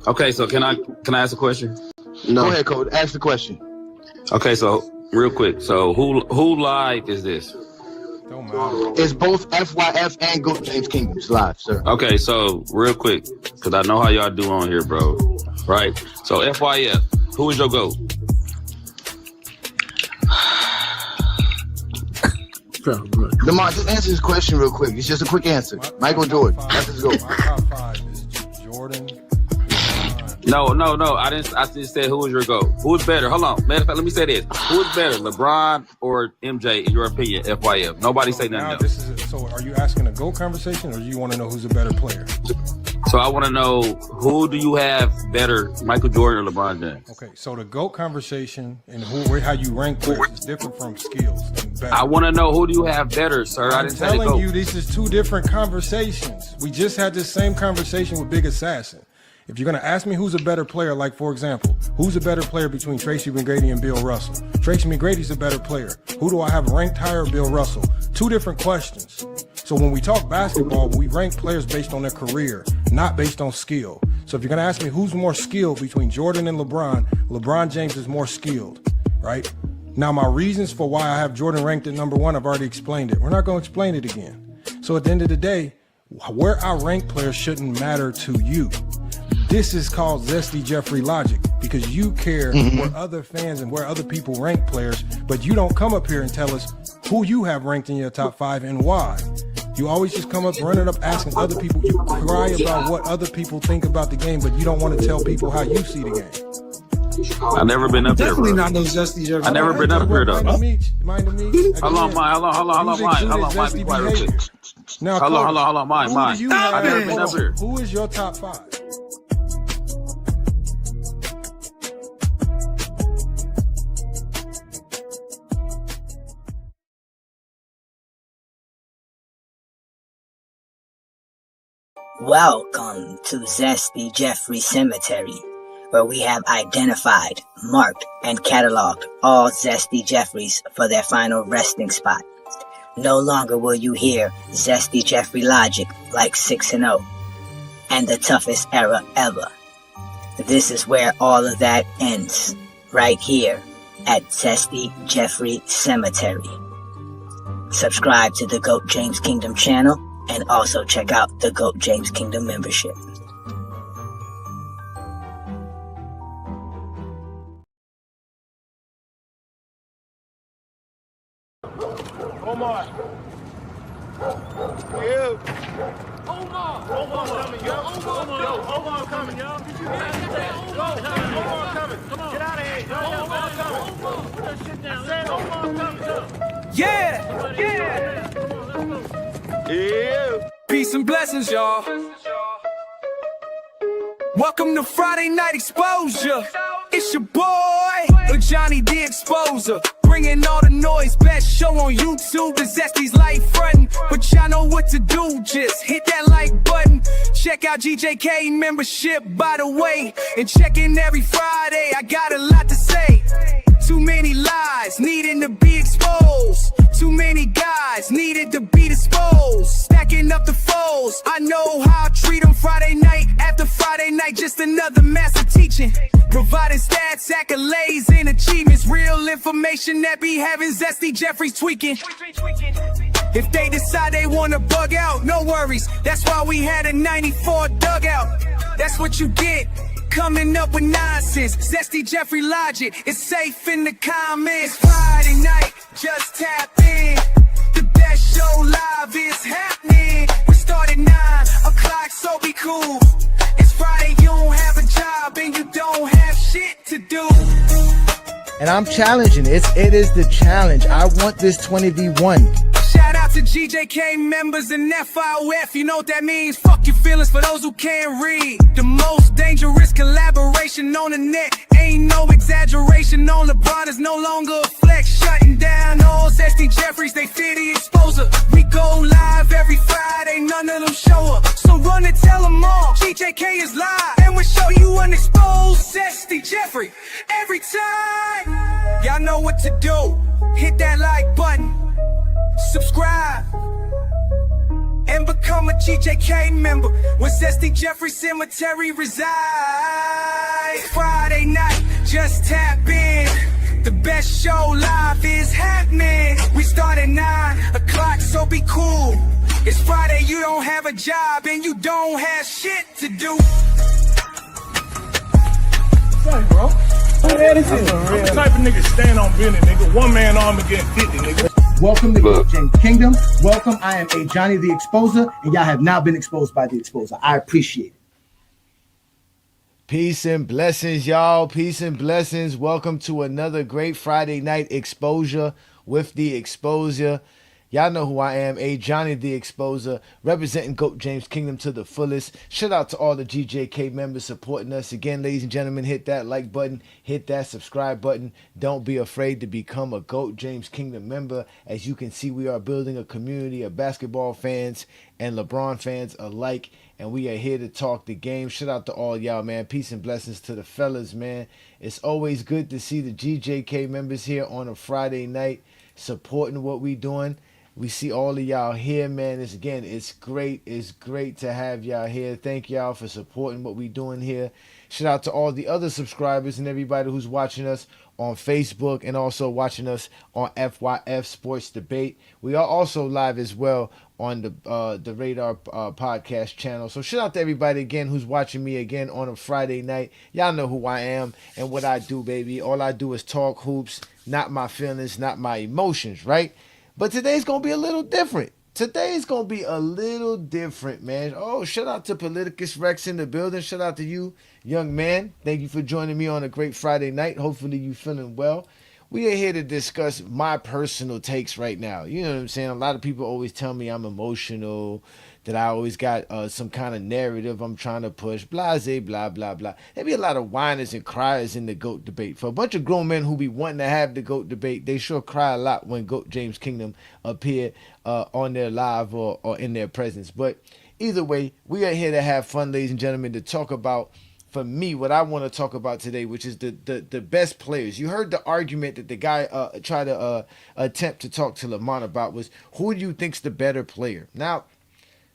Okay, so can I ask a question? No. Go ahead, Code. Ask the question. Okay, so real quick. So who live is this? Don't matter. It's both FYF and GOAT James Kingdoms live, sir. Okay, so real quick, because I know how y'all do on here, bro. Right? So FYF, who is your GOAT? Lamar, just answer this question real quick. It's just a quick answer. Michael Jordan. That's his GOAT. My top 5 is Jordan. No. I just said who is your GOAT? Who is better? Hold on. Matter of fact, let me say this. Who is better, LeBron or MJ, in your opinion, FYF? Nobody say nothing else. So are you asking a GOAT conversation, or do you want to know who's a better player? So I want to know, who do you have better, Michael Jordan or LeBron James? Okay, so the GOAT conversation and how you rank players is different from skills and better. I want to know, who do you have better, sir? I'm telling you, this is two different conversations. We just had this same conversation with Big Assassin. If you're going to ask me who's a better player, like, for example, who's a better player between Tracy McGrady and Bill Russell? Tracy McGrady's a better player. Who do I have ranked higher, Bill Russell? Two different questions. So when we talk basketball, we rank players based on their career, not based on skill. So if you're going to ask me who's more skilled between Jordan and LeBron, LeBron James is more skilled, right? Now, my reasons for why I have Jordan ranked at number 1, I've already explained it. We're not going to explain it again. So at the end of the day, where I rank players shouldn't matter to you. This is called Zesty Jeffrey logic, because you care where other fans and where other people rank players, but you don't come up here and tell us who you have ranked in your top 5 and why. You always just come up running up asking other people. You cry about what other people think about the game, but you don't want to tell people how you see the game. I've never been up there, Definitely bro. not no Zesty Jeffrey. I've never been up here, though. Mind of me. Hold on, mine. Be quiet real quick. Now, hold on, mine. I've never been up here. Who is your top 5? Welcome to Zesty Jeffrey Cemetery, where we have identified, marked, and cataloged all Zesty Jeffreys for their final resting spot. No longer will you hear Zesty Jeffrey logic like 6-0 and the toughest era ever. This is where all of that ends, right here at Zesty Jeffrey Cemetery. Subscribe to the GOAT James Kingdom channel, and also check out the GOAT James Kingdom membership. Omar. You. Omar coming, yo. Omar coming, yo. Did you hear that? Omar coming. Come on. Get out of here. Omar coming. Put that shit down. I said Omar coming. Yeah. Yeah. Peace and blessings, y'all. Welcome to Friday Night Exposure. It's your boy, Ajani the Exposer. Bringing all the noise, best show on YouTube. The Zesty's life frontin', but y'all know what to do. Just hit that like button. Check out GJK membership, by the way. And check in every Friday, I got a lot to say. Too many lies needing to be exposed. Too many guys needed to be disposed. Stacking up the foes, I know how I treat them. Friday night after Friday night, just another master teaching. Providing stats, accolades, and achievements. Real information that be having Zesty Jeffrey's tweaking. If they decide they wanna bug out, no worries. That's why we had a 94 dugout. That's what you get, coming up with nonsense. Zesty Jeffrey logic, it's safe in the comments. Friday night, just tap in. The best show live is happening. We start at 9 o'clock, so be cool. It's Friday, you don't have a job and you don't have shit to do. And I'm challenging it. It is the challenge. I want this 20v1. Shout out to GJK members and FIOF, you know what that means? Fuck your feelings for those who can't read. The most dangerous collaboration on the net. Ain't no exaggeration on LeBron is no longer a flex. Shutting down all Zesty Jeffreys, they fear the exposure. We go live every Friday, none of them show up. So run and tell them all, GJK is live. And we'll show you unexposed Zesty Jeffrey every time. Y'all know what to do. Hit that like button. Subscribe and become a GJK member where Zesty Jeffrey Cemetery resides. Friday night, just tap in. The best show live is happening. We start at 9 o'clock, so be cool. It's Friday, you don't have a job and you don't have shit to do. Hey, bro. Who the hell is this? I'm the type of nigga stand on business, nigga. One man arm against 50, nigga. Welcome to GOAT James Kingdom. Welcome. I am Ajani the Exposer, and y'all have now been exposed by the Exposer. I appreciate it. Peace and blessings, y'all. Peace and blessings. Welcome to another great Friday night exposure with the Exposure. Y'all know who I am, Ajani the Exposer, representing GOAT James Kingdom to the fullest. Shout out to all the GJK members supporting us. Again, ladies and gentlemen, hit that like button, hit that subscribe button. Don't be afraid to become a GOAT James Kingdom member. As you can see, we are building a community of basketball fans and LeBron fans alike, and we are here to talk the game. Shout out to all y'all, man. Peace and blessings to the fellas, man. It's always good to see the GJK members here on a Friday night supporting what we doing. We see all of y'all here, man. It's great. It's great to have y'all here. Thank y'all for supporting what we doing here. Shout out to all the other subscribers and everybody who's watching us on Facebook and also watching us on FYF Sports Debate. We are also live as well on the Radar podcast channel. So shout out to everybody again who's watching me again on a Friday night. Y'all know who I am and what I do, baby. All I do is talk hoops, not my feelings, not my emotions, right? But today's going to be a little different. Today's going to be a little different, man. Oh, shout out to Politicus Rex in the building. Shout out to you, young man. Thank you for joining me on a great Friday night. Hopefully you feeling well. We are here to discuss my personal takes right now. You know what I'm saying? A lot of people always tell me I'm emotional, that I always got some kind of narrative I'm trying to push, blase, blah, blah, blah. There be a lot of whiners and criers in the GOAT debate. For a bunch of grown men who be wanting to have the GOAT debate, they sure cry a lot when GOAT James Kingdom appear on their live or in their presence. But either way, we are here to have fun, ladies and gentlemen, to talk about, for me, what I want to talk about today, which is the best players. You heard the argument that the guy tried to attempt to talk to Lamont about was, who do you think's the better player? Now,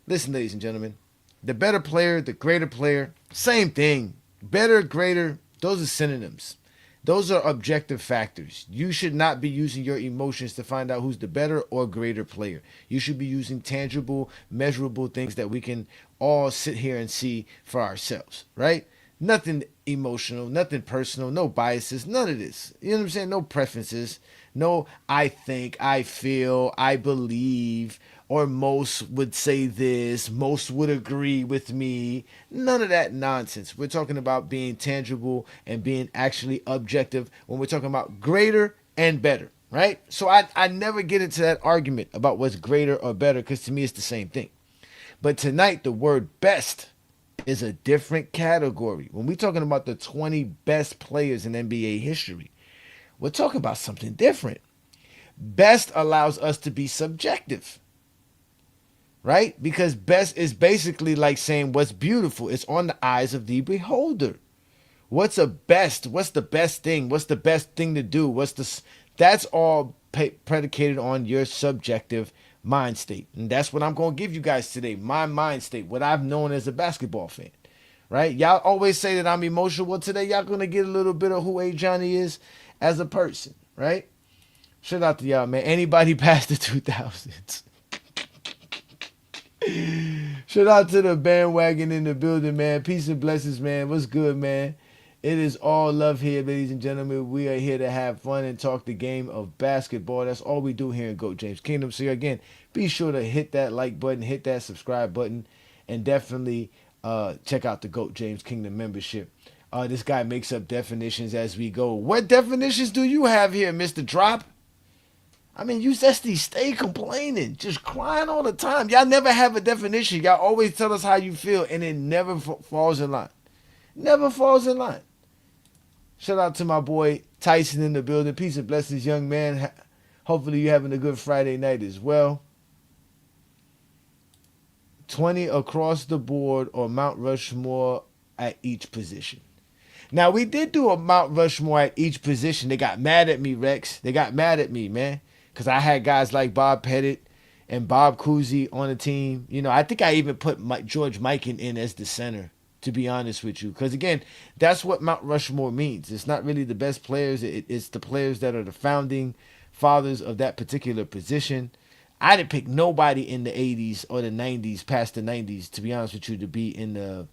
listen, ladies and gentlemen, the better player, the greater player, same thing. Better, greater, those are synonyms. Those are objective factors. You should not be using your emotions to find out who's the better or greater player. You should be using tangible, measurable things that we can all sit here and see for ourselves, right? Nothing emotional, nothing personal, no biases, none of this. You know what I'm saying? No preferences, no I think, I feel, I believe, or most would say this, most would agree with me. None of that nonsense. We're talking about being tangible and being actually objective when we're talking about greater and better, right? So I never get into that argument about what's greater or better, because to me it's the same thing. But tonight the word best is a different category. When we're talking about the 20 best players in NBA history, we're talking about something different. Best allows us to be subjective, right? Because best is basically like saying what's beautiful. It's on the eyes of the beholder. What's a best? What's the best thing? What's the best thing to do? That's all predicated on your subjective mind state. And that's what I'm going to give you guys today. My mind state, what I've known as a basketball fan, right? Y'all always say that I'm emotional. Well, today y'all going to get a little bit of who Ajani is as a person, right? Shout out to y'all, man. Anybody past the 2000s. Shout out to the bandwagon in the building, man. Peace and blessings, man. What's good, man? It is all love here, ladies and gentlemen. We are here to have fun and talk the game of basketball. That's all we do here in GOAT James Kingdom. So again, be sure to hit that like button, hit that subscribe button, and definitely check out the GOAT James Kingdom membership. This guy makes up definitions as we go. What definitions do you have here, Mr. Drop? I mean, you zesty stay complaining, just crying all the time. Y'all never have a definition. Y'all always tell us how you feel, and it never falls in line. Never falls in line. Shout out to my boy Tyson in the building. Peace and blessings, young man. Hopefully you're having a good Friday night as well. 20 across the board or Mount Rushmore at each position. Now, we did do a Mount Rushmore at each position. They got mad at me, Rex. They got mad at me, man. Because I had guys like Bob Pettit and Bob Cousy on the team. You know, I think I even put George Mikan in as the center. to be honest with you. Because, again, that's what Mount Rushmore means. It's not really the best players. It's the players that are the founding fathers of that particular position. I didn't pick nobody in the 80s or the 90s, past the 90s, to be honest with you, to be in the...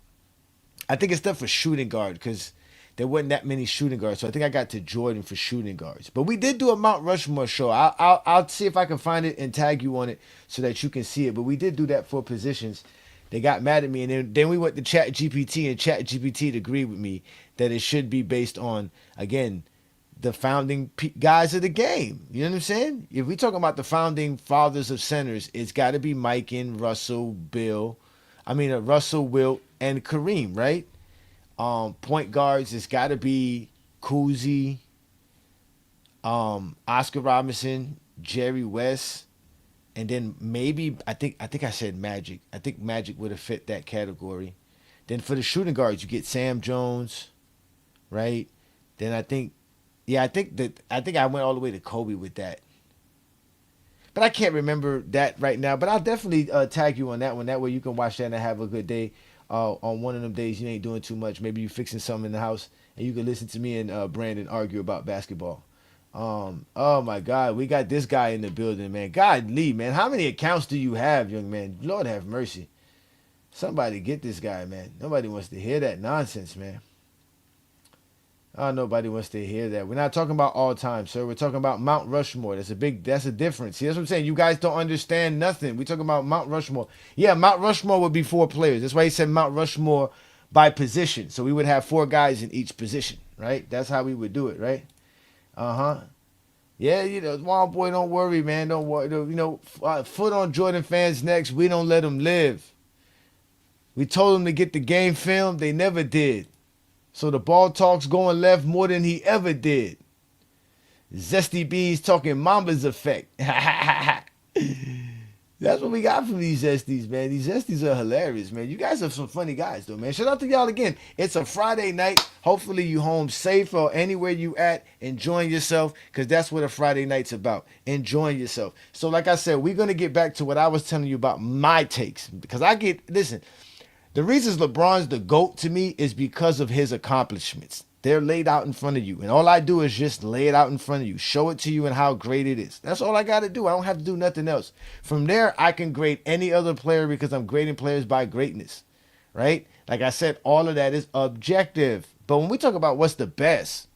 I think it's done for shooting guard because there wasn't that many shooting guards. So I think I got to Jordan for shooting guards. But we did do a Mount Rushmore show. I'll see if I can find it and tag you on it so that you can see it. But we did do that for positions. They got mad at me. And then we went to ChatGPT, and ChatGPT agreed with me that it should be based on, again, the founding guys of the game. You know what I'm saying? If we talking about the founding fathers of centers, it's got to be Mike and Russell, Russell, Wilt, and Kareem, right? Point guards, it's got to be Cousy, Oscar Robinson, Jerry West, and then maybe I think I said Magic. I think Magic would have fit that category. Then for the shooting guards, you get Sam Jones, right? Then I think I went all the way to Kobe with that. But I can't remember that right now. But I'll definitely tag you on that one. That way you can watch that and have a good day. On one of them days you ain't doing too much. Maybe you fixing something in the house and you can listen to me and Brandon argue about basketball. Oh my God, we got this guy in the building, man. God Lee, man. How many accounts do you have, young man? Lord have mercy. Somebody get this guy, man. Nobody wants to hear that nonsense, man. Oh, nobody wants to hear that. We're not talking about all time, sir. We're talking about Mount Rushmore. That's a difference. See, that's what I'm saying. You guys don't understand nothing. We're talking about Mount Rushmore. Yeah, Mount Rushmore would be 4 players. That's why he said Mount Rushmore by position. So we would have 4 guys in each position, right? That's how we would do it, right? Yeah, Wild Boy, don't worry, man. Don't worry. Foot on Jordan fans' necks. We don't let them live. We told them to get the game film. They never did. So the ball talks going left more than he ever did. Zesty B's talking Mamba's effect. That's what we got from these Zesties, man. These Zesties are hilarious, man. You guys are some funny guys, though, man. Shout out to y'all again. It's a Friday night. Hopefully you home safe or anywhere you at, enjoying yourself, because that's what a Friday night's about, enjoying yourself. So like I said, we're going to get back to what I was telling you about my takes, because listen, the reasons LeBron's the GOAT to me is because of his accomplishments. They're laid out in front of you. And all I do is just lay it out in front of you. Show it to you and how great it is. That's all I got to do. I don't have to do nothing else. From there, I can grade any other player because I'm grading players by greatness. Right? Like I said, all of that is objective. But when we talk about what's the best,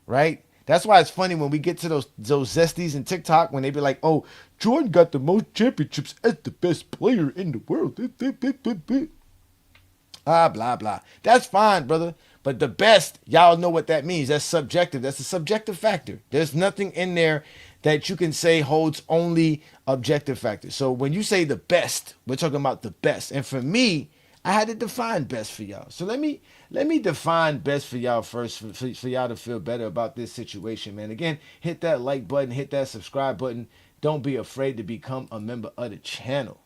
right? That's why it's funny when we get to those Zesties in TikTok when they be like, oh, Jordan got the most championships as the best player in the world. Blah, blah. That's fine, brother. But the best, y'all know what that means. That's subjective. That's a subjective factor. There's nothing in there that you can say holds only objective factors. So when you say the best, we're talking about the best. And for me, I had to define best for y'all. So let me define best for y'all first, for y'all to feel better about this situation, man. Again, hit that like button, hit that subscribe button. Don't be afraid to become a member of the channel.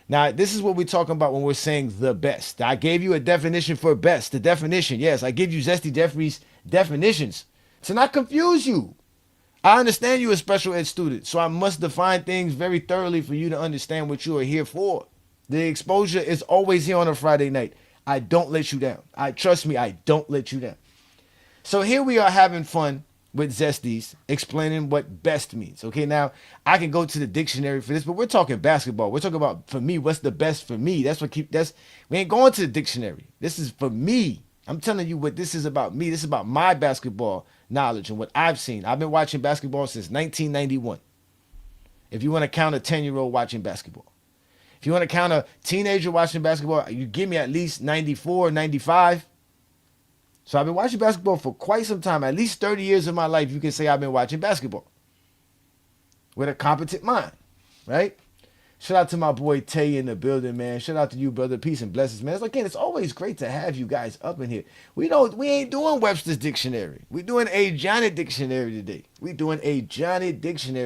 Now, this is what we're talking about when we're saying the best. I gave you a definition for best. The definition, yes, I give you Zesty Jeffries definitions to not confuse you. I understand you're a special ed student, so I must define things very thoroughly for you to understand what you are here for. The exposure is always here on a Friday night. I don't let you down. Trust me, I don't let you down. So here we are having fun with Zesties, explaining what best means. Okay, now I can go to the dictionary for this, but we're talking basketball. We're talking about, for me, what's the best for me. We ain't going to the dictionary. This is for me. I'm telling you what this is about me. This is about my basketball knowledge and what I've seen. I've been watching basketball since 1991. If you want to count a 10-year-old watching basketball. If you want to count a teenager watching basketball, you give me at least 94, 95. So I've been watching basketball for quite some time. At least 30 years of my life, you can say I've been watching basketball. With a competent mind, right? Shout out to my boy Tay in the building, man. Shout out to you, brother. Peace and blessings, man. Again, it's always great to have you guys up in here. We ain't doing Webster's Dictionary. We're doing Ajani Dictionary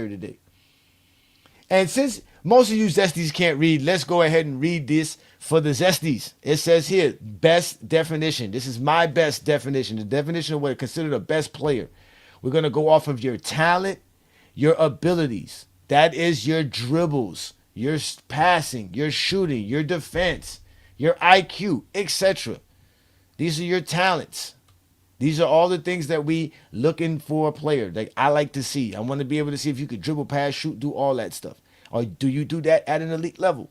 today. And since most of you Zesties can't read, let's go ahead and read this for the Zesties. It says here, best definition. This is my best definition. The definition of what is considered a best player. We're going to go off of your talent, your abilities. That is your dribbles, your passing, your shooting, your defense, your IQ, etc. These are your talents. These are all the things that we looking for a player. Like I like to see. I want to be able to see if you could dribble, pass, shoot, do all that stuff. Or do you do that at an elite level?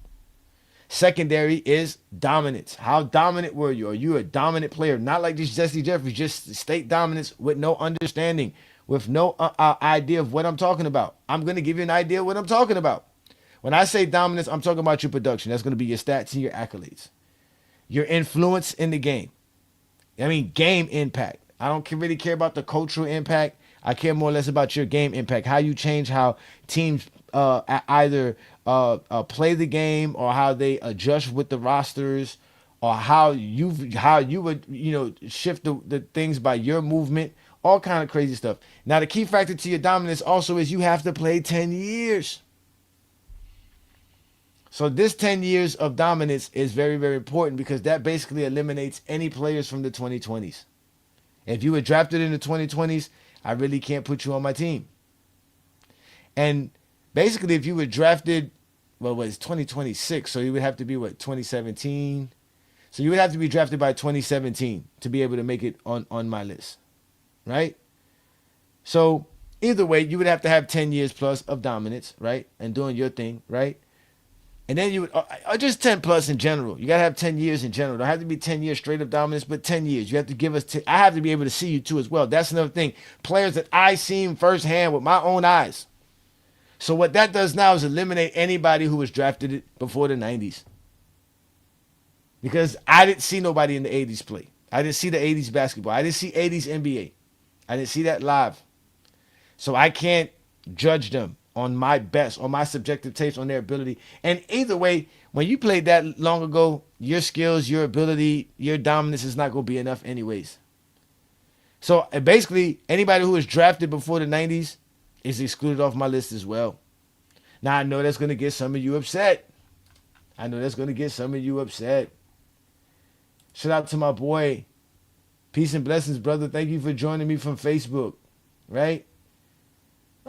Secondary is dominance. How dominant were you? Are you a dominant player? Not like this Zesty Jeffries, just state dominance with no understanding, with no idea of what I'm talking about. I'm going to give you an idea of what I'm talking about. When I say dominance, I'm talking about your production. That's going to be your stats and your accolades. Your influence in the game. I mean, game impact. I don't really care about the cultural impact. I care more or less about your game impact. How you change how teams either play the game or how they adjust with the rosters or how you would shift the things by your movement. All kind of crazy stuff. Now, the key factor to your dominance also is you have to play 10 years. So this 10 years of dominance is very, very important because that basically eliminates any players from the 2020s. If you were drafted in the 2020s, I really can't put you on my team. And basically, if you were drafted, well, it's 2026, so you would have to be, 2017? So you would have to be drafted by 2017 to be able to make it on my list, right? So either way, you would have to have 10 years plus of dominance, right? And doing your thing, right? And then you would, or just 10 plus in general. You got to have 10 years in general. Don't have to be 10 years straight of dominance, but 10 years. You have to give us, I have to be able to see you too as well. That's another thing. Players that I seen firsthand with my own eyes. So what that does now is eliminate anybody who was drafted before the 90s. Because I didn't see nobody in the 80s play. I didn't see the 80s basketball. I didn't see 80s NBA. I didn't see that live. So I can't judge them on my best, on my subjective taste, on their ability. And either way, when you played that long ago, your skills, your ability, your dominance is not going to be enough anyways. So basically, anybody who was drafted before the 90s is excluded off my list as well. Now, I know that's going to get some of you upset. Shout out to my boy. Peace and blessings, brother. Thank you for joining me from Facebook, right?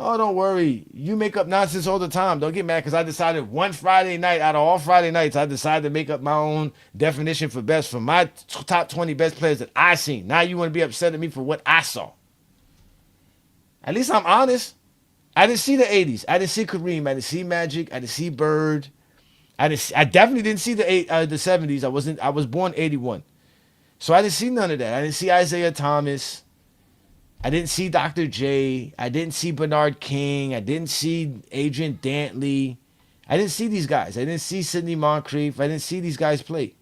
Oh, don't worry. You make up nonsense all the time. Don't get mad because I decided one Friday night out of all Friday nights, I decided to make up my own definition for best for my top 20 best players that I seen. Now you want to be upset at me for what I saw. At least I'm honest. I didn't see the 80s. I didn't see Kareem. I didn't see Magic. I didn't see Bird. I definitely didn't see the 70s. I was born 81. So I didn't see none of that. I didn't see Isaiah Thomas. I didn't see Dr. J. I didn't see Bernard King. I didn't see Adrian Dantley. I didn't see these guys. I didn't see Sidney Moncrief. I didn't see these guys play.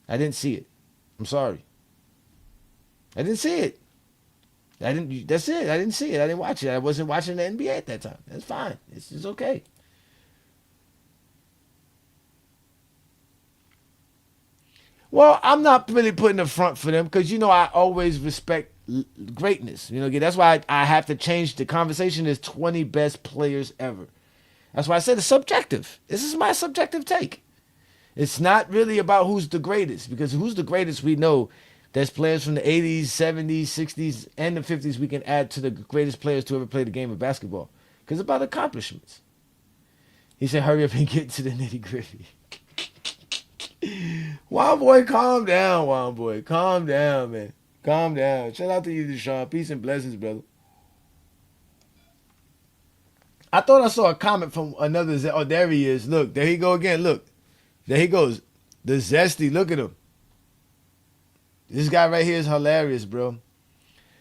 I didn't see it. I'm sorry. I didn't see it. That's it. I didn't see it. I didn't watch it. I wasn't watching the NBA at that time. That's fine. It's okay. Well, I'm not really putting a front for them because, I always respect greatness. That's why I have to change the conversation is 20 best players ever. That's why I said it's subjective. This is my subjective take. It's not really about who's the greatest because who's the greatest we know. There's players from the 80s, 70s, 60s, and the 50s we can add to the greatest players to ever play the game of basketball because it's about accomplishments. He said, hurry up and get to the nitty gritty. Wild boy, calm down, Wild boy. Calm down, man. Calm down. Shout out to you, Deshaun. Peace and blessings, brother. I thought I saw a comment from another. Oh, there he is. Look, there he go again. Look, there he goes. The Zesty. Look at him. This guy right here is hilarious, bro.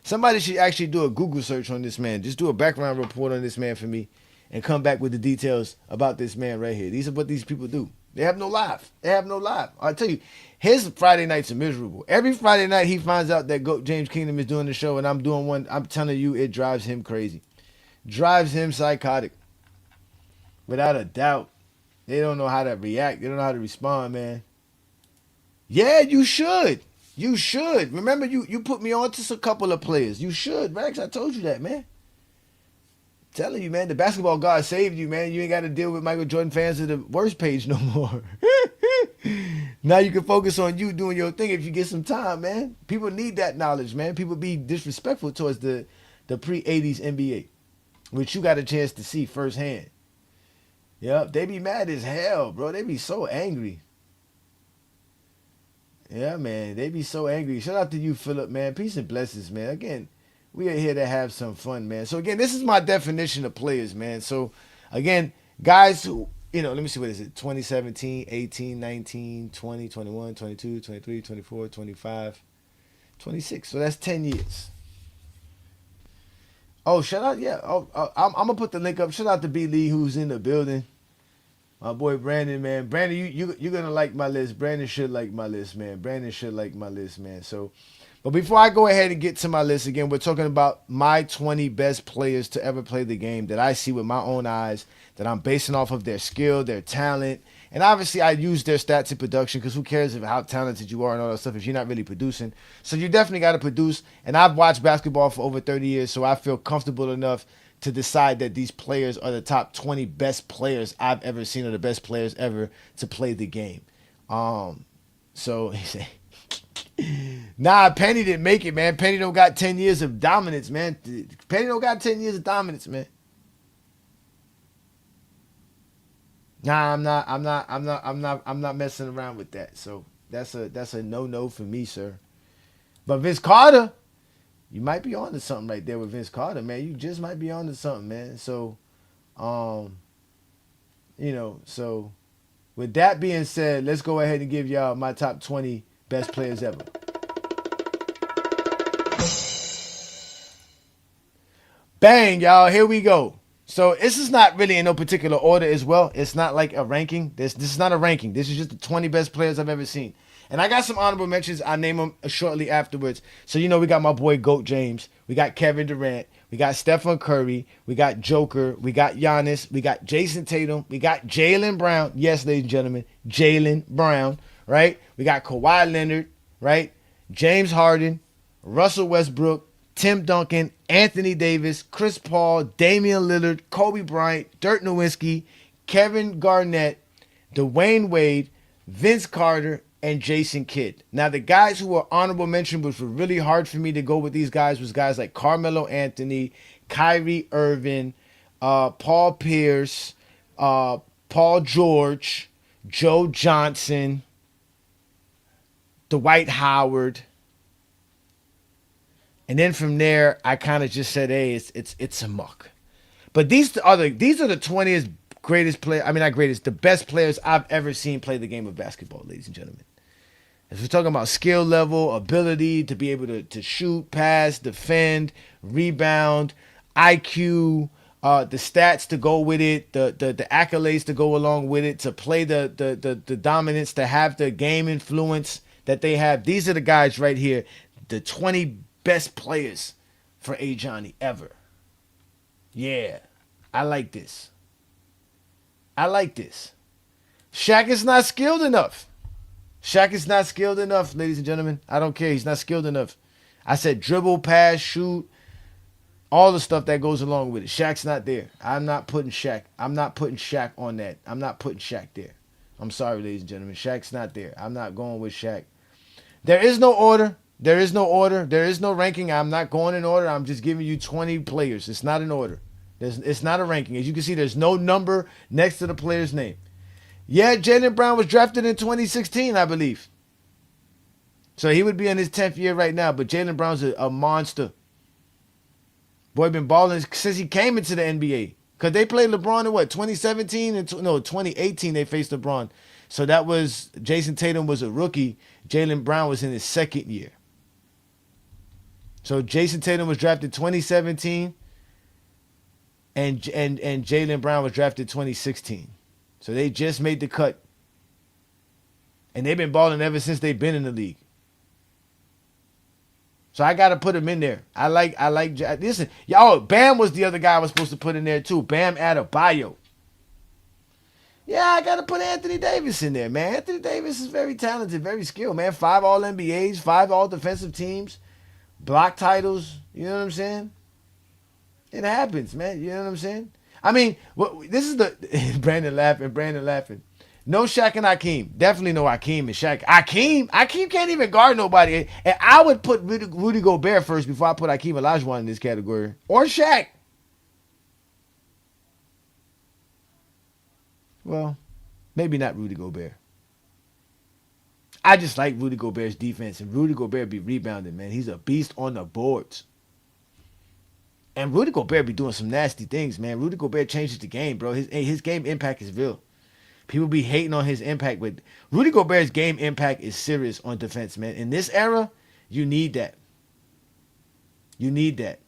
Somebody should actually do a Google search on this man. Just do a background report on this man for me and come back with the details about this man right here. These are what these people do. They have no life. I tell you, his Friday nights are miserable. Every Friday night he finds out that James Kingdom is doing the show and I'm doing one. I'm telling you, it drives him crazy. Drives him psychotic. Without a doubt. They don't know how to react. They don't know how to respond, man. Yeah, you should. You should. Remember, you put me on to a couple of players. You should, Rex. I told you that, man. Telling you, man, the basketball god saved you, man. You ain't got to deal with Michael Jordan fans at the worst page no more. Now you can focus on you doing your thing if you get some time, man. People need that knowledge, man. People be disrespectful towards the pre-80s NBA, which you got a chance to see firsthand. Yep, they be mad as hell, bro. They be so angry. Yeah, man. They be so angry. Shout out to you, Philip, man. Peace and blessings, man. Again, we are here to have some fun, man. So again, this is my definition of players, man. So again, guys who, let me see, what is it? 2017, 18, 19, 20, 21, 22, 23, 24, 25, 26. So that's 10 years. Oh, shout out, yeah. I'm going to put the link up. Shout out to B. Lee, who's in the building. My boy Brandon, man. Brandon, you're going to like my list. Brandon should like my list, man. Brandon should like my list, man. So, but before I go ahead and get to my list again, we're talking about my 20 best players to ever play the game that I see with my own eyes, that I'm basing off of their skill, their talent. And obviously, I use their stats in production because who cares how talented you are and all that stuff if you're not really producing. So you definitely got to produce. And I've watched basketball for over 30 years, so I feel comfortable enough to decide that these players are the top 20 best players I've ever seen, or the best players ever to play the game. So he said, nah, Penny didn't make it, man. Penny don't got 10 years of dominance, man. Penny don't got 10 years of dominance, man. Nah, I'm not messing around with that. So that's a no for me, sir. But Vince Carter, you might be on to something right there with Vince Carter, man. You just might be on to something, man. So, so with that being said, let's go ahead and give y'all my top 20 best players ever. Bang, y'all. Here we go. So this is not really in no particular order as well. It's not like a ranking. This is not a ranking. This is just the 20 best players I've ever seen. And I got some honorable mentions. I'll name them shortly afterwards. So, we got my boy Goat James. We got Kevin Durant. We got Stephen Curry. We got Joker. We got Giannis. We got Jason Tatum. We got Jaylen Brown. Yes, ladies and gentlemen, Jaylen Brown, right? We got Kawhi Leonard, right? James Harden, Russell Westbrook, Tim Duncan, Anthony Davis, Chris Paul, Damian Lillard, Kobe Bryant, Dirk Nowitzki, Kevin Garnett, Dwayne Wade, Vince Carter, and Jason Kidd. Now, the guys who were honorable mention, which were really hard for me to go with these guys, was guys like Carmelo Anthony, Kyrie Irving, Paul Pierce, Paul George, Joe Johnson, Dwight Howard. And then from there, I kind of just said, hey, it's a muck. But these are the 20th greatest player. I mean, not greatest, the best players I've ever seen play the game of basketball, ladies and gentlemen. If we're talking about skill level, ability to be able to shoot, pass, defend, rebound, IQ, the stats to go with it, the accolades to go along with it, to play the dominance, to have the game influence that they have. These are the guys right here, the 20 best players for Ajani ever. Yeah, I like this. Shaq is not skilled enough. Ladies and gentlemen. I don't care. He's not skilled enough. I said dribble, pass, shoot, all the stuff that goes along with it. Shaq's not there. I'm not putting Shaq on that. I'm not putting Shaq there. I'm sorry, ladies and gentlemen. Shaq's not there. I'm not going with Shaq. There is no order. There is no ranking. I'm not going in order. I'm just giving you 20 players. It's not an order. It's not a ranking. As you can see, there's no number next to the player's name. Yeah, Jaylen Brown was drafted in 2016, I believe. So he would be in his 10th year right now, but Jaylen Brown's a monster. Boy, been balling since he came into the NBA. Because they played LeBron in 2017? 2018 they faced LeBron. So that was, Jason Tatum was a rookie. Jaylen Brown was in his second year. So Jason Tatum was drafted 2017, and Jaylen Brown was drafted 2016. So they just made the cut. And they've been balling ever since they've been in the league. So I got to put him in there. I like, listen, y'all, Bam was the other guy I was supposed to put in there too. Bam Adebayo. Yeah, I got to put Anthony Davis in there, man. Anthony Davis is very talented, very skilled, man. 5 All-NBAs, 5 All-Defensive Teams, block titles. You know what I'm saying? It happens, man. You know what I'm saying? I mean, this is the Brandon laughing. No Shaq and Hakeem. Definitely no Hakeem and Shaq. Hakeem can't even guard nobody. And I would put Rudy Gobert first before I put Hakeem Olajuwon in this category. Or Shaq. Well, maybe not Rudy Gobert. I just like Rudy Gobert's defense, and Rudy Gobert be rebounding, man. He's a beast on the boards. And Rudy Gobert be doing some nasty things, man. Rudy Gobert changes the game, bro. His game impact is real. People be hating on his impact, but Rudy Gobert's game impact is serious on defense, man. In this era, you need that. You need that.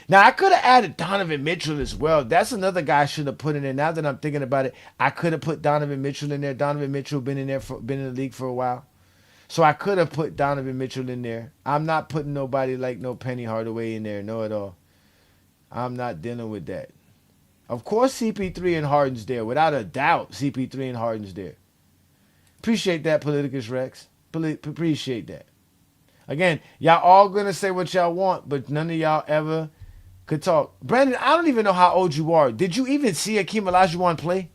Now, I could have added Donovan Mitchell as well. That's another guy I should have put in there. Now that I'm thinking about it, I could have put Donovan Mitchell in there. Donovan Mitchell been in the league for a while. So I could have put Donovan Mitchell in there. I'm not putting nobody like no Penny Hardaway in there, no at all. I'm not dealing with that. Of course, CP3 and Harden's there. Without a doubt, CP3 and Harden's there. Appreciate that, Politicus Rex. Appreciate that. Again, y'all all going to say what y'all want, but none of y'all ever could talk. Brandon, I don't even know how old you are. Did you even see Akeem Olajuwon play?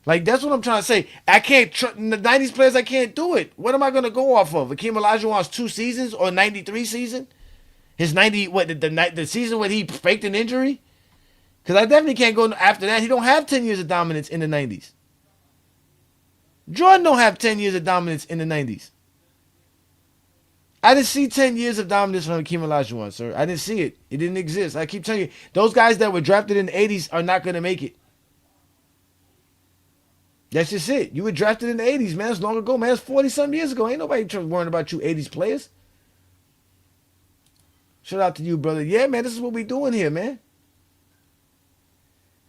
Like, that's what I'm trying to say. I can't, the 90s players, I can't do it. What am I going to go off of? Akeem Olajuwon's 2 seasons or 93 season? His 90, the season when he faked an injury? Because I definitely can't go after that. He don't have 10 years of dominance in the 90s. Jordan don't have 10 years of dominance in the 90s. I didn't see 10 years of dominance from Akeem Olajuwon, sir. I didn't see it. It didn't exist. I keep telling you, those guys that were drafted in the 80s are not going to make it. That's just it. You were drafted in the 80s, man. It's long ago, man. It's 40-something years ago. Ain't nobody worrying about you 80s players. Shout out to you, brother. Yeah, man, this is what we doing here, man.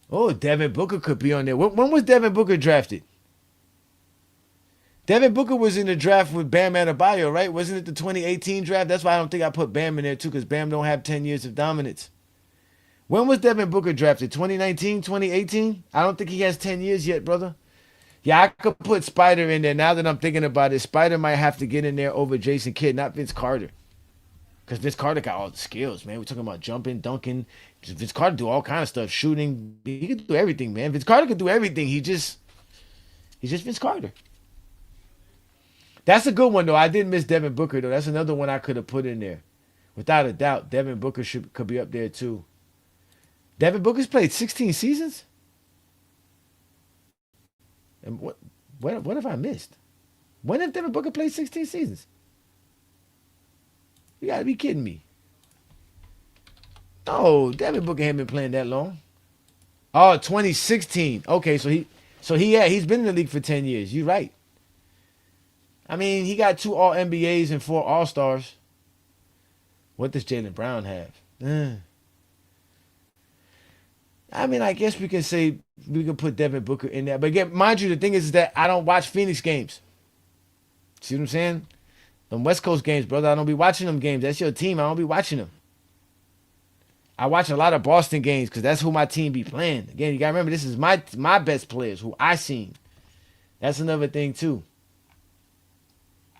Oh, Devin Booker could be on there. When was Devin Booker drafted? Devin Booker was in the draft with Bam Adebayo, right? Wasn't it the 2018 draft? That's why I don't think I put Bam in there, too, because Bam don't have 10 years of dominance. When was Devin Booker drafted? 2019, 2018? I don't think he has 10 years yet, brother. Yeah, I could put Spider in there. Now that I'm thinking about it, Spider might have to get in there over Jason Kidd, not Vince Carter. Because Vince Carter got all the skills, man. We're talking about jumping, dunking. Vince Carter do all kind of stuff, shooting. He could do everything, man. Vince Carter could do everything. He's just Vince Carter. That's a good one, though. I did miss Devin Booker, though. That's another one I could have put in there. Without a doubt, Devin Booker could be up there, too. Devin Booker's played 16 seasons? And what have I missed? When have Devin Booker played 16 seasons? You gotta be kidding me. No, Devin Booker ain't been playing that long. Oh, 2016. Okay, he's been in the league for 10 years. You're right. I mean, he got 2 All-NBAs and 4 All-Stars. What does Jaylen Brown have? I mean, I guess we can say we can put Devin Booker in there. But again, mind you, the thing is that I don't watch Phoenix games. See what I'm saying? Them West Coast games, brother. I don't be watching them games. That's your team. I don't be watching them. I watch a lot of Boston games because that's who my team be playing. Again, you got to remember, this is my best players who I seen. That's another thing, too.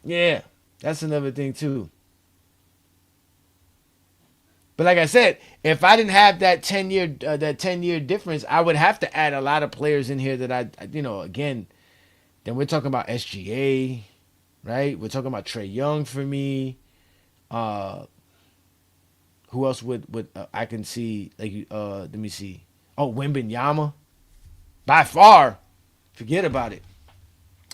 Yeah, that's another thing, too. But like I said, if I didn't have that 10-year difference, I would have to add a lot of players in here that again, then we're talking about SGA, right? We're talking about Trae Young for me. Who else would I can see? Like, let me see. Oh, Wembanyama. By far, forget about it.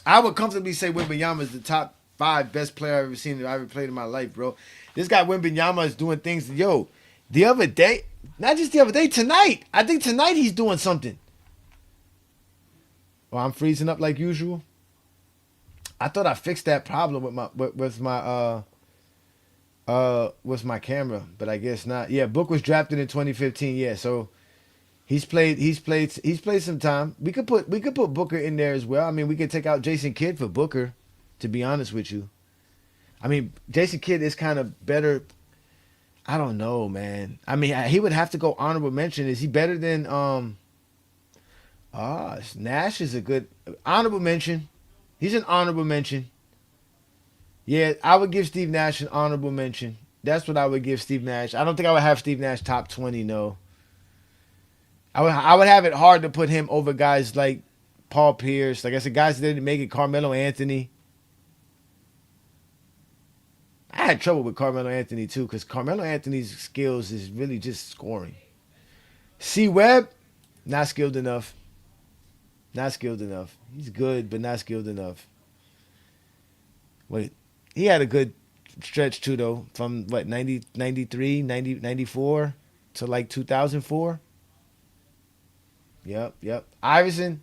I would comfortably say Wembanyama is the top 5 best player I've ever seen that I've ever played in my life, bro. This guy Wembanyama is doing things. Yo, the other day, not just the other day, tonight. I think tonight he's doing something. Oh, I'm freezing up like usual. I thought I fixed that problem with my camera, but I guess not. Yeah, Book was drafted in 2015. Yeah, so he's played some time. We could put Booker in there as well. I mean, we could take out Jason Kidd for Booker, to be honest with you. I mean, Jason Kidd is kind of better. I don't know, man. I mean, he would have to go honorable mention. Is he better than Nash is a good honorable mention. He's an honorable mention. Yeah, I would give Steve Nash an honorable mention. That's what I would give Steve Nash. I don't think I would have Steve Nash top 20, no. I would have it hard to put him over guys like Paul Pierce. Like I said, guys that didn't make it, Carmelo Anthony. I had trouble with Carmelo Anthony, too, because Carmelo Anthony's skills is really just scoring. C. Webb, not skilled enough. Not skilled enough. He's good, but not skilled enough. Wait, he had a good stretch too, though, from what 90, 93, 90, 94 to like 2004. Yep. Iverson,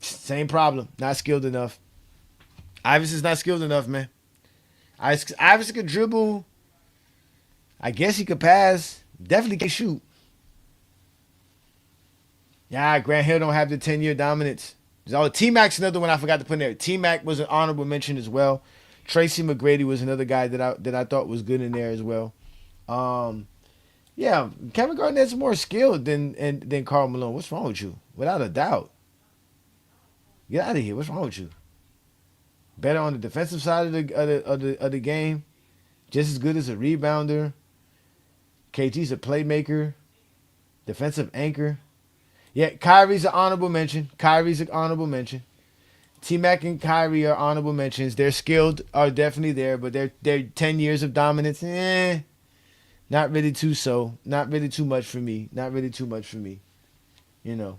same problem. Not skilled enough. Iverson's not skilled enough, man. Iverson could dribble. I guess he could pass. Definitely can shoot. Yeah, Grant Hill don't have the 10-year dominance. T-Mac's another one I forgot to put in there. T-Mac was an honorable mention as well. Tracy McGrady was another guy that I thought was good in there as well. Yeah, Kevin Garnett's more skilled than Karl Malone. What's wrong with you? Without a doubt. Get out of here. What's wrong with you? Better on the defensive side of the game. Just as good as a rebounder. KG's a playmaker. Defensive anchor. Yeah, Kyrie's an honorable mention. T-Mac and Kyrie are honorable mentions. They're skilled, are definitely there, but they're 10 years of dominance. Not really too so. Not really too much for me. You know.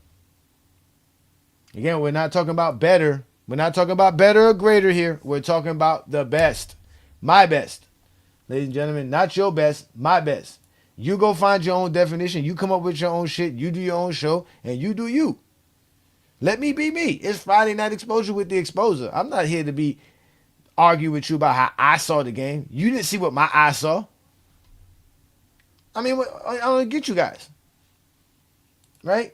Again, we're not talking about better. We're not talking about better or greater here. We're talking about the best. My best. Ladies and gentlemen, not your best, my best. You go find your own definition. You come up with your own shit. You do your own show, and you do you. Let me be me. It's Friday Night Exposure with the Exposer. I'm not here to argue with you about how I saw the game. You didn't see what my eyes saw. I mean, I don't get you guys. Right?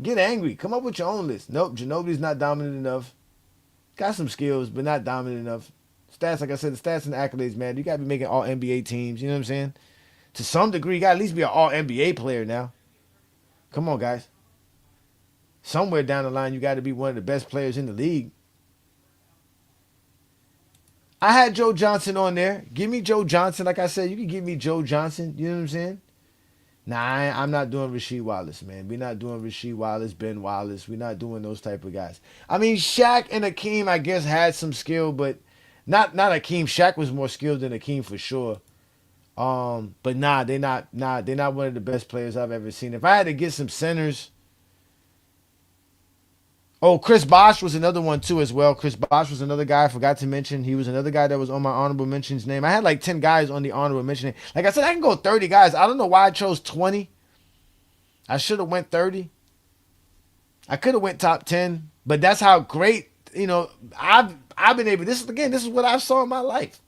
Get angry. Come up with your own list. Nope, Ginobili's not dominant enough. Got some skills, but not dominant enough. Stats, like I said, the stats and the accolades, man. You got to be making all NBA teams. You know what I'm saying? To some degree, you got to at least be an all NBA player now. Come on, guys. Somewhere down the line, you got to be one of the best players in the league. I had Joe Johnson on there. Give me Joe Johnson. Like I said, you can give me Joe Johnson. You know what I'm saying? Nah, I'm not doing Rasheed Wallace, man. We're not doing Rasheed Wallace, Ben Wallace. We're not doing those type of guys. I mean, Shaq and Akeem, I guess, had some skill, but not Akeem. Shaq was more skilled than Akeem for sure. But they're not one of the best players I've ever seen. If I had to get some centers, Chris Bosh was another one too as well. Chris Bosh was another guy I forgot to mention. He was another guy that was on my honorable mentions name. I had like 10 guys on the honorable mention. Like I said, I can go 30 guys. I don't know why I chose 20. I should have went 30. I could have went top 10, but that's how great, I've been able. This is what I saw in my life.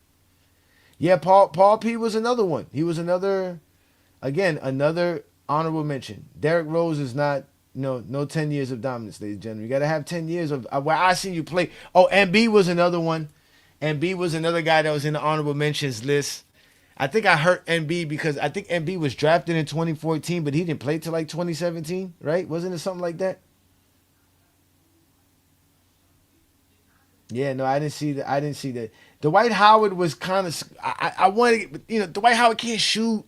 Yeah, Paul P was another one. He was another honorable mention. Derrick Rose is not, no 10 years of dominance, ladies and gentlemen. You got to have 10 years of where I seen you play. Embiid was another one. Embiid was another guy that was in the honorable mentions list. I think I hurt Embiid because I think Embiid was drafted in 2014, but he didn't play till like 2017, right? Wasn't it something like that? Yeah, no, I didn't see that. Dwight Howard was kind of. I wanted, Dwight Howard can't shoot.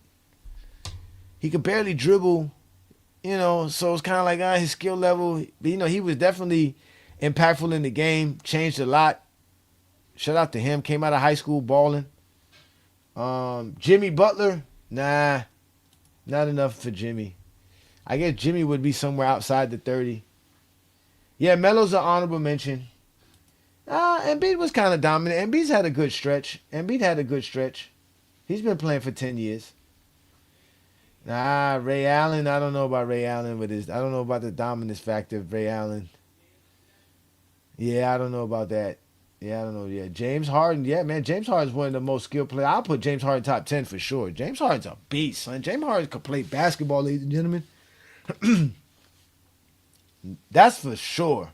He could barely dribble, so it's kind of like his skill level. But he was definitely impactful in the game. Changed a lot. Shout out to him. Came out of high school balling. Jimmy Butler, nah, not enough for Jimmy. I guess Jimmy would be somewhere outside the 30. Yeah, Melo's an honorable mention. Embiid was kind of dominant. Embiid's had a good stretch. He's been playing for 10 years. Ray Allen, I don't know about Ray Allen I don't know about the dominance factor of Ray Allen. Yeah, I don't know about that. Yeah, I don't know. Yeah, James Harden. Yeah, man, James Harden's one of the most skilled players. I'll put James Harden top 10 for sure. James Harden's a beast, son. James Harden could play basketball, ladies and gentlemen. That's for sure.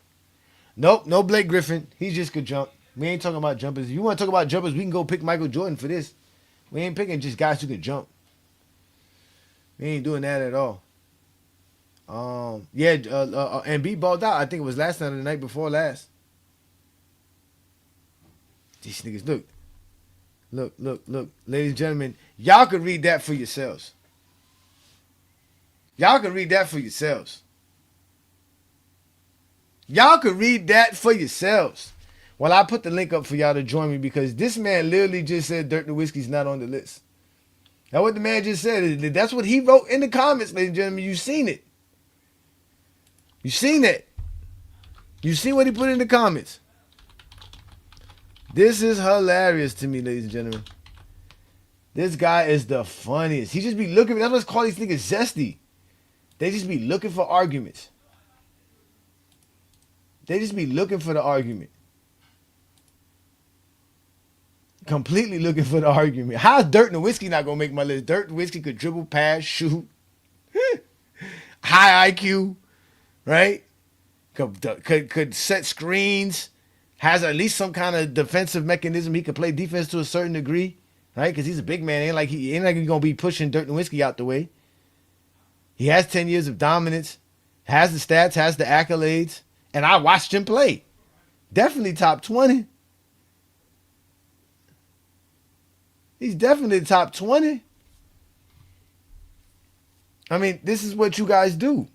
Nope, no Blake Griffin. He just could jump. We ain't talking about jumpers. If you want to talk about jumpers, we can go pick Michael Jordan for this. We ain't picking just guys who can jump. We ain't doing that at all. Embiid balled out. I think it was last night or the night before last. These niggas, look. Ladies and gentlemen, y'all can read that for yourselves. Y'all can read that for yourselves. Well, I put the link up for y'all to join me because this man literally just said Dirk Nowitzki's not on the list. That's what the man just said. That's what he wrote in the comments, ladies and gentlemen. You've seen it. You seen it. You see what he put in the comments. This is hilarious to me, ladies and gentlemen. This guy is the funniest. He just be looking. That's what's called these niggas zesty. They just be looking for arguments. They just be looking for the argument. Completely looking for the argument. How's Dirk Nowitzki not gonna make my list? Dirk Nowitzki could dribble, pass, shoot, high IQ, right? Could set screens. Has at least some kind of defensive mechanism. He could play defense to a certain degree, right? Because he's a big man. Ain't like he gonna be pushing Dirk Nowitzki out the way. He has 10 years of dominance, has the stats, has the accolades, and I watched him play. Definitely top 20. He's definitely top 20. I mean, this is what you guys do.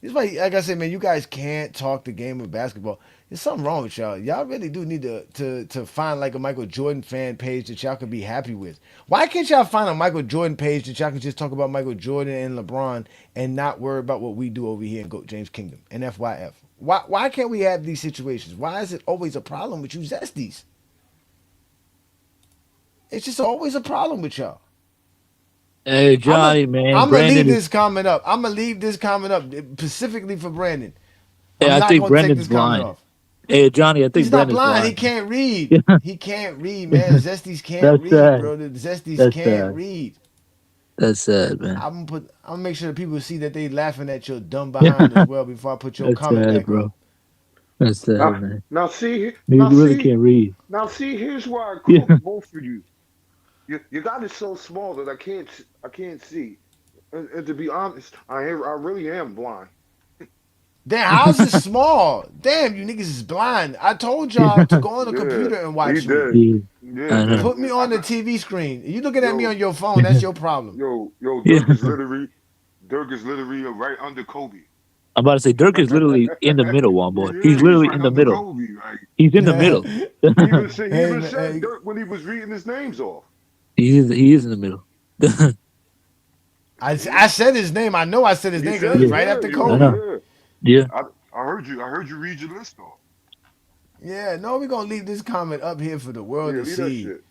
This is why, like I said, man, you guys can't talk the game of basketball. There's something wrong with y'all. Y'all really do need to find like a Michael Jordan fan page that y'all can be happy with. Why can't y'all find a Michael Jordan page that y'all can just talk about Michael Jordan and LeBron and not worry about what we do over here in Goat James Kingdom and FYF? Why can't we have these situations? Why is it always a problem with you zesties? It's just always a problem with y'all. Hey, Johnny, man. I'm Brandon gonna leave this comment up. I'm gonna leave this comment up specifically for Brandon. Hey, I'm I not think gonna Brandon's take this comment blind. off. Hey, Johnny, I think He's not Brandon's blind. blind. He can't read. He can't read, man. Zesties can't That's read, sad. bro. The Zesties That's can't sad. read. That's sad, man. I'm gonna make sure that people see that they laughing at your dumb behind as well before I put your That's comment sad, back bro. up. That's sad, man. Now see, You really can't read. now see. Here's why I Yeah. cook both of you. You got it so small that I can't see. And to be honest, I really am blind. Damn, how's it small? Damn, you niggas is blind. I told y'all to go on the Yeah, computer and he watch me. did. Yeah, Yeah, I know. Put me on the TV screen. You looking at me yo, on your phone, that's your problem. yo, Yeah. Dirk is literally right under Kobe. I'm about to say Dirk is literally in the middle, one boy. Yeah, He's literally right in the under middle. Kobe. Like He's in the middle. he even Hey, said hey, Dirk when he was reading his names off. He is in the middle. I said his name. I know I said his He name because said it was it, right yeah, after I Kobe. know. yeah. Yeah. I heard you read your list off. Yeah, no, we're gonna leave this comment up here for the world Yeah, to leave that see. shit.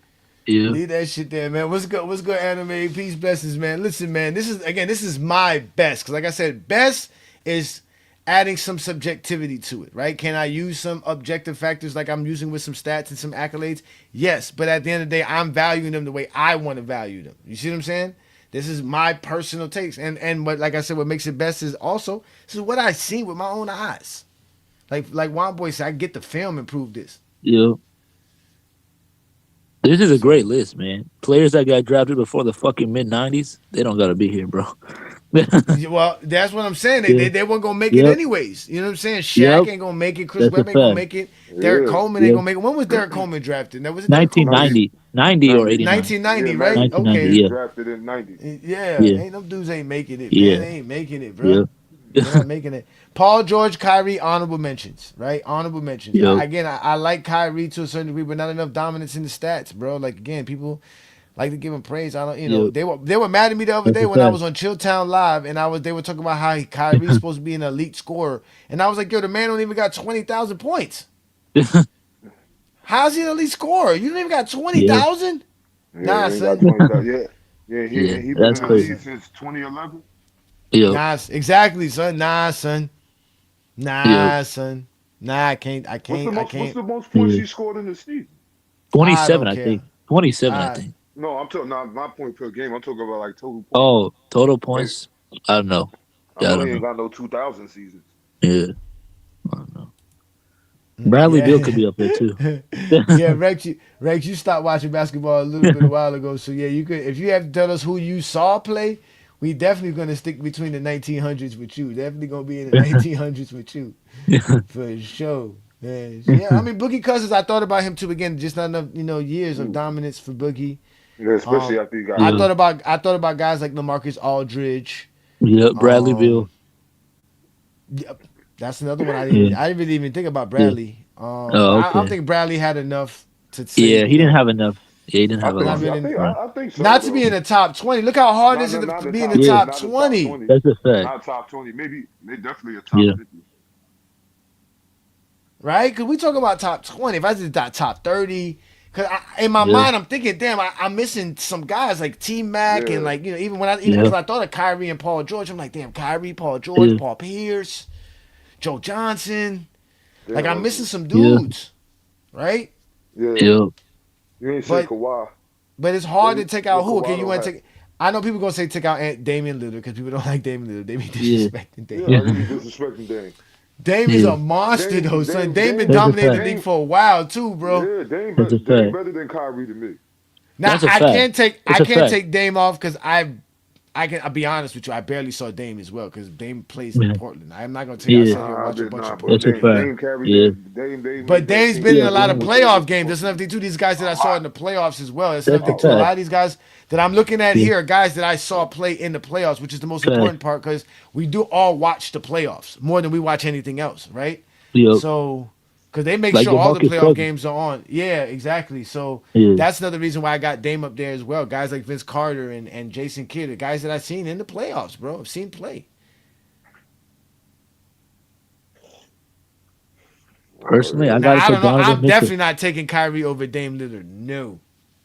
Yeah. Leave that shit there, man. What's good? What's good, anime? Peace, blessings, man. Listen, man. This is my best because, like I said, best is adding some subjectivity to it, right? Can I use some objective factors like I'm using with some stats and some accolades? Yes, but at the end of the day, I'm valuing them the way I want to value them. You see what I'm saying? This is my personal takes, and what, like I said, what makes it best is also this is what I seen with my own eyes. Like Juan Boy said, I get the film and prove this. Yeah. This is a great list, man. Players that got drafted before the fucking mid-90s, they don't got to be here, bro. Well, that's what I'm saying. Yeah. They weren't gonna make it Yep. anyways. You know what I'm saying? Shaq Yep. ain't gonna make it. Chris That's a Webber ain't gonna fact. make it. Derek Yeah. Coleman ain't Yep. gonna make it. When was Derek Coleman drafted? Now was it Derek Coleman? 1990. 90 or 90. 89. 1990, Yeah, right? 1990, Okay. He yeah. was drafted in '90. Yeah. Yeah. Ain't them dudes ain't making it, Yeah. man. They ain't making it, bro. Yeah. They're not making it. Paul George, Kyrie, honorable mentions, right? Honorable mentions. Yep. Again, I like Kyrie to a certain degree, but not enough dominance in the stats, bro. Like again, people like to give him praise. I don't, you know, Yep. they were mad at me the other That's day a when I fact. was on Chilltown Live, and they were talking about how Kyrie's supposed to be an elite scorer, and I was like, yo, the man don't even got 20,000 points. How's he an elite scorer? You don't even got 20,000? Yeah, Nah, he got son. 20,000. Yeah. Yeah, He been that's in the crazy. league since 2011. Yep. Nah, exactly, son. Nah, son. Nah, son. Nah, I can't. What's the most points Yeah. he scored in the season? 27, I I don't think. care. 27, I I- think. No, I'm talking not point per game. I'm talking about like total points. Oh, total points? I don't know. I Yeah, I know don't he ain't know. got no 2,000 seasons. Yeah. I don't know. Bradley Yeah. Beal could be up there too. Yeah, Rex, you stopped watching basketball a little bit a while ago. So yeah, you could, if you have to tell us who you saw play, we definitely gonna stick between the 1900s with you. Definitely gonna be in the 1900s with you for sure. Yeah, I mean Boogie Cousins. I thought about him too. Again, just not enough, years of dominance for Boogie. Yeah, especially after he got I Yeah. thought about guys like LaMarcus Aldridge. Yep, Bradley Um, Beal. Yep, that's another one Yeah. I didn't really even think about Bradley. Oh, I don't okay. think Bradley had enough to say. Yeah, he didn't have enough. Yeah, he didn't I have a think, lot. Not I really- think, Right. I think so. Not to though. be in the top 20. Look how hard it is Not to the be in top- the yeah, top not the 20. That's a fact. Not top 20. Maybe they definitely a top Yeah. 50. right? Because we talking about top 20. If I did that top 30, because in my mind I'm thinking, damn, I'm missing some guys like T Mac and like even because I thought of Kyrie and Paul George, I'm like, damn, Kyrie, Paul George, Paul Pierce, Joe Johnson, like I'm missing some dudes, right? Yeah. You ain't say Kawhi. But it's hard to take out who. Okay, you want to take. I know people gonna say take out Damian Lillard because people don't like Damian Lillard. They be disrespecting Damian. Yeah, they be disrespecting Dame. Dame is a monster though, son. Dame been dominating the league for a while too, bro. Yeah, Dame better than Kyrie to me. Now I can't take Dame off because I'll be honest with you. I barely saw Dame as well because Dame plays in Portland. I'm not gonna take out and watch a bunch of Dame. But Dame's been in a lot of playoff games. That's another thing too. These guys that I saw in the playoffs as well. That's another thing too. A lot of these guys that I'm looking at here are guys that I saw play in the playoffs, which is the most important part because we do all watch the playoffs more than we watch anything else, right? So. Because they make sure all the playoff games are on. Yeah, exactly. So that's another reason why I got Dame up there as well. Guys like Vince Carter and Jason Kidd, the guys that I've seen in the playoffs, bro. I've seen play. Personally, I don't know. I'm definitely not taking Kyrie over Dame Lillard. No.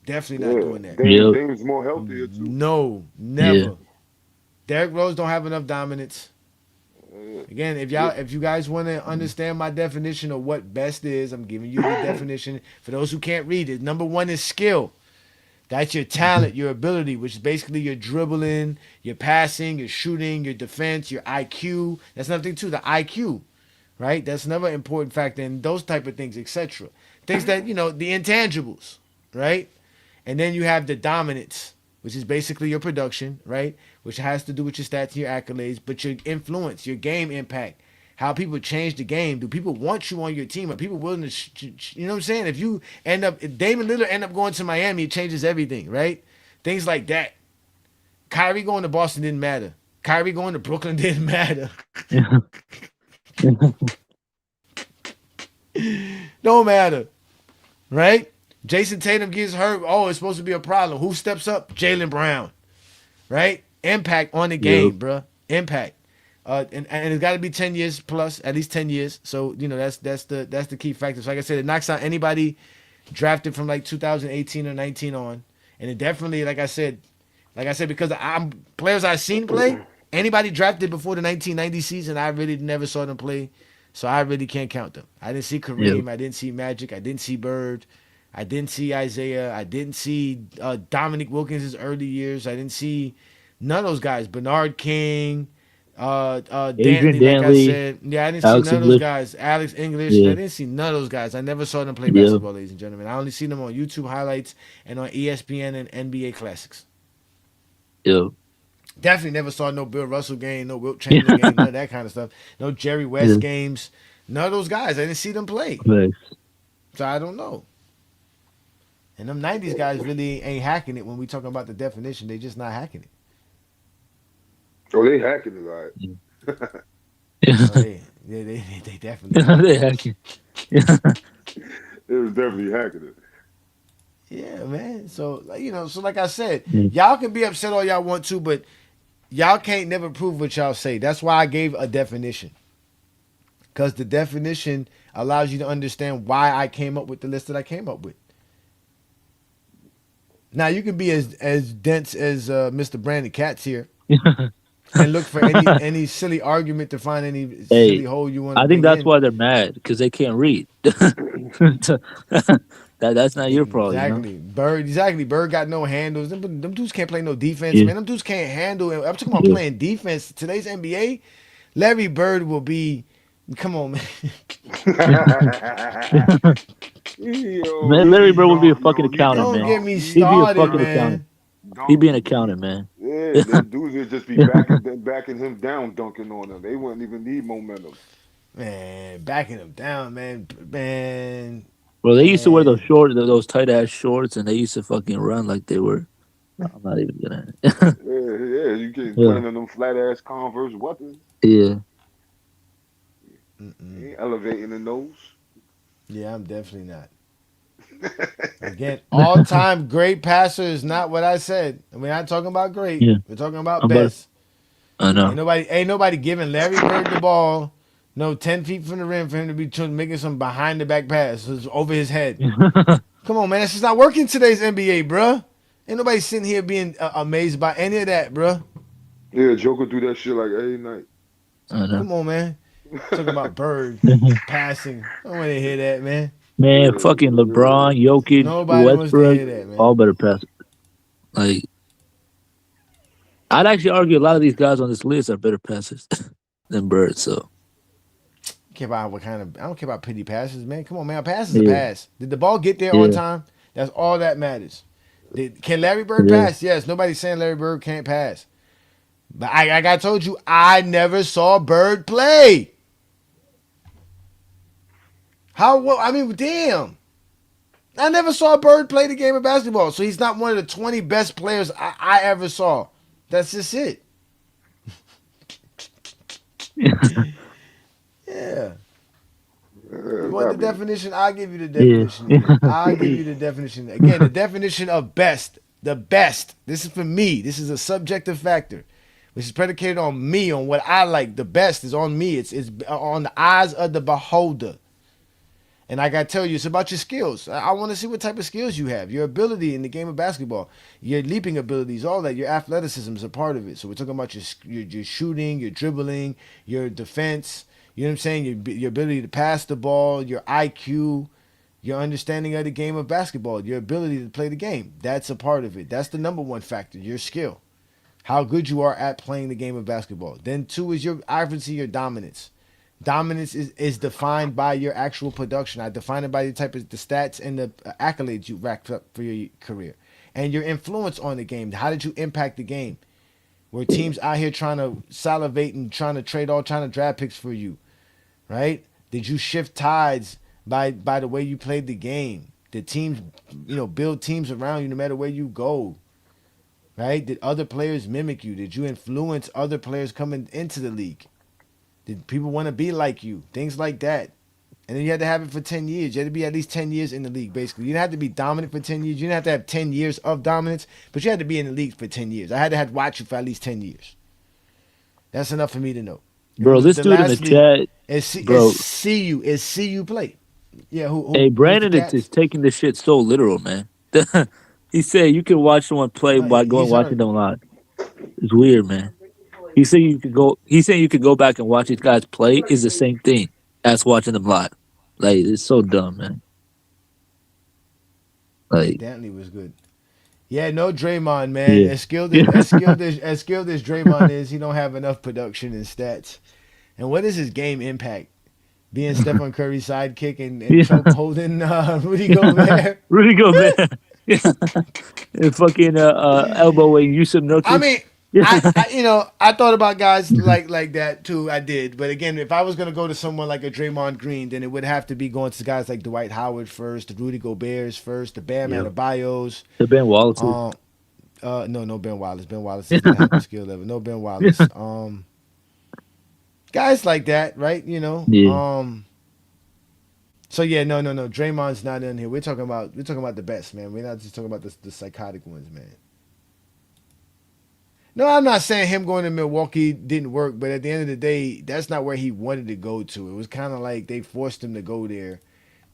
Definitely not doing that. Dame's more healthier, too. No, never. Derrick Rose don't have enough dominance. Again, if you guys want to understand my definition of what best is, I'm giving you the definition. For those who can't read it, number one is skill. That's your talent, your ability, which is basically your dribbling, your passing, your shooting, your defense, your IQ. That's another thing too, the IQ, right? That's another important factor in those type of things, etc. Things that, the intangibles, right? And then you have the dominance, which is basically your production, right? Which has to do with your stats and your accolades, but your influence, your game impact, how people change the game. Do people want you on your team? Are people willing to, you know what I'm saying? If Damian Lillard end up going to Miami, it changes everything, right? Things like that. Kyrie going to Boston didn't matter. Kyrie going to Brooklyn didn't matter. Don't matter, right? Jason Tatum gets hurt. Oh, it's supposed to be a problem. Who steps up? Jaylen Brown, right? Impact on the game, bro. Impact, and it's got to be 10 years plus, at least 10 years. So that's the key factor. So like I said, it knocks out anybody drafted from like 2018 or 19 on, and it definitely, like I said, because I'm players I've seen play. Anybody drafted before the 1990 season, I really never saw them play, so I really can't count them. I didn't see Kareem. I didn't see Magic. I didn't see Bird. I didn't see Isaiah. I didn't see Dominic Wilkins' early years. I didn't see none of those guys. Bernard King, Dantley, like I said. Yeah, I didn't see none of those guys. Alex English. I didn't see none of those guys. I never saw them play basketball, ladies and gentlemen. I only see them on YouTube highlights and on ESPN and NBA classics. Definitely never saw no Bill Russell game, no Wilt Chamberlain game, none of that kind of stuff. No Jerry West games. None of those guys. I didn't see them play. So I don't know. And them 90s guys really ain't hacking it when we talking about the definition. They just not hacking it. Oh, they hacking it, all right. They definitely they hacking. It was definitely hacking it. Yeah, man. So, so like I said, y'all can be upset all y'all want to, but y'all can't never prove what y'all say. That's why I gave a definition. Because the definition allows you to understand why I came up with the list that I came up with. Now, you can be as dense as Mr. Brandon Katz here and look for any silly argument to find any silly hole you want to I think that's in. why they're mad, because they can't read. That's not your problem. Exactly. Bird got no handles. Them dudes can't play no defense, man. Them dudes can't handle. I'm talking about playing defense. Today's NBA, Larry Bird will be. Come on, man. Man, Larry Bird would be a fucking accountant, man. Don't get me started, He'd be a fucking man. accountant. He'd be an accountant, man. Yeah, the dudes would just be backing him down, dunking on him. They wouldn't even need momentum. Man, backing him down, man. Bro, they used to wear those tight ass shorts, and they used to fucking run like they were. I'm not even gonna. yeah, you can playing on them flat ass Converse weapons. Yeah. Elevating the nose. Yeah, I'm definitely not. Again, all-time great passer is not what I said. We're not talking about great. We're talking about best. I know. Ain't nobody giving Larry Bird the ball. No, 10 feet from the rim for him to be making some behind the back pass over his head. Come on, man. That's just not working today's NBA, bruh. Ain't nobody sitting here being amazed by any of that, bruh. Yeah, Joker do that shit like every night. I know. Come on, man. Talking about Bird passing. I don't want to hear that, man. Man, fucking LeBron, Jokic, Nobody wants to Westbrook, hear that, man. all better pass. Like, I'd actually argue a lot of these guys on this list are better passers than Bird. So, I don't care about pity passes, man. Come on, man. A pass is a pass. Did the ball get there on time? That's all that matters. Can Larry Bird pass? Yes. Nobody's saying Larry Bird can't pass. But like I told you, I never saw Bird play. Damn. I never saw Bird play the game of basketball. So he's not one of the 20 best players I ever saw. That's just it. Yeah. You want the definition? I'll give you the definition. Yeah. I'll give you the definition. Again, the definition of best. The best. This is for me. This is a subjective factor, which is predicated on me, on what I like. The best is on me. It's on the eyes of the beholder. And I got to tell you, it's about your skills. I want to see what type of skills you have. Your ability in the game of basketball. Your leaping abilities, all that. Your athleticism is a part of it. So we're talking about your shooting, your dribbling, your defense. You know what I'm saying? Your ability to pass the ball, your IQ, your understanding of the game of basketball, your ability to play the game. That's a part of it. That's the number one factor, your skill. How good you are at playing the game of basketball. Then two is obviously your dominance. Dominance is defined by your actual production. I define it by the type of the stats and the accolades you racked up for your career. And your influence on the game. How did you impact the game? Where teams out here trying to salivate and trying to trade all kind of draft picks for you, right? Did you shift tides by the way you played the game? Did teams, build teams around you no matter where you go, right? Did other players mimic you? Did you influence other players coming into the league? Did people want to be like you? Things like that. And then you had to have it for 10 years. You had to be at least 10 years in the league, basically. You didn't have to be dominant for 10 years. You didn't have to have 10 years of dominance, but you had to be in the league for 10 years. I had to watch you for at least 10 years. That's enough for me to know. Bro, this dude in the chat, is see you play. Yeah, hey, Brandon is taking this shit so literal, man. He said you can watch someone play by going watching them live. It's weird, man. He said you could go. He's saying you could go back and watch these guys play is the same thing as watching them live. Like, it's so dumb, man. Like, Dantley was good. Yeah, no Draymond, man. Yeah. As skilled as Draymond is, he don't have enough production and stats. And what is his game impact? Being Stephen Curry's sidekick and choke holding Rudy Gobert. Rudy Gobert. And fucking elbowing Yusuf Nurkic. I mean, I thought about guys like that too. I did, but again, if I was gonna go to someone like a Draymond Green, then it would have to be going to guys like Dwight Howard first, the Rudy Gobert's first, the Bam Adebayos, the Ben Wallace. No Ben Wallace. Ben Wallace doesn't have the skill level. No Ben Wallace. Guys like that, right? Yeah. So yeah, no. Draymond's not in here. We're talking about the best, man. We're not just talking about the psychotic ones, man. No, I'm not saying him going to Milwaukee didn't work, but at the end of the day, that's not where he wanted to go to. It was kind of like they forced him to go there.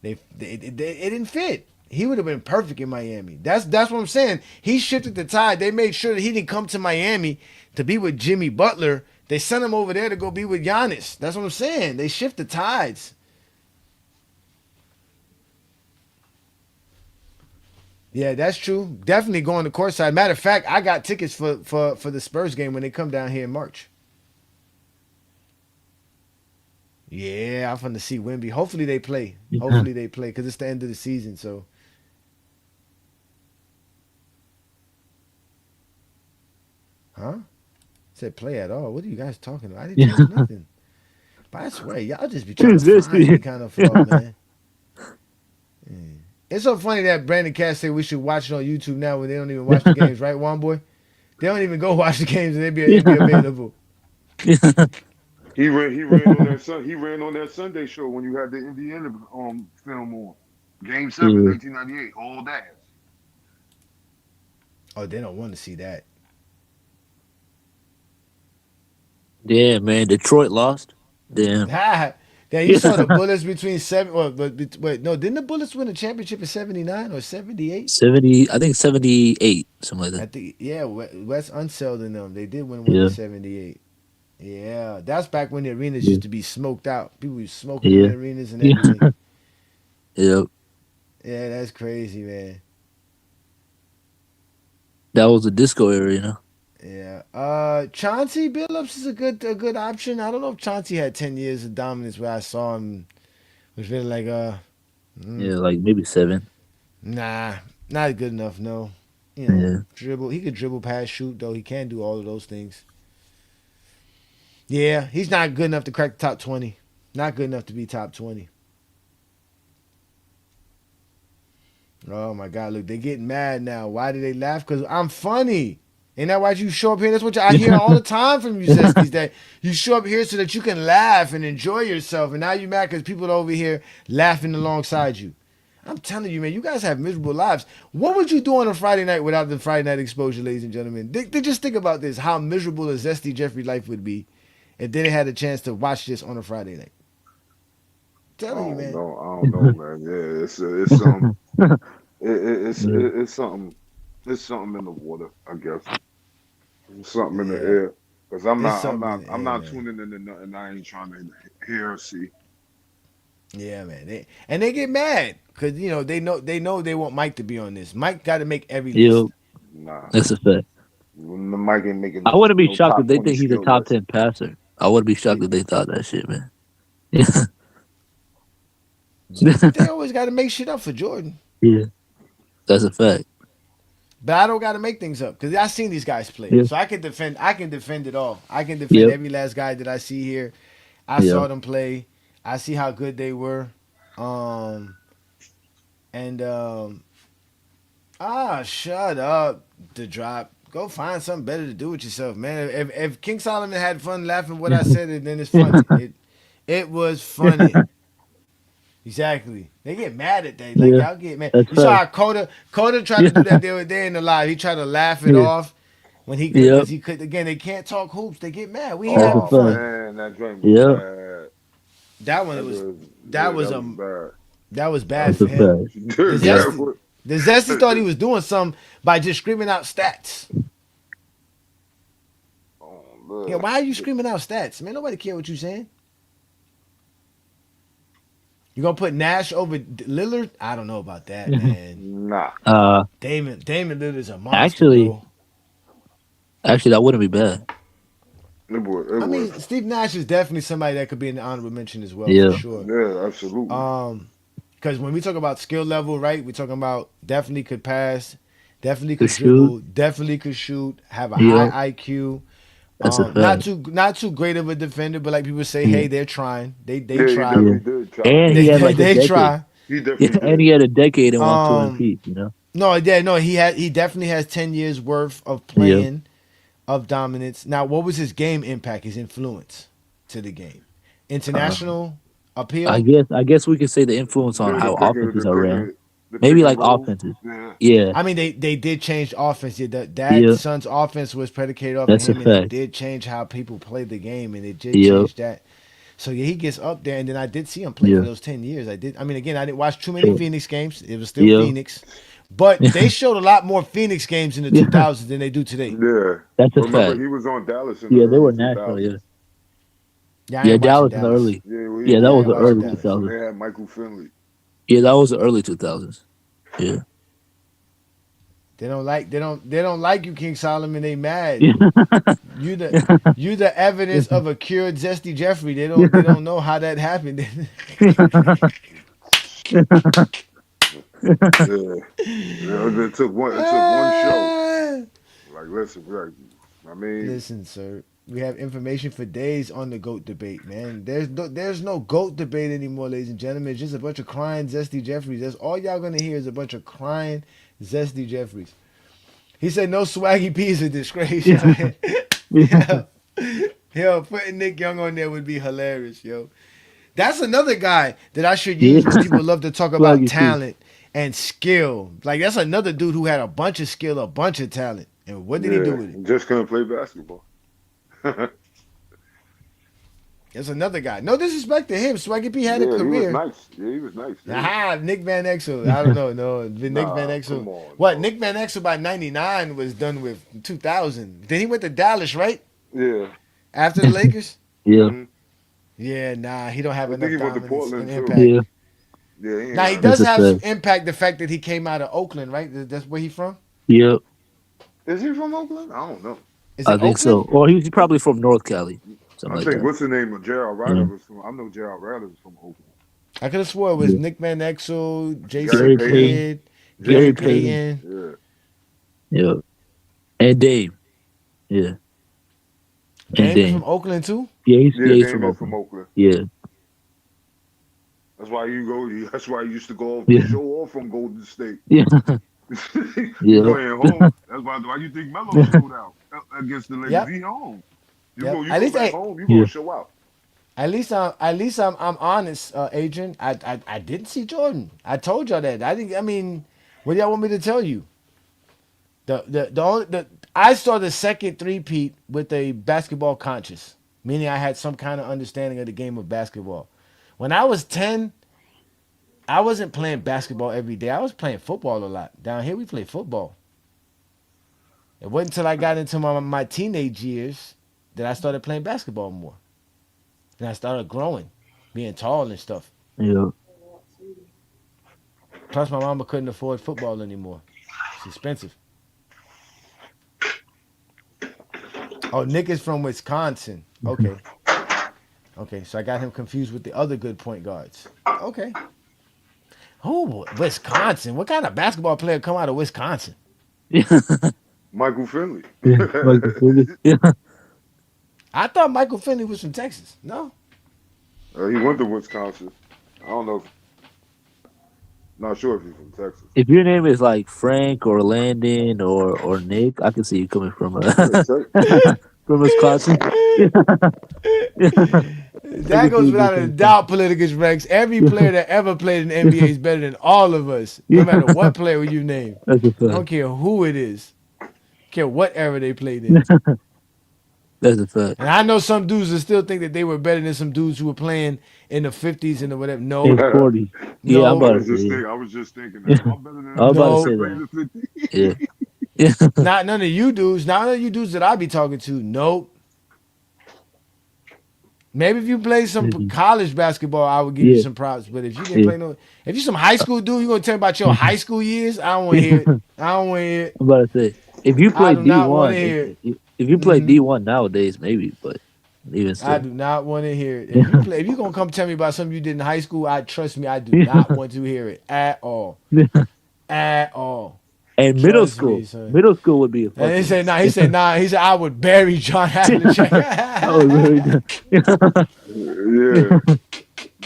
It didn't fit. He would have been perfect in Miami. That's what I'm saying. He shifted the tide. They made sure that he didn't come to Miami to be with Jimmy Butler. They sent him over there to go be with Giannis. That's what I'm saying. They shift the tides. Yeah, that's true. Definitely going to courtside. Matter of fact, I got tickets for the Spurs game when they come down here in March. Yeah, I'm finna see Wemby. Hopefully they play. Hopefully they play because it's the end of the season. So, huh? Said play at all. What are you guys talking about? I didn't tell you nothing. But I swear, y'all just be trying to find me kind of flaw, man. Yeah. It's so funny that Brandon Cass said we should watch it on YouTube now when they don't even watch the games, right, Juan Boy? They don't even go watch the games and they be available. He ran on that Sunday show when you had the Indiana film on. Game 7, 1998, all that. Oh, they don't want to see that. Yeah, man. Detroit lost. Damn. Yeah, you saw the Bullets between seven. Wait, no, didn't the Bullets win the championship in '79 or '78? 70, I think 78, something like that. I think, yeah, Wes Unseld and them, they did win one in Yeah. '78. Yeah, that's back when the arenas Yeah. used to be smoked out. People were smoking in Yeah. the arenas and Yeah. everything. Yeah. Yeah, that's crazy, man. That was the disco era, you know? Yeah. Chauncey Billups is a good option. I don't know if Chauncey had 10 years of dominance where I saw him. It was really like Yeah, like maybe 7. nah, not good enough. No, Yeah. dribble. He could dribble, pass, shoot though. He can do all of those things. Yeah, he's not good enough to crack the top 20. Not good enough to be top 20. Oh my God! Look, they getting mad now. Why do they laugh? Because I'm funny. Ain't that why you show up here? That's what I hear all the time from you, Zesties, that you show up here so that you can laugh and enjoy yourself. And now you mad because people are over here laughing alongside you. I'm telling you, man, you guys have miserable lives. What would you do on a Friday night without the Friday night exposure, ladies and gentlemen? They just think about this, how miserable a Zesty Jeffrey life would be if they had a chance to watch this on a Friday night. I'm telling you, man. I don't know, man. Yeah, it's Yeah. it's something. It's something in the water, I guess. Something in the Yeah. air. Because I'm It's not, something in the I'm air, not man. tuning into nothing I ain't trying to hear or see. Yeah, man. They get mad because they know they want Mike to be on this. Mike got to make every Yeah. list. Nah, That's a fact. the Mike ain't making I wouldn't be no shocked if top they 20 think he's a skill top list. 10 passer. I wouldn't be shocked if they thought that shit, man. Yeah. They always got to make shit up for Jordan. Yeah. That's a fact. But I don't got to make things up because I seen these guys play, Yeah. so I can defend. I can defend it all. I can defend Yep. every last guy that I see here. I Yep. saw them play. I see how good they were. And shut up, the drop. Go find something better to do with yourself, man. If King Solomon had fun laughing what I said, then it's funny. It was funny. Exactly. They get mad at that. Like Yeah. y'all get mad. That's You saw fact. how Coda tried Yeah. to do that the other day in the live. He tried to laugh it Yeah. off when he could Yep. because he could. Again, they can't talk hoops. They get mad. We That's a having Oh fact. fun. man, that joint was Yep. bad. That one That was was that yeah, was that was bad. that was That bad That's for a him. fact. The was, Yeah. that Zesty, was, the Zesty thought he was doing something by just screaming out stats. oh, Yeah, look. why are you screaming out stats? Man, nobody care what you saying. You gonna put Nash over Lillard? I don't know about that, man. Nah, Damon Lillard's a monster, Actually, bro. that wouldn't be bad. it I was. mean, Steve Nash is definitely somebody that could be in the honorable mention as well, for Yeah. sure. Yeah, absolutely. Because when we talk about skill level, right, we're talking about definitely could pass, definitely To could shoot. dribble, definitely could shoot, have a Yep. high IQ. That's a Not fact. too great of a defender, but like people say, Yeah. hey, they're trying. They Yeah, he try. Yeah. definitely did try. And he had like a They decade. try. He Yeah. definitely And he did. had a decade and won 2 Um, MVPs, you know? he definitely has 10 years worth of Yep. playing of dominance. Now, what was his game impact, his influence to the game? International appeal? I guess we could say the influence on how offenses are ran. The Maybe pick and like roll. offenses. Yeah. Yeah. I mean, they did change offense. Yeah, that Yeah. Suns offense was predicated off of That's a him, and it fact. did change how people played the game, and it did Yep. change that. So yeah, he gets up there, and then I did see him play Yeah. for those 10 years. I did. I mean, again, I didn't watch too many Sure. Phoenix games. It was still Yeah. Phoenix, but they showed a lot more Phoenix games in the Yeah. 2000s than they do today. Yeah. That's a Remember, fact. he was on Dallas in the Yeah, they were early national, 2000s. yeah. Yeah, I Yeah, ain't watching Dallas in the Dallas. early. Yeah, well, he Yeah, was that Yeah, I was ain't the on watching early Dallas Dallas. when 2000s. they had Michael Finley. Yeah, that was the early 2000s. Yeah. They don't like you, King Solomon. They mad. Yeah. You the evidence of a cured Zesty Jeffrey. They don't know how that happened. Yeah. It took one show. Like, listen, like, I mean, Listen, sir. We have information for days on the GOAT debate, man. There's no GOAT debate anymore, ladies and gentlemen. It's just a bunch of crying Zesty Jeffries. That's all y'all gonna hear is a bunch of crying Zesty Jeffries. He said no Swaggy P is a disgrace. Yeah. Yo, putting Nick Young on there would be hilarious, yo. That's another guy that I should use when people love to talk about Swaggy P. talent and skill. Like, that's another dude who had a bunch of skill, a bunch of talent. And what did he do with it? Just couldn't play basketball. There's another guy. No disrespect to him. Swaggy P had a Yeah, he was career. nice. Yeah, he was nice. Yeah. Aha, Nick Van Exel. I don't know. No, Nick Van Nah, Exel. come on. What? No. Nick Van Exel by '99 was done with 2000. Then he went to Dallas, right? Yeah. After the Lakers. Yeah, Mhm. Yeah, nah, he don't have I think enough he went to dominance and Portland too. impact. yeah. Yeah, he ain't Now he got does That's a have some fact. impact. The fact that he came out of Oakland, right? That's where he from. Yep, Is he from Oakland? I don't know. Is I it think Oakland? so. Or he's probably from North Cali, I something like think that. what's the name of Gerald Yeah. Ryder was from. I know Gerald Ryder was from Oakland. I could have swore it was Yeah. Nick Van Exel, Gary Jason Payton. Kidd, Gary Gary Payton. Payton. Yeah. Yeah, and Dame. Yeah, and Dame is Dame. from Oakland too. Yeah, he's Yeah, he's Dame from is Oakland. from Oakland. Yeah, That's why you go. That's why you used to go Yeah. show off from Golden State. yeah, yeah. Playing home. That's why you think Melo showed out against the Lakers. Yep. He home. You Yep. go. You At go least, back hey, home. You Yeah. gonna show out. At least I'm honest, Adrian. I didn't see Jordan. I told y'all that. I mean, what do y'all want me to tell you? I saw the second three-peat with a basketball conscious, meaning I had some kind of understanding of the game of basketball. When I was 10, I wasn't playing basketball every day. I was playing football a lot. Down here we play football. It wasn't until I got into my teenage years that I started playing basketball more. And I started growing, being tall and stuff. Yeah. Plus, my mama couldn't afford football anymore. It's expensive. Oh, Nick is from Wisconsin. Okay. Okay, so I got him confused with the other good point guards. Okay. Oh, Wisconsin. What kind of basketball player come out of Wisconsin? Yeah. Michael Finley. Michael Finley. Yeah. I thought Michael Finley was from Texas. No? He went to Wisconsin. I don't know. Not sure if he's from Texas. If your name is like Frank or Landon or Nick, I can see you coming from Yeah, from Wisconsin. That goes without a doubt, Politicus Rex. Every player that ever played in the NBA is better than all of us, no matter what player you name. That's a I don't fact. care who it is. Care what era they played in. That's a fact. And I know some dudes that still think that they were better than some dudes who were playing in the 50s and the whatever. In No, 40. Yeah, No. I'm about I to was just say. thinking. I was just thinking that. I'm better than I was about No. to say playing that. the 50. Yeah. Yeah. not none of you dudes. Not none of you dudes that I be talking to. Nope. Maybe if you play some Mhm. college basketball, I would give you Yeah. some props. But if you didn't Yeah. play no, if you some high school dude, you gonna tell me about your high school years? I don't want to hear it. I don't want to hear it. I'm about to say, if you I play do not want D1, to hear it. if you play Mhm. D1 nowadays, maybe, but even I still. do not want to hear it. If you gonna come tell me about something you did in high school, trust me, I do not want to hear it at all. At all. And middle Trust school. me, son. Middle school would be a And he fucking. said, nah, he said, nah, he said, I would bury John Havlicek. That was very good. Yeah.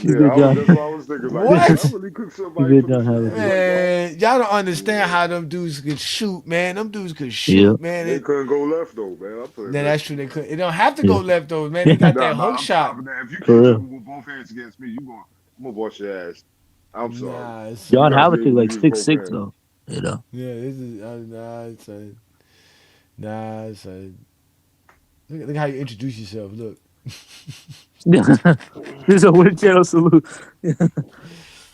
You Yeah, did John. that's what I was thinking. Like, What? I really could somebody You did for the not have show. it. Man, y'all don't understand how them dudes could shoot, man. Them dudes could shoot, Yeah. man. They couldn't go left though, man. I put Then that's true. They could. It don't have to go Yeah. left though, man. They got Nah, that nah, hook shot. If you For can't real. shoot with both hands against me, I'm gonna bust your ass. I'm sorry. Nah, it's, John You gotta be Havlicek able to like use 6'6" both though. You know. yeah, this is nah, it's look how you introduce yourself. Look, This is a Wind Channel salute.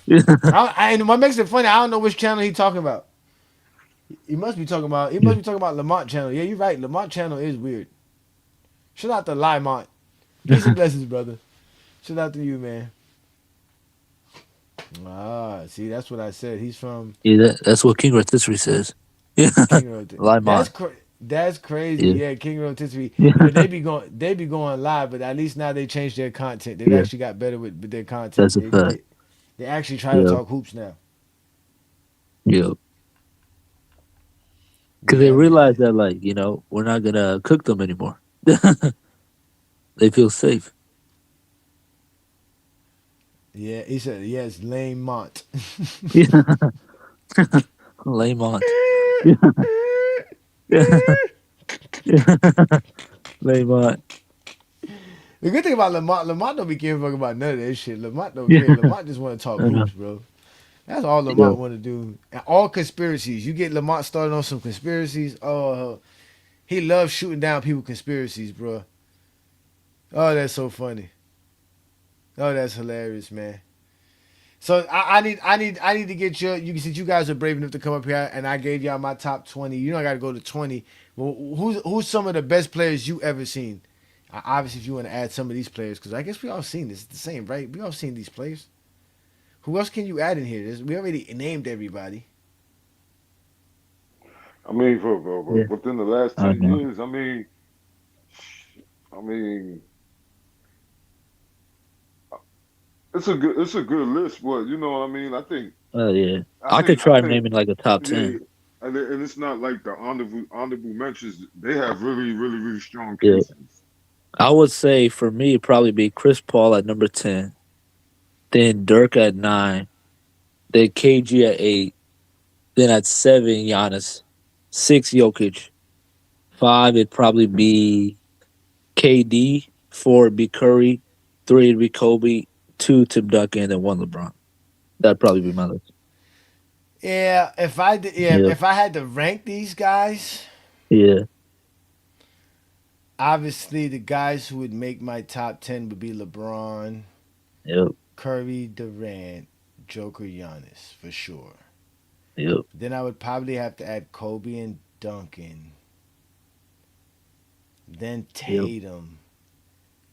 and what makes it funny, I don't know which channel he talking about. He must be talking about Lamont channel. Yeah, you're right. Lamont channel is weird. Shout out to Lamont. Peace and blessings, brother. Shout out to you, man. Ah, see, that's what I said. He's from Yeah, that's what King Rotisserie says. Yeah. King Rotisserie. Lamont. That's crazy. Yeah. Yeah, King Rotisserie. Yeah. You know, they be going live, but at least now they changed their content. They've Yeah. actually got better with their content. That's a fact. They actually try to Yeah. talk hoops now. Yeah. Because they realize that, like, you know, we're not gonna cook them anymore. They feel safe. Yeah, he said yes, Lamont. Yeah. Lamont. Lamont. The good thing about Lamont don't be giving a fuck about none of that shit. Lamont don't care. Lamont just want to talk I know. hoops, bro. That's all Lamont Yeah. want to do. And all conspiracies. You get Lamont started on some conspiracies. Oh, he loves shooting down people conspiracies, bro. Oh, that's so funny. Oh, that's hilarious, man. So I need to get since you guys are brave enough to come up here and I gave y'all my top 20. You know I got to go to 20. Well, who's some of the best players you ever seen? Obviously, if you want to add some of these players, because I guess we all seen this. It's the same, right? We all seen these players. Who else can you add in here? We already named everybody. I mean, Yeah, within the last I don't 10 know. years, I mean, it's a good list, but you know what I mean. Oh yeah, I could I try think, naming like a top yeah, 10. and it's not like the honorable mentions. They have really strong Yeah, cases. I would say for me it'd probably be Chris Paul at number 10, then Dirk at 9, then KG at 8, then at 7 Giannis, 6 Jokic, 5 it'd probably be KD, 4 it'd be Curry, 3 it'd be Kobe, 2 Tim Duncan, and then 1 LeBron. That'd probably be my list. Yeah, Yeah, if I had to rank these guys, yeah, obviously the guys who would make my top 10 would be LeBron, yep, Curry, Durant, Joker, Giannis for sure. yep, Then I would probably have to add Kobe and Duncan. Then yep. Tatum.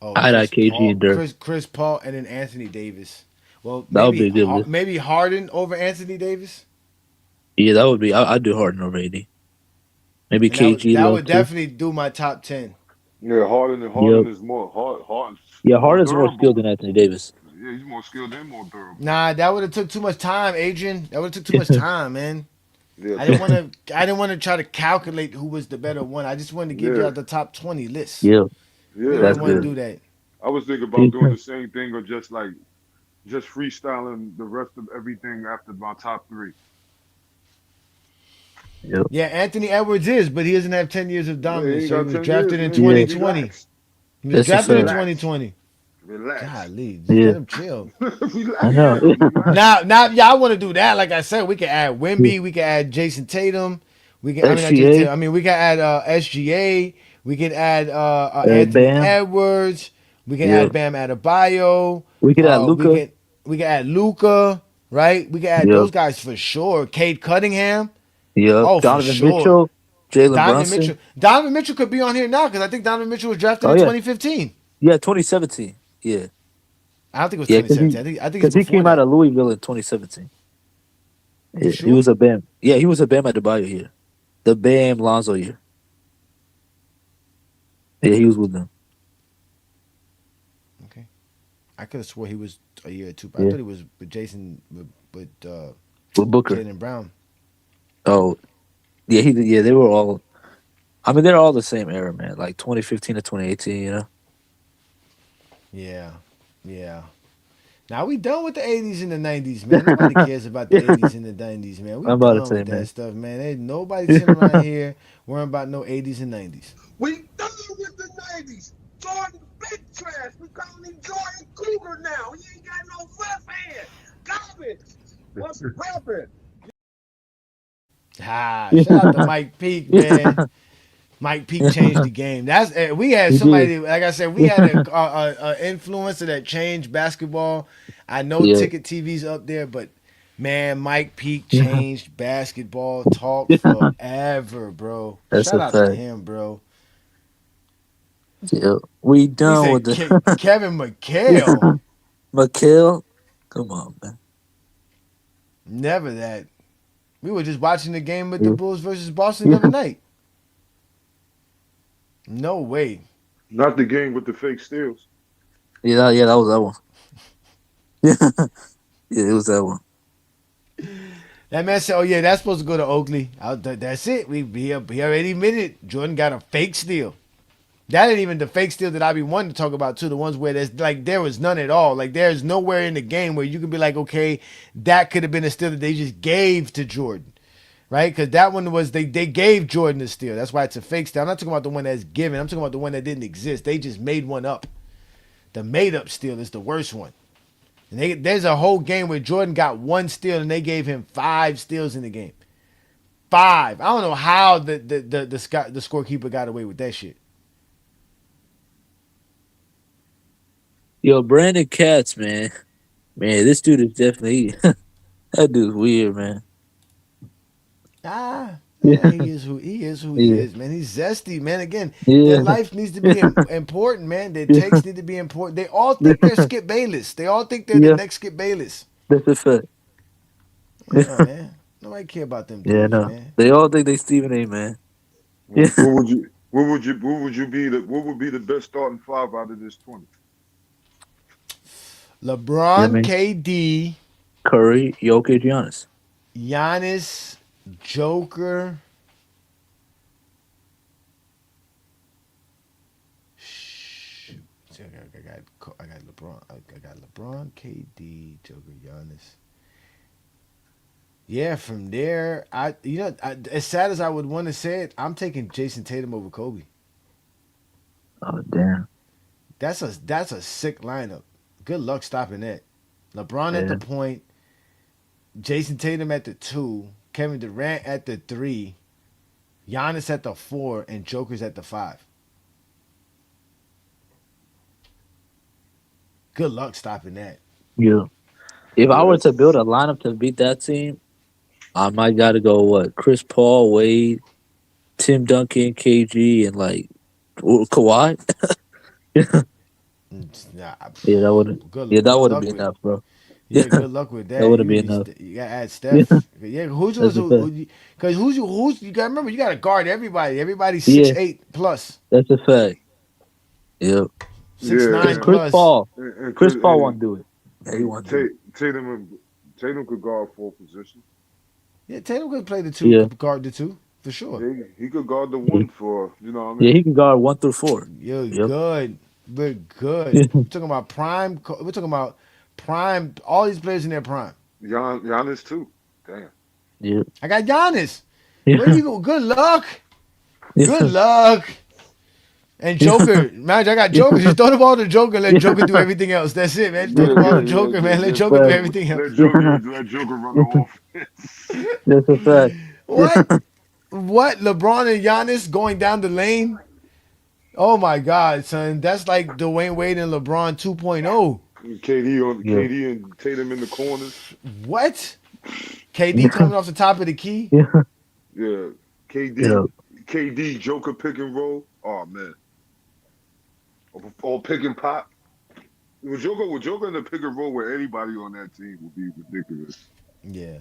Oh, I'd add KG and Dirk. Chris Paul, and then Anthony Davis. Well, That would be a good list. maybe Harden over Anthony Davis, Yeah, that would be. I'd do Harden over AD. Maybe and KG that low would too. definitely do my top 10. Yeah, Yep. Harden is Harden's Yeah, more Harden's more skilled durable. than Anthony Davis. Yeah, he's more skilled and more durable. Nah, that would have took too much time, Adrian. That would have took too much time, man. Yeah, I didn't want to. I didn't want to try to calculate who was the better one. I just wanted to give yeah, y'all the top 20 list. Yeah, Really yeah. that's didn't want to good. do that. I was thinking about doing the same thing or just freestyling the rest of everything after my top three. Yep. Yeah, Anthony Edwards is, but he doesn't have 10 years of Yeah, he dominance. ain't So he got was 10 years, drafted in man. Yeah, 2020. Relax. He was that's a drafted in fact. Relax. 2020. Relax. Golly, just Yeah, let him chill. I Relax. know. Yeah, relax. Now, yeah, I want to do that. Like I said, we can add Yeah. Wimby, we can add Jason Tatum, I mean not Jason SGA, Tatum. I mean we can add SGA, we can add Anthony Bam. Edwards, we can Yep. add Bam Adebayo, We could add uh, we Luca. can we can add Luca, right? We can add Yep. those guys for sure. Cade Cunningham, Yep. oh for Donovan sure. Mitchell, Jalen Brunson. Donovan Mitchell could be on here now because I think Donovan Mitchell was drafted Oh in yeah, 2015. yeah. 2017. Yeah, I don't think it was yeah. 2017. I think it's Cause he before came out that. of Louisville in 2017. You Yeah, he sure? was a Bam. Yeah, he was a Bam at Adebayo year. The Bam Lonzo year. Yeah, he was with them. Okay. I could have swore he was a year or two, but I Yeah, thought he was with Jason with with Booker. Jalen Brown. Oh, yeah. Yeah, they were all. I mean, they're all the same era, man. Like 2015 to 2018. You know. Yeah, yeah. Now we done with the 80s and the 90s, man. Nobody cares about the 80s and the 90s, man. We I'm about to done say, with that man. stuff, man. Ain't nobody sitting around here worrying about no 80s and 90s. We done with the 90s. Jordan big trash. We calling him Jordan Cougar now. He ain't got no left hand. Garbage. What's happening? Shout out to Mike Peake, man. Mike Peake changed the game. We had He did. somebody, like I said, we had a influencer that changed basketball. I know Yeah. Ticket TV's up there, but man, Mike Peake changed basketball talk forever, bro. That's Shout a outs to fact. him, bro. Yeah. We He done with said the Kevin McHale. McHale. Come on, man. Never that. We were just watching the game with the Yeah. Bulls versus Boston the other night. No way. Not the game with the fake steals. Yeah, that was that one. Yeah, yeah, it was that one. That man said, "Oh yeah, that's supposed to go to Oakley." That's it. He already admitted Jordan got a fake steal. That ain't even the fake steal that I be wanting to talk about too. The ones where there was none at all. Like there's nowhere in the game where you can be like, okay, that could have been a steal that they just gave to Jordan, right? Because that one was they gave Jordan a steal. That's why it's a fake steal. I'm not talking about the one that's given. I'm talking about the one that didn't exist. They just made one up. The made up steal is the worst one. And there's a whole game where Jordan got one steal and they gave him 5 steals in the game. 5. I don't know how the scorekeeper got away with that shit. Yo, Brandon Katz, man. Man, this dude is definitely that dude's weird, man. Yeah, Yeah, he is who he yeah, is, man. He's zesty, man. Again, their yeah, life needs to be important, man. Their yeah, takes need to be important. They all think they're Skip Bayless. They all think they're the yeah. next Skip Bayless. That's a fact. Yeah, man. Nobody care about them Yeah, dudes, no. man. They all think they Stephen A. Man. Yeah, What would be the best starting five out of this 20? yeah, LeBron, man. KD, Curry, Jokic, Giannis. Giannis, Joker. Shoot. See, I got LeBron. I got LeBron, KD, Joker, Giannis. Yeah, from there, as sad as I would want to say it, I'm taking Jason Tatum over Kobe. Oh damn. That's a sick lineup. Good luck stopping that. LeBron at Yeah, the point, Jason Tatum at the 2, Kevin Durant at the 3, Giannis at the 4, and Joker's at the 5. Good luck stopping that. yeah. If I Yeah, were to that's build a lineup to beat that team, I might got to go what? Chris Paul, Wade, Tim Duncan, KG, and like Kawhi. Nah, Yeah, that wouldn't. Yeah, that good wouldn't luck be with enough, bro. yeah, Yeah, good luck with that that. wouldn't You be need enough. you gotta add Yeah, Steph. Yeah, who's that's a fact. because who's you gotta remember you gotta guard everybody. Everybody's Yeah, 6'8" plus, that's a fact. Yeah, six yeah, because nine and plus. Chris Paul and, won't do it. Yeah, he won't do it. Tatum could guard 4 positions. Yeah, Tatum could play the 2, Yeah, could guard the 2 for sure. He could guard the yeah, one for you know what I yeah. mean. He can guard 1 through 4. You're Yep. good. We're good. Yeah, We're talking about prime. We're talking about prime. All these players in their prime. Giannis too. Damn. yeah, I got Giannis. Where yeah, you go? Good luck. Good yeah, luck. And Joker, man, I got Joker. Just throw the ball to Joker. Let Joker do everything else. That's it, man. Just throw Yeah, the ball yeah, to Joker, man. Let yeah. Joker do fact. everything else. Let Joker run the Yeah, offense. that's a fact. What? What? LeBron and Giannis going down the lane? Oh my God, son. That's like Dwayne Wade and LeBron 2.0. Yeah, KD and Tatum in the corners. What? KD coming off the top of the key? yeah, Yeah, yeah, KD Joker pick and roll. Oh man, or pick and pop. With Joker in the pick and roll with anybody on that team would be ridiculous. Yeah.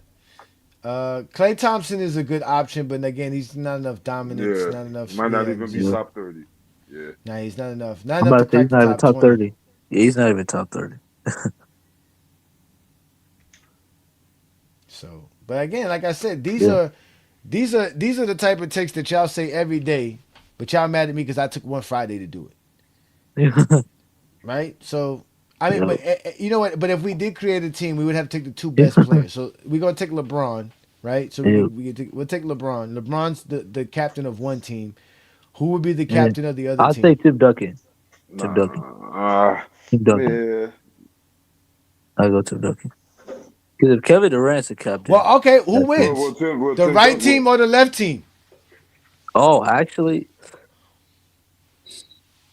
Klay Thompson is a good option, but again, he's not enough dominance, Yeah, not enough. might not Yeah, even be just yeah. top 30. Yeah, nah, he's not enough. Not I'm enough to about to say crack he's the not even top top 20. 30. Yeah, he's not even top 30. So, but again, like I said, these Yeah, are the type of takes that y'all say every day, but y'all mad at me because I took one Friday to do it, yeah, right? So, I mean, yeah, but you know what? But if we did create a team, we would have to take the 2 best players. So we're gonna take LeBron, right? So yeah. we'll take LeBron. LeBron's the captain of one team. Who would be the And captain of the other I'll say team? Tim Duncan. Tim Duncan. nah, Tim Duncan. yeah. I go Tim Duncan. Because if Kevin Durant's a captain, Well, okay, who that's it. wins? Well, The Tim right Duncan. team or the left team? Oh, actually,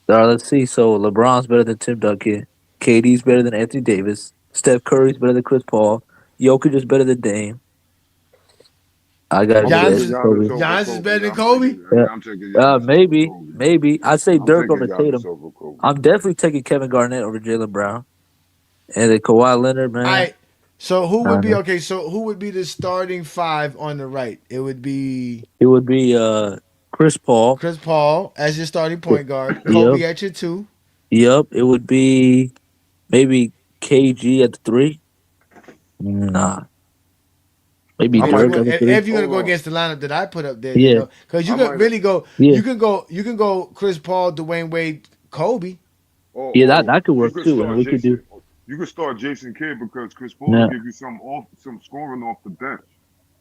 let's see. So LeBron's better than Tim Duncan. KD's better than Anthony Davis. Steph Curry's better than Chris Paul. Jokic is better than Dame. I gotta I'm go gonna Giannis take is Kobe. Giannis over Giannis is Kobe. better than Kobe. Yeah. I'm taking Giannis over Maybe, Kobe. maybe. I'd say I'm Dirk taking over Giannis Tatum. over Kobe. I'm definitely taking Kevin Garnett over Jalen Brown. And then Kawhi Leonard, All man. right. So who I would don't be know. okay? So who would be the starting 5 on the right? It would be It would be Chris Paul. Chris Paul as your starting point guard. Yep. Kobe at your 2. Yep. It would be maybe KG at the 3. Nah. Maybe I If you're might Dirk be. at going, the 3. if you're gonna Hold go on. against the lineup that I put up there, Yeah. because you I could might. really go, Yeah. you can go Chris Paul, Dwayne Wade, Kobe. Yeah, that could You work could too. And start we could do. Jason. You could start Jason Kidd because Chris Paul will Yeah. give you some scoring off the bench.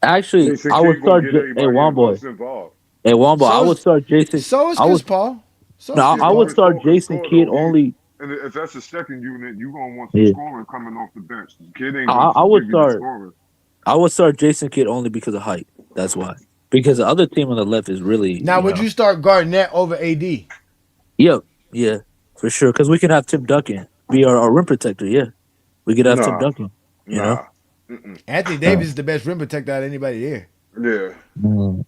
Actually, Jason I would Kidd gonna start. get Hey, everybody one boy. else involved. Hey, Wombo, I So would is start Jason. so is I Chris would. Paul. So No, is Yeah, Chris I but would Paul. Chris start Paul can Jason score Kidd though. only. And if that's the second unit, you gonna want some Yeah. scoring coming off the bench. The kid ain't I, gonna I would give you the start. scoring. I would start Jason Kidd only because of height. That's why. Because the other team on the left is really, Now, would you start Garnett over AD? Yep, yeah, for sure. Because we can have Tim Duncan. be our rim protector. Yeah, we could have Tim Nah, Duncan. You know. nah. Mm-mm. Anthony Davis is the best rim protector out of anybody there. Yeah. Mm.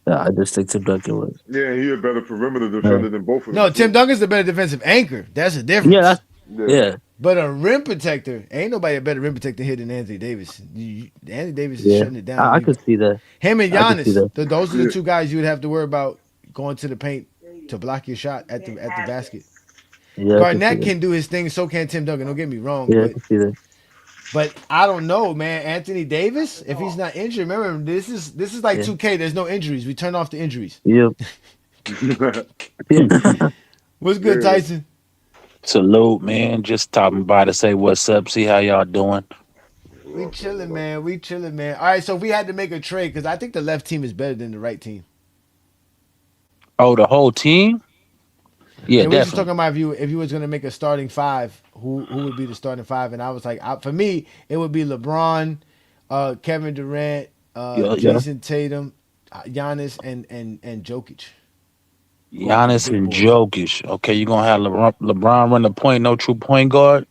Yeah, I just think Tim Duncan was. Yeah, he a better perimeter defender than both of them. No, Tim too. Duncan's the better defensive anchor. That's the difference. Yeah, that's, Yeah. yeah, But a rim protector, ain't nobody a better rim protector here than Anthony Davis. Anthony Davis is yeah. shutting it down. I could see that. Him and I could see Giannis, that. those are the Yeah. two guys you would have to worry about going to the paint to block your shot at the basket. Yeah, Garnett can do his thing, so can Tim Duncan. Don't get me wrong, Yeah, I can see that. but I don't know, man. Anthony Davis, if he's not injured, remember this is like Yeah. 2K. There's no injuries. We turn off the injuries. Yeah. What's good, Yeah. Tyson? Salute, man. Just stopping by to say what's up, see how y'all doing. We chilling, man. We chilling, man. All right, so if we had to make a trade, because I think the left team is better than the right team. Oh, the whole team? Yeah, And we were just definitely. talking about if you was gonna make a starting five, who would be the starting five? And I was like, for me, it would be LeBron, Kevin Durant, Yeah. Jason Tatum, Giannis, and Jokic. Giannis and Jokic. Okay, you're going to have LeBron run the point, no true point guard?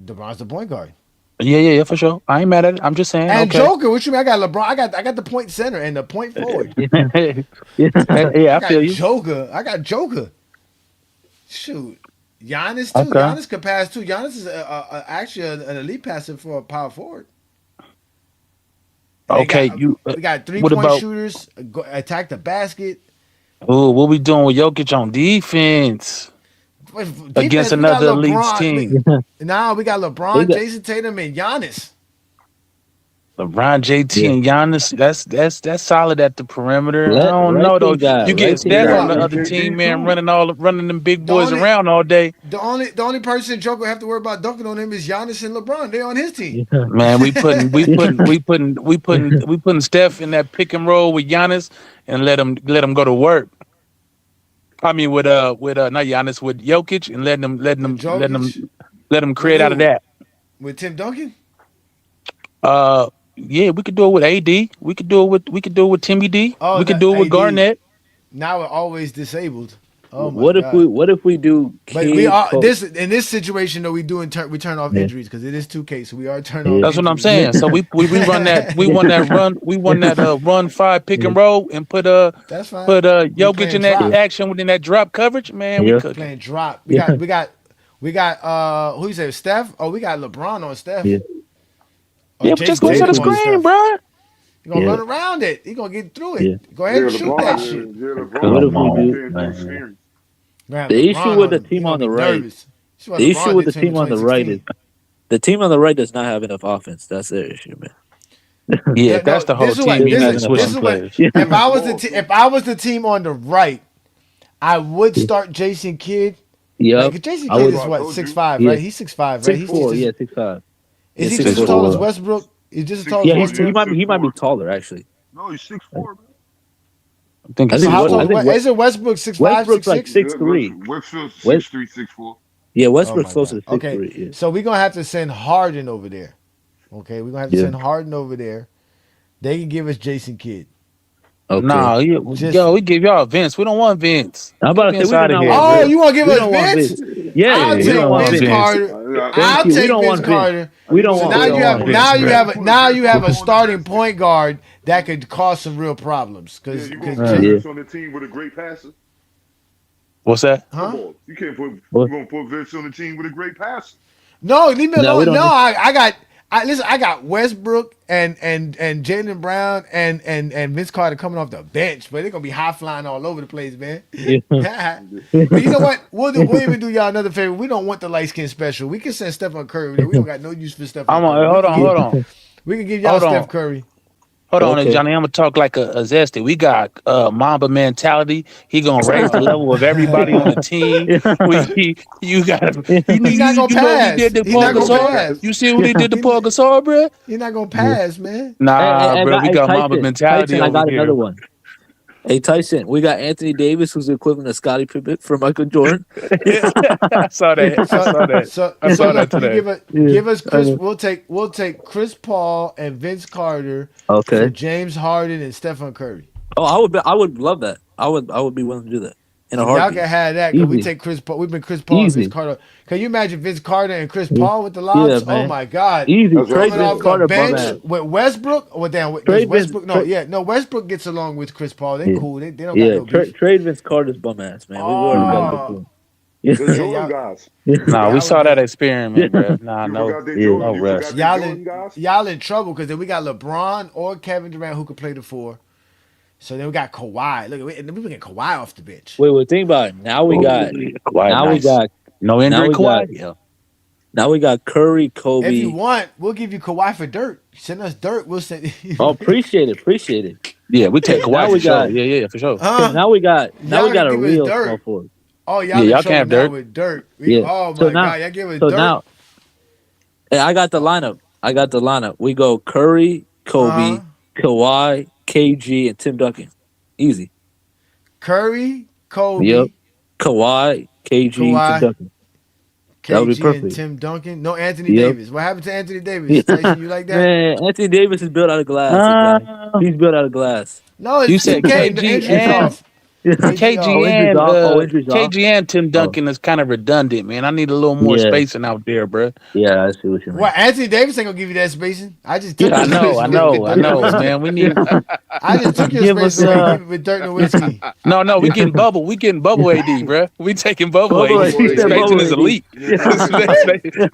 LeBron's the point guard. Yeah, for sure. I ain't mad at it. I'm just saying. And Okay. Joker, what you mean? I got LeBron. I got the point center and the point forward. yeah, I got feel you. Joker. I got Joker. Shoot, Giannis too. Okay. Giannis could pass too. Giannis is actually an elite passer for a power forward. And Okay, we got 3 what point about shooters. Attack the basket. what we doing with Jokic on defense against We got another elite LeBron. team? Nah, we got They LeBron, got- Jason Tatum, and Giannis. LeBron, JT, Yeah. and Giannis. That's solid at the perimeter. I don't Right know though. team guy, You right get team Steph guy. on the Yeah, other KD team, man, too. running them big The boys only- around all day. The only person Joker have to worry about dunking on him is Giannis and LeBron. They on his team. Man, we putting Steph in that pick and roll with Giannis and let him go to work. I mean with not Giannis, with Jokic, and let him create out of that. With Tim Duncan. Yeah, we could do it with AD. We could do it with Timmy D. Oh, we could the do it with AD. Garnett. Now we're always disabled. Oh my What God. if we do? But we are in this situation though. We turn off Yeah. injuries because it is 2K, so we are turning off. That's what I'm injuries. saying. So we run that run 5 pick and roll and put That's fine. Jokic playing in that drop. action within that drop coverage. Man, Yeah. we could. Playing drop. Yeah. We got who you say Steph? Oh, we got LeBron on Steph. Yeah. Or Yeah, but just Jason go to the Tatum on screen, Steph. bro. He gonna Yeah. run around it. He gonna get through it. Yeah. Go ahead Yeah, and shoot LeBron. that Yeah, shit. LeBron. What if we LeBron do- can't man. screen. Gonna have The LeBron issue with the on him. team He gonna on the be right- nervous. That's what The LeBron issue with did the to him team in on the right is 2016. the team on the right does not have enough offense. That's their issue, man. Yeah, No, that's the whole this is team. what- You're this not is- switching this is what- players. Yeah. If I was the team on the right, I would start Jason Kidd. Yep. Like, Jason I Kidd would- is what, Yeah. 6'5", Yeah. right? He's 6'5", right? 6'4", yeah, 6'5". Is he Yeah, just as 6'4". tall as Westbrook? He's just as tall Yeah, as Yeah, Westbrook. he might be 6'4". taller actually. No, he's 6'4", man. I think I it's think How what- tall I think is it Westbrook 6'5", Westbrook's like 6'6"? 6'3". Westbrook's West- 6'3", 6'4". Yeah, Oh Westbrook's my closer God. to 6'3". Okay, Yeah. so we're gonna have to send Harden over there. Okay, we're gonna have to Yeah. send Harden over there. They can give us Jason Kidd. Okay. Nah, Just- we give y'all Vince. We don't want Vince. I'm about to Vince say we do outta not here, want Oh, Vince. you want to give We us don't want Vince? Yeah, I'll we take don't want Vince Vince. Carter. Thank I'll you. We take don't Vince want Vince. Carter. We don't So want now Vince. you have Vince. now you have a starting point guard that could cause some real problems. Yeah, Cause, you 'cause gonna put Jay- Vince on the team with a great passer? What's that? huh? Come on, you can't put. What? You gonna put Vince on the team with a great passer? No, leave me No, alone. we don't No, need- I got Westbrook and Jalen Brown and Vince Carter coming off the bench, but they're gonna be high flying all over the place, man. Yeah. But you know what? We'll even do y'all another favor. We don't want the light skin special. We can send Stephen Curry. We don't got no use for Stephen Curry. Hold on. We can give y'all Hold on. Steph Curry. Hold on, Okay. Johnny. I'm gonna talk like a zesty. We got Mamba mentality. He gonna raise the level of everybody on the team. You got him. He's not gonna know what pass. he did to He's Paul not gonna Gasol? pass. You see what he did to Paul Gasol, bro? You're not gonna pass, man. Nah, bro. We got Mamba Tyson, mentality Tyson, I got over here. another one. Hey Tyson, we got Anthony Davis, who's the equivalent of Scottie Pippen for Michael Jordan. I saw that. I saw that. So, I saw that you today. give us Chris. I know. We'll take Chris Paul and Vince Carter Okay. for James Harden and Stephen Curry. Oh, I would love that. I would be willing to do that. in a Y'all heartbeat. can have that because we Easy. take Chris Paul. We've been Chris Paul and Vince Easy. Carter. Can you imagine Vince Carter and Chris Yeah. Paul with the lobs? Yeah, Oh man. my God. Easy. That's Trade Coming off Vince the Carter, bum bench ass. with Westbrook. Well, damn, does Trade Vince. Westbrook? No, yeah, no. Westbrook gets along with Chris Paul. They Yeah. cool. They don't got Yeah. no beef. Trade Vince Carter's bum ass, man. We already got a good Oh, team. The Yeah. Jordan y'all- guys. Nah, Yeah, we I saw would that do- experiment, bro. Nah, You no, forgot their Yeah. Jordan. no You rest. forgot their Jordan guys. y'all in trouble because then we got LeBron or Kevin Durant who could play the 4. So then we got Kawhi. Look, and we get Kawhi off the bench. Wait. Think about it. Now we got. Kawhi, Now we nice. got. No Now injury, we got. Kawhi. Yeah. Now we got Curry, If you Kobe. want, we'll give you Kawhi for dirt. Send us dirt. We'll send. Oh, appreciate it. Yeah, we take Now Kawhi we for sure. got- Yeah, for sure. Now we got. Now Y'all we got a can give us real dirt. small forward. Oh, y'all Yeah, in y'all trouble can't have now dirt. with dirt. Yeah. Oh my So now- God, y'all give us So dirt. now, hey, I got the lineup. We go Curry, Kobe, Uh-huh. Kawhi, KG, and Tim Duncan. Easy. Curry, Kobe, Yep. Kawhi, KG, Kawhi, Tim Duncan. That would be KG, and perfect. Tim Duncan. No Anthony Yep. Davis. What happened to Anthony Davis? Tyson, you like that? Man, Anthony Davis is built out of glass. Johnny. He's built out of glass. No, You it's said 2K. The KG injury's and- off. KG Oh, injuries off. Oh, injuries off. KG and Tim Duncan is kind of redundant, man. I need a little more Yeah. spacing out there, bro. Yeah, I see what you mean. What? Anthony Davis ain't gonna give you that spacing. I just took I your know, space I with know, Dirk I know, Nowitzki. man. We need I just took your Give space us, with Dirk Nowitzki. no. We getting bubble. We getting bubble AD, bro. We taking bubble Bubble AD. AD. He said Spacing bubble is AD. elite.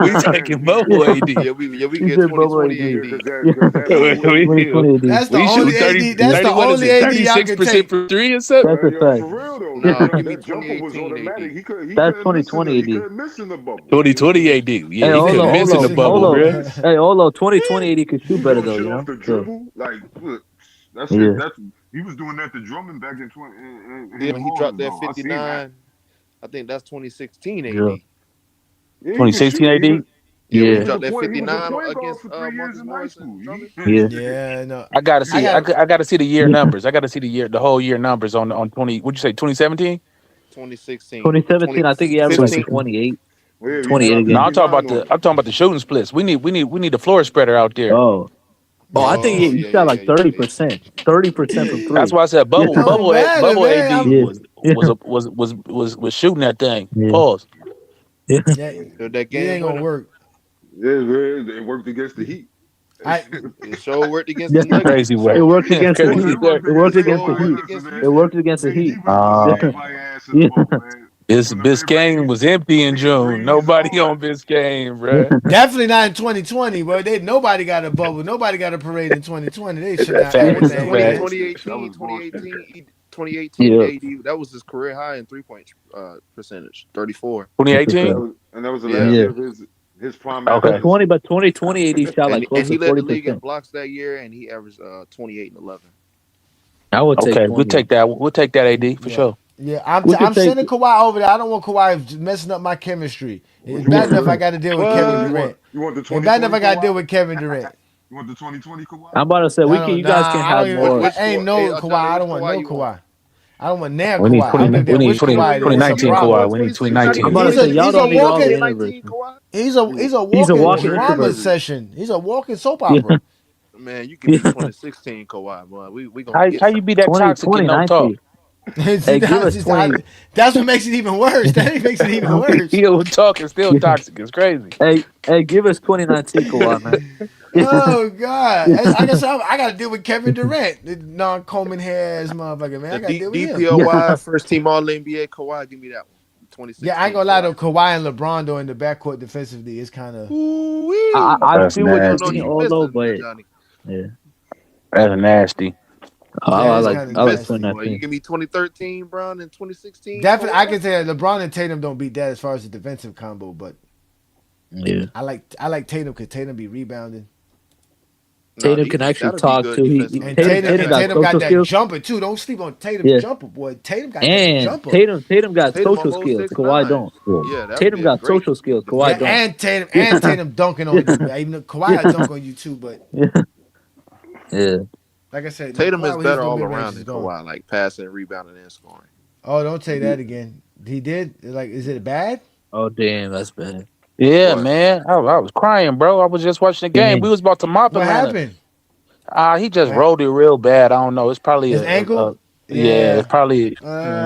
We taking bubble AD. Yeah, we He get said bubble 2020 AD. AD. That's the We shoot only 30, AD. That's the 30 what is only it, AD y'all can 36% take. for 3 or something? That's a For fact. real though, Nah, that give me jumper was 2018 automatic. AD. He couldn't That's miss in the, 2020 he AD. couldn't miss in the bubble. 2020 AD. Yeah, Hey, he couldn't Olo, miss in the Olo, bubble, Olo. bro. Hey, Olo, 2020 AD could He shoot better doing though, shit you know? off the So, dribble. Like, look, that's Yeah. it. That's he was doing that to Drummond back in 20. Yeah, when he dropped that I seen that. 59, I think that's 2016 AD. Yeah. Yeah, he could 2016 shoot. AD? Yeah, when Yeah. he He dropped was that a point 59 guard against for 3 years Marcus in high Morris school. and Drummond. Yeah. Yeah, no. I gotta see. I I got- gotta see the year numbers. I gotta see the whole year numbers on 20. What'd you say? 2017? 2016. 2017, I think he averaged like 15. 28. Yeah, he 28 dropped again. No, I'm talking 59 about I'm talking about the shooting splits. We need the floor spreader out there. Oh, I think Oh, he yeah, shot yeah, like yeah, 30%. 30% from three. That's why I said bubble Don't bubble matter, bubble man. AD Yeah. was shooting that thing. Yeah. Pause. Yeah. That It game ain't gonna winner. work. Yeah, it worked against the Heat. It sure worked against Yeah. the Nuggets. Crazy work. It worked against the Crazy Heat. work. It worked against the It worked Heat. against the It worked against the Heat. This Biscayne was empty in June. Nobody on Biscayne, bro. Definitely not in 2020, bro. Nobody got a bubble. Nobody got a parade in 2020. They shut down Facts. everything, man. 2018 Yeah. AD, that was his career high in 3-point percentage, 34. 2018. And that was the Yeah. last year of his prime. Okay. 2020 AD shot like And close he to led the league in 40%. blocks that year, and he averaged 28 and 11. I would take Okay, 20. we'll take that. We'll take that AD for Yeah. sure. Yeah, I'm We could take- sending Kawhi over there. I don't want Kawhi messing up my chemistry. It's bad enough I got to deal with Kevin Durant. You want the It's 2020 bad enough I got to deal Kawhi? with Kevin Durant. You want the 2020 Kawhi? I'm about to say you guys can have more. Ain't no Hey, Kawhi. Ajani, I don't which want Kawhi no you Kawhi. want? I don't want now We need Kawhi. I 20, don't give a damn which Kawhi it is. 2019 It's a problem. Kawhi. We need 2019. I'm about to say y'all don't need all the 2019 universe. Kawhi? He's a He's a walking walking drama introvert. session. He's a walking soap opera. Man, you can be 2016 Kawhi, boy. We gonna How get you be that 20, toxic and no talk? 2019. Hey, give us 20. That's what makes it even worse. That makes it even worse. He don't talk and still toxic. It's crazy. Hey, give us 2019 Kawhi, man. Oh God! I guess I got to deal with Kevin Durant, the non-combing hair ass motherfucker, man. I got to deal with him. DPOY first team All NBA Kawhi. Give me that one. 2016. Yeah, I ain't gonna lie though. Kawhi and LeBron though in the backcourt defensively is kind of. I That's see what you're nasty. saying, Olo, but yeah. That's nasty. I it's like kinda I like nasty. 2019. You give me 2013, Brown, and 2016. Definitely, I Kawhi? can say that LeBron and Tatum don't beat that as far as the defensive combo, but Yeah. I like Tatum because Tatum be rebounding. Tatum can actually talk too. And Tatum got Tatum got social that skills. jumper too. Don't sleep on Tatum's Yeah. jumper, boy. Tatum got that And jumper. Tatum got Tatum social almost skills. 6'9". Kawhi don't. Yeah, that'd Tatum be a got great- social skills. Kawhi Yeah, don't. and Tatum dunking on you. Even though Kawhi dunk on you too, but Yeah. like I said, Tatum Kawhi, is when better he's all going around mid-range, than he's going. Kawhi, like passing, rebounding, and scoring. Oh, don't say that again. He did. Like, is it bad? Oh damn, that's bad. Yeah, What? man. I was crying, bro. I was just watching the game. We was about to mop What Atlanta. happened? He just rolled it real bad. I don't know. It's probably His a ankle. Yeah, it's probably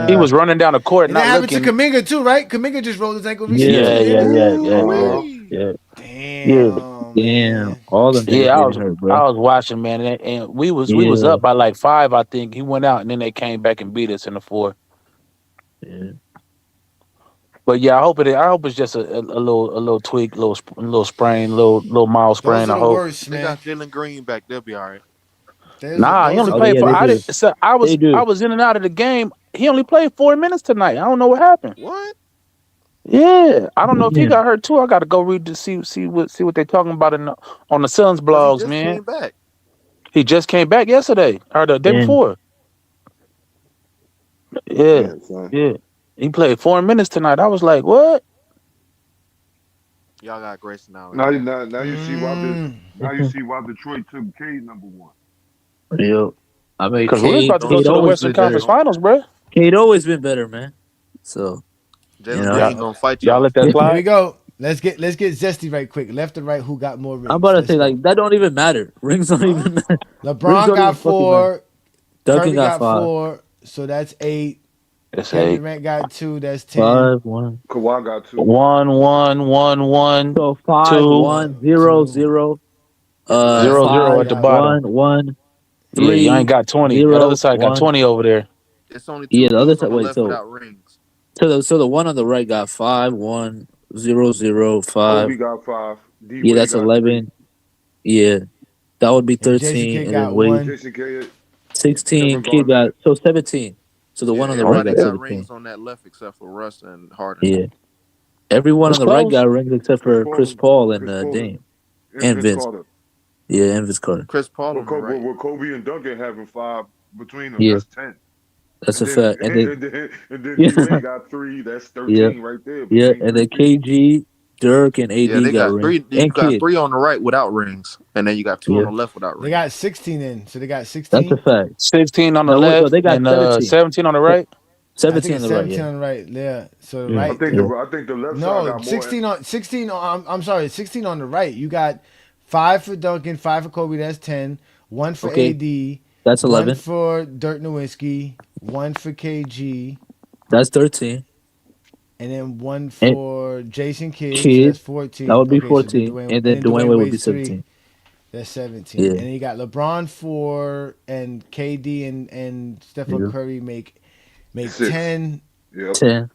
he was running down the court, And that not happened to looking. Kaminga too, right? Kaminga just rolled his ankle recently. Yeah. Man. All them niggas Yeah, getting hurt, bro. I was watching, man, and we was up by like 5, I think. He went out, and then they came back and beat us in the 4th. Yeah. But yeah, I hope it's just a little tweak, little sprain, little mild sprain. Those are I the hope. worst, They man. got Jalen Green back. They'll be all right. Nah, he only played for. I was in and out of the game. He only played 4 minutes tonight. I don't know what happened. What? Yeah, I don't know if he got hurt too. I got to go read to see what they're talking about on the Suns blogs, He just man. came back. He just came back yesterday or the day before. Yeah. He played 4 minutes tonight. I was like, what? Y'all got Grayson now. Now you see why Detroit took Cade number 1. Yep. I mean, because we're about to go to the Western Conference Finals, bro. Cade always been better, man. So Jalen Green gonna fight y'all. Let that slide. Here we go. Let's get zesty right quick. Left or right, who got more rings? I'm about to say like that don't even matter. Rings don't even matter. LeBron got 4. Duncan Curry got 5. 4. So that's 8. That's Kevin 8. Durant got 2. That's 10. 5, 1. Kawhi got 2. 1, 1, 1, 1. So 5, 2. 1, 0, 0. 0 at the bottom. 1, 1. 3. Yeah, you ain't got 20. 0, that other side 1. got 20 over there. It's only 2 the other side. on the Wait, left so without rings. so the one on the right got 5, 1, 0, 0, 5. Kobe got 5. Yeah, that's 11. 3. Yeah, that would be 13. And then Wade. Jason Kidd. 16. Kid got 17. So the one on the right got Everybody got 17. rings on that left except for Russ and Harden. Yeah. Everyone on the right close. got rings except for Chris Paul and Dame. And Vince. Carter. Yeah, and Vince Carter. Chris Paul on the right. With Kobe and Duncan having 5 between them, Yeah. that's 10. That's and a then, fact. And then Dwayne got 3. That's 13 right there. Yeah, and then KG, Dirk, and AD they got 3. rings. You got 3 on the right without rings, and then you got 2 on the left without rings. They got 16 in, so they got 16. That's a fact. 16 on the left, they got and 17 on the right. 17 on the right. 17 on the right. Yeah. So the Yeah. right. I think the left side No, got more. 16 on. I'm sorry, 16 on the right. You got 5 for Duncan, 5 for Kobe. That's 10. 1 for AD. That's 11. 1 for Dirk Nowitzki. 1 for KG. That's 13. And then 1 for Jason Kidd. So Kidd. that's 14. That would be Okay, so 14. And then Dwayne Wade would be Wade's 3. 17. That's 17. Yeah. And then you got LeBron 4 and KD and Stephen Curry make 6. 10. Yep. 10.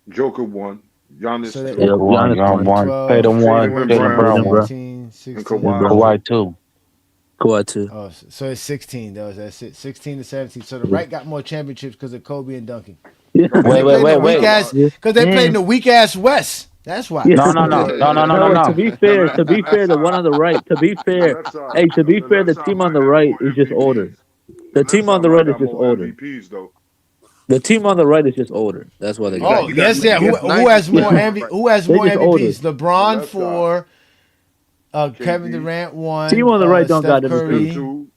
Joker 1. Giannis. So that- Giannis got 1. 12, Tatum 1. Tatum Tatum Brown 1. 17, 16. And Kawhi. Kawhi 2. Kawhi 2. Oh, so it's 16. That's it. 16 to 17. So the right got more championships because of Kobe and Duncan. Wait. Because they played in the weak ass West. That's why. No. To be fair, the one on the right. To be fair, the team on the right is just older. The team on the right is just older. MVPs, though. The team on the right is just older. That's why they got. Oh yes, yeah. Who has more Who has more just MVPs? LeBron 4. Kevin Durant 1. Team on the right don't Steph got Curry. MVP. 2.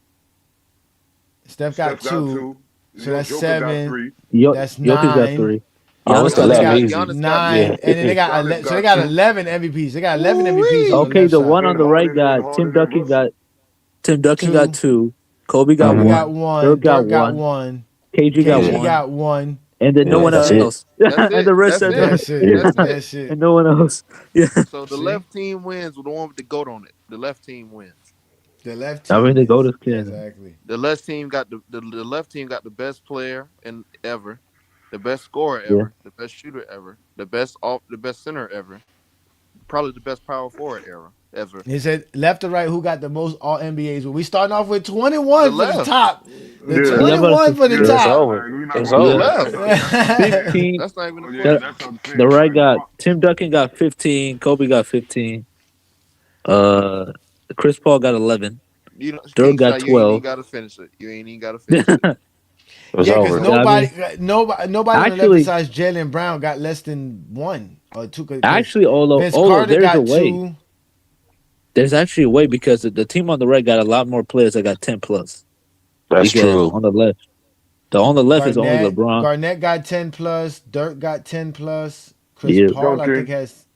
Steph got 2. So that's Joker 7. Got 3. That's Jokic 9. got 3. Giannis So got they 11. got 9, and then they got 11. So they got 11 MVPs. They got 11 MVPs. Okay, the one on the right got Tim Duncan got 2. Kobe got 1. Dirk got 1. KG got 1. And then no one else. And the rest are That's it. and no one else. Yeah. So the left team wins with the one with the GOAT on it. The left team wins. The left team. I mean, the GOAT is Canada. Exactly. The left team got the left team got the best player ever, the best scorer ever, the best shooter ever, the best center ever, probably the best power forward ever. He said left or right, who got the most all NBAs? Well, we starting off with 21 for the top. The 21 for the top. It's over. Left. 15. That's not even The right got Tim Duncan got 15. Kobe got 15. Chris Paul got 11. Dirk got 12. You ain't even got to finish it. You ain't even got to finish it. It's Yeah, over. because nobody on the Actually- left besides Jalen Brown got less than 1 or 2. 'Cause Actually, Vince although Carter there's got a way. 2. There's actually a way because the team on the right got a lot more players that got 10 plus. That's Because true. On the left is only LeBron. Garnett got 10 plus. Dirk got 10 plus. Chris Paul, I think, has.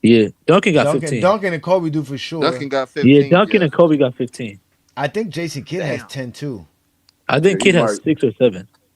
Yeah, Duncan got 15. Duncan and Kobe do for sure. Duncan got 15. Yeah, Duncan and Kobe got 15. I think Jason Kidd has 10 too. I think Kid has 6 or 7.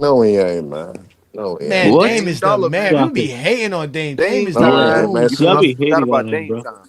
No, he ain't, man. No, he Man, ain't. What? Dame Dame is the Dollar, man. man. People Stop be it. hating on Dame. Dame Dame is the No, he time. ain't, man. goon, You Y'all son. be forgot hating on about him, Dame bro. time.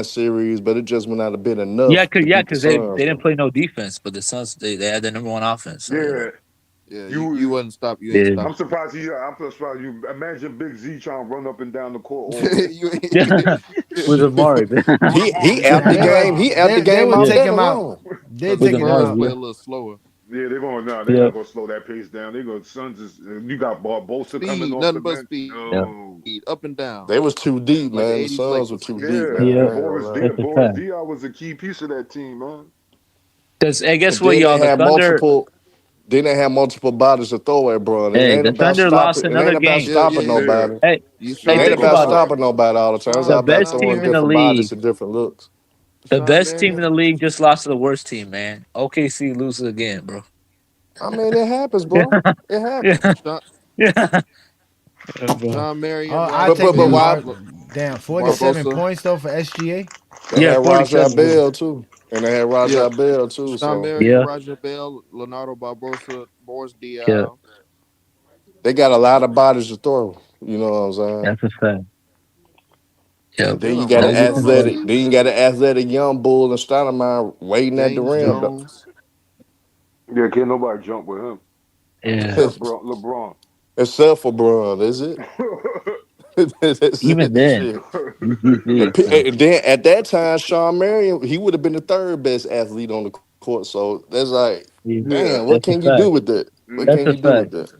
that series, but it just would not have been enough Yeah, to beat the because they Suns. didn't play no defense, but the Suns they had the number one offense. So, Yeah. Yeah, you wouldn't stop. You ain't Yeah. I'm stop. surprised you imagine Big Z trying to run up and down the court all day. You ain't- Yeah, with Amari, man. He out the game. He out the They game would off take that him out. alone. They With take him Amari, out. play yeah. a little slower. Yeah, they're not Yeah. gonna slow that pace down. They go Suns is you got Barbosa coming Speed, off nothing the but bench. speed. Yeah. No. Up and down. They was too deep, Like the man. The 80s Suns were Lakers. too deep, Yeah, man. Yeah. I ain't gonna lie. That's a Boris fact. Diaw was a key piece of that team, man. Because, hey, guess But what, then they y'all? The had Thunder. multiple. Then they have multiple bodies to throw at, bro. And it Hey, ain't the about Thunder lost stopping. It ain't another about game. stopping Yeah. nobody. Hey, You It hey, ain't Sean think about about it. Sean stopping nobody all the time. It's all Sean The about best Sean team throwing in the different bodies league, to different looks. the Sean best team in Marion. the league just lost to the worst team, man. OKC loses again, bro. I mean, it happens, Yeah, bro. It yeah, happens. Sean, yeah, bro. Sean Marion, Oh, I take But that why? hard. Damn, 47 Barbosa. points though for SGA. They Yeah, had Rajah 47. Yeah, Bell too, and they had Yeah. Rajah Bell too. Sean So Marion, yeah, Roger Bell, Leonardo Barbosa, Boris yeah. Diaw. they got a lot of bodies to throw. You know what I'm saying? That's a fact. Yeah, And then you Jalen got an Vegas Brunson and on that Vegas. athletic. team. Then you got an athletic young bull and Stoudemire waiting at the James rim. Jones. Yeah, can't nobody jump with him Yeah, except LeBron. Except for Bron, is it? That's even it. then, Shit. UGC. So And then at that time, Sean Marion, he would have been the third best athlete on the court. So that's like, yeah, Yeah. damn, what that's a can you do fact. with that? What That's can a you do Mm-hmm. with fact. that?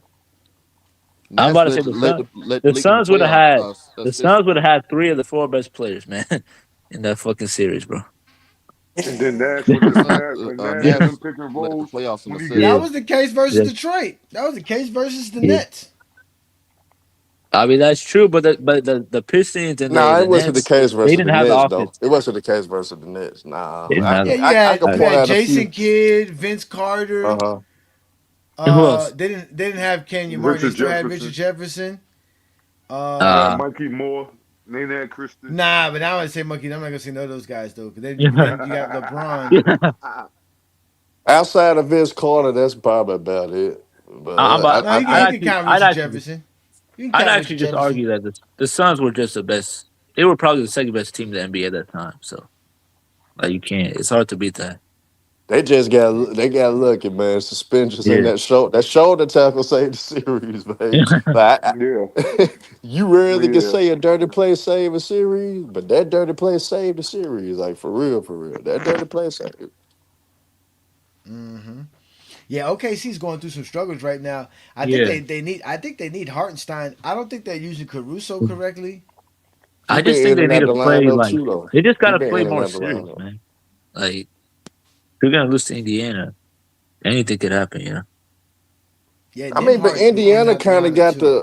I'm Nets about to say the Suns. let The leak in the Suns would have playoff had the assist. Suns would have had three of the four best players, man, in that fucking series, bro. And then Nash The with the Suns, Nash when Nash Yeah, and them Nets pick and led the rolls playoffs in when he assists. get That yeah, was the case versus yeah, Detroit. That was the case versus the yeah. Nets. I mean that's true, but the Pistons and Nah, the it wasn't the Nets, case they versus didn't the have the Nets, though. offense. It wasn't the case versus the Nets. Nah, They didn't have Yeah, the. I could you point had out a Jason few. Kidd, Vince Uh Carter. huh. And who else? They didn't have Kenyon Martin. They Richard still had Richard Jefferson. Jefferson. They had Uh, Uh Mikey Moore, Nene Christie. nah, but now I would say Monkey. I'm not gonna say no of those guys though, because yeah, then you got LeBron. yeah. Outside of Vince Carter, that's probably about it. I'm But about. No, you I'd can actually, count I'd Richard actually, Jefferson. You can I'd count actually Richard just Jefferson. argue that the Suns were just the best. They were probably the second best team in the NBA at that time. So like you can't. It's hard to beat that. they got lucky, man. Suspensions in Yeah, that shoulder tackle saved the series, man. But Yeah, you rarely can yeah. say a dirty play save a series, but that dirty play saved the series. Like for real, for real. That dirty play saved. Hmm. Yeah, OKC's going through some struggles right now. I think yeah. they need Hartenstein. I don't think they're using Caruso correctly. He I just been think in they and need out to the play lineup like too, though. they just He gotta been play in and more out the serious, lineup. man. Like they're gonna lose to Indiana. Anything could happen, you know. Yeah, I mean, but Nembhard's in and Indiana out the kind of lineup got too.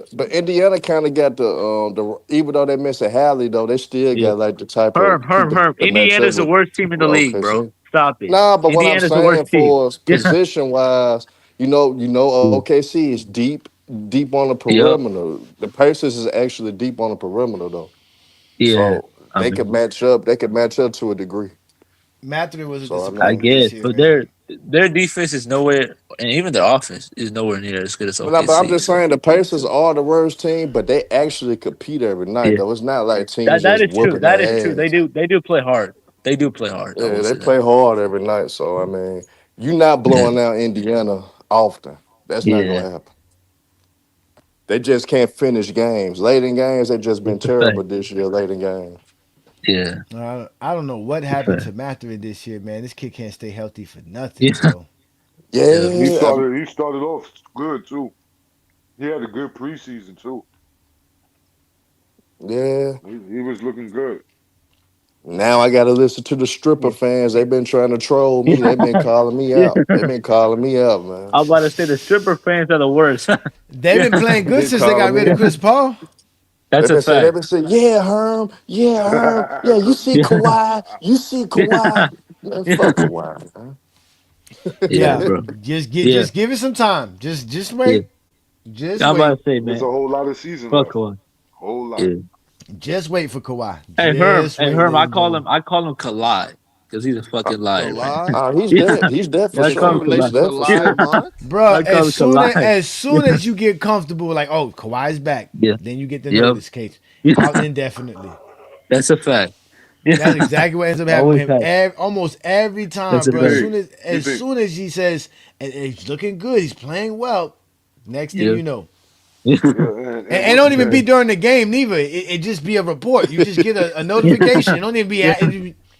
the even though they missing Hallie though, they still Yeah. got like the type of people Herm. that match up Indiana's the worst team in with the league, bro. OKC. Stop it. Nah, but what I'm Indiana's the worst saying team. for Yeah. position wise, OKC is deep on the Yep. perimeter. The Pacers is actually deep on the perimeter though, Yeah. so I they could mean, match up. They could match up to a degree. Mathurin was a So I I mean. disappointment this guess, year, but man. their defense is nowhere, and even their offense is nowhere near as good as But I'm OKC. just So saying the Pacers are the worst team, but they actually compete every night yeah, though. It's not like teams that just is true. whooping That is true. their ass. They do play hard. They do play hard. I Yeah, will they say that. play hard every night. So I mean, you're not Yeah. blowing out Indiana often. That's not Yeah. gonna happen. They just can't finish games. Late in games, they've just been That's a fact. terrible this year. Late in games. Yeah. I don't know what That's a happened fact. to Mathurin this year, man. This kid can't stay healthy for nothing, Yeah. bro. Yeah. He Yeah, started. He started off good too. He had a good preseason too. yeah. He was looking good. Now I gotta listen to the stripper Yeah. fans. They've been trying to troll me. Yeah. They've been calling me Yeah. out. They've been calling me out, man. I'm about to say the stripper fans are the worst. They've Yeah. been playing They've good been since they got calling rid me of out. Chris Paul. That's a They've fact. been saying, yeah, Herm, yeah, Herm, yeah, you see Yeah. Kawhi, you see Kawhi. Yeah. Man, fuck Yeah. Kawhi, man. Yeah, Yeah, bro. Yeah. just give it some time. Just Yeah. wait. Just I'm about wait. to say, There's a man, whole lot of season fuck left. one. Whole lot. Yeah. Just wait for Kawhi. Hey Herm, Just wait, I little call bro. him Kalai. Kalai because he's a fucking liar, man. Kalai? He's Yeah. dead. He's dead Yeah, for I They call got a him sure. He's Kalai. relation to dead for Lie sure. Monk? Bro, I call him Kalai. as soon as you get comfortable, like, oh, Kawhi's back, Yeah. then you get the Yep. notice, Case. Yeah. Out indefinitely. That's a fact. That's Yeah. exactly what ends up happening with Always him. has. Almost every time, That's a bro. As fact. soon as You think? he says, and he's looking good, he's playing well. Next thing Yeah. you know, Yeah. Yeah, and what's don't his even be name? during the game neither. It just be a report. You just get a Yeah. notification. It don't even be. Yeah. It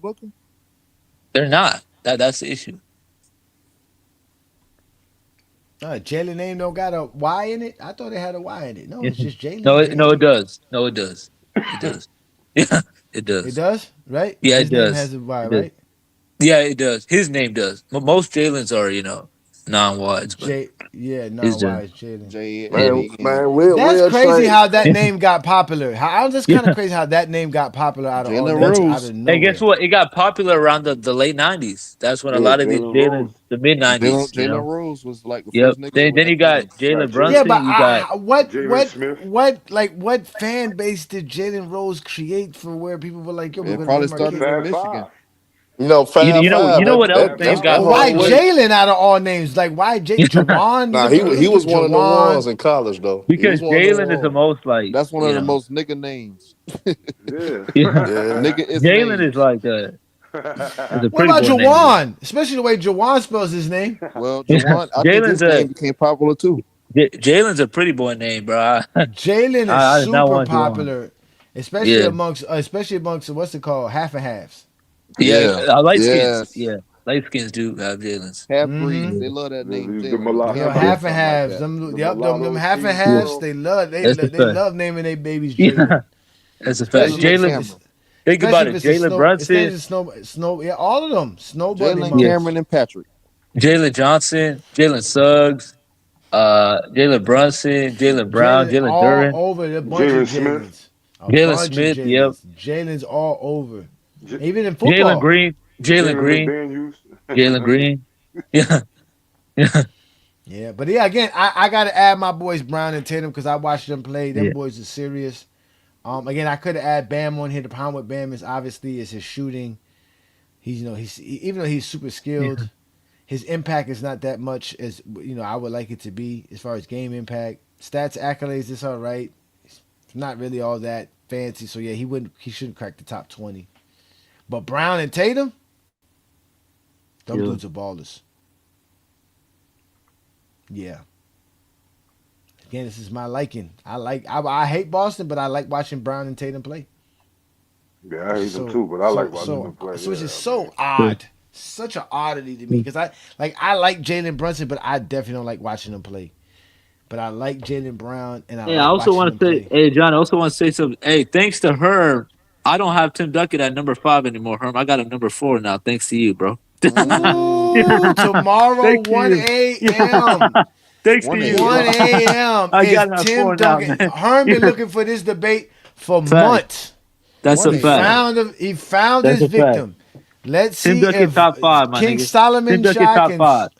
Booker? They're not. That's the issue. Jalen name don't got a Y in it. I thought it had a Y in it. No, it's just Jalen. No, Jalen. it does. No, it does. It does. Yeah. It It does. does, right? Yeah, it His name does. has a Y, It does. right? Yeah, it does. His name does. Most Jalen's are, non-wides, but Yeah, his no, does. why is Jalen? Yeah. Man, That's we'll crazy trade. how that name got popular. How that's kind of crazy how that name got popular out of all Jalen names, out Rose. of Hey, guess nowhere. what? It got popular around the late '90s. That's when a Yeah, lot of these Jalen Jalen, Rose. the mid '90s. Jalen Rose was like the Yep. first nigga with Then that you got name. Jalen Fat Joe. Yeah, but Brunson. You got Jalen Smith. what fan base did Jalen Rose create for where people were like, yo, we're It gonna probably name our The kid? started in Fab Michigan. Five. Fab you Five. know what else Fab name That's got But one of why them popular? niggas. Jalen out of all names? Like why Jawan? Nah, Look he at was one of the Jawan. ones in college though. He was Because one of the Jalen is the ones. most like That's one of the most nigga names. Yeah. yeah. Yeah. Nigga is Jalen is names. like is a What pretty about boy name. Jawan? Especially the way Jawan spells his name. Well, Yeah. Jawan, I think Jalen's his a name became popular too. Jalen's a pretty boy name, bro. Jalen is I did not super want Juwan. popular, Yeah. especially amongst what's it called, half and halves. Yeah. Yeah. Light skins. Yes. Yeah. Light skins do have Jalen's. Half breeds. Mm-hmm. They love that name, The Jalen. The Yo, mulatto, Hammer or half and something like halves. that. Them mulatto half and team Yeah. halves. world. That's a They fact. love naming their babies Yeah. Jalen, That's a fact. Jalen especially Jalen, McCameron. think about if it. it's a Jalen snow. His name Brunson. is Snow. Yeah, all of them. Snow Bunny Jalen Yeah. mamas. Cameron and Patrick. Jalen Johnson. Jalen Suggs. Jalen Brunson. Jalen Brown. Jalen Jalen all Duran. over a bunch of Jalen Smith. Jalen's. A Jalen bunch of Smith. Yep. Jalen's. Jalen's all over. J- Even in Jalen football. Green. Jalen Jalen Green. McDaniels. Jalen Green. Yeah. Yeah. Yeah, but yeah, again, I gotta add my boys Brown and Tatum because I watched them play. Them Yeah. boys are serious. Again, I could have added Bam on here. The problem with Bam is obviously his shooting. Even though he's super skilled, his impact is not that much as I would like it to be as far as game impact. Stats accolades, it's all right. It's not really all that fancy. So yeah, he shouldn't crack the top 20. But Brown and Tatum, them dudes are ballers. Yeah. Again, this is my liking. I hate Boston, but I like watching Brown and Tatum play. Yeah, I hate them too, but I like watching them play. So which Yeah, is so man. odd. Such an oddity to me because I like Jalen Brunson, but I definitely don't like watching him play. But I like Jalen Brown, and I Hey, like I also watching want him to say, play. hey, John, I also want to say something. Hey, thanks to Herm, I don't have Tim Duckett at number 5 anymore, Herm. I got him number 4 now, thanks to you, bro. Ooh, tomorrow, Thanks to 1 you. a.m. Thanks to 1 you, 1 bro. a.m. I is got him at Tim 4 now, Duncan. man. Herm been Yeah. looking for this debate for Fact. months. That's a He fact. He found That's his a fact. victim. Let's Tim see Duckett if top 5, my King nigga. Tim Solomon Duckett Shah top 5.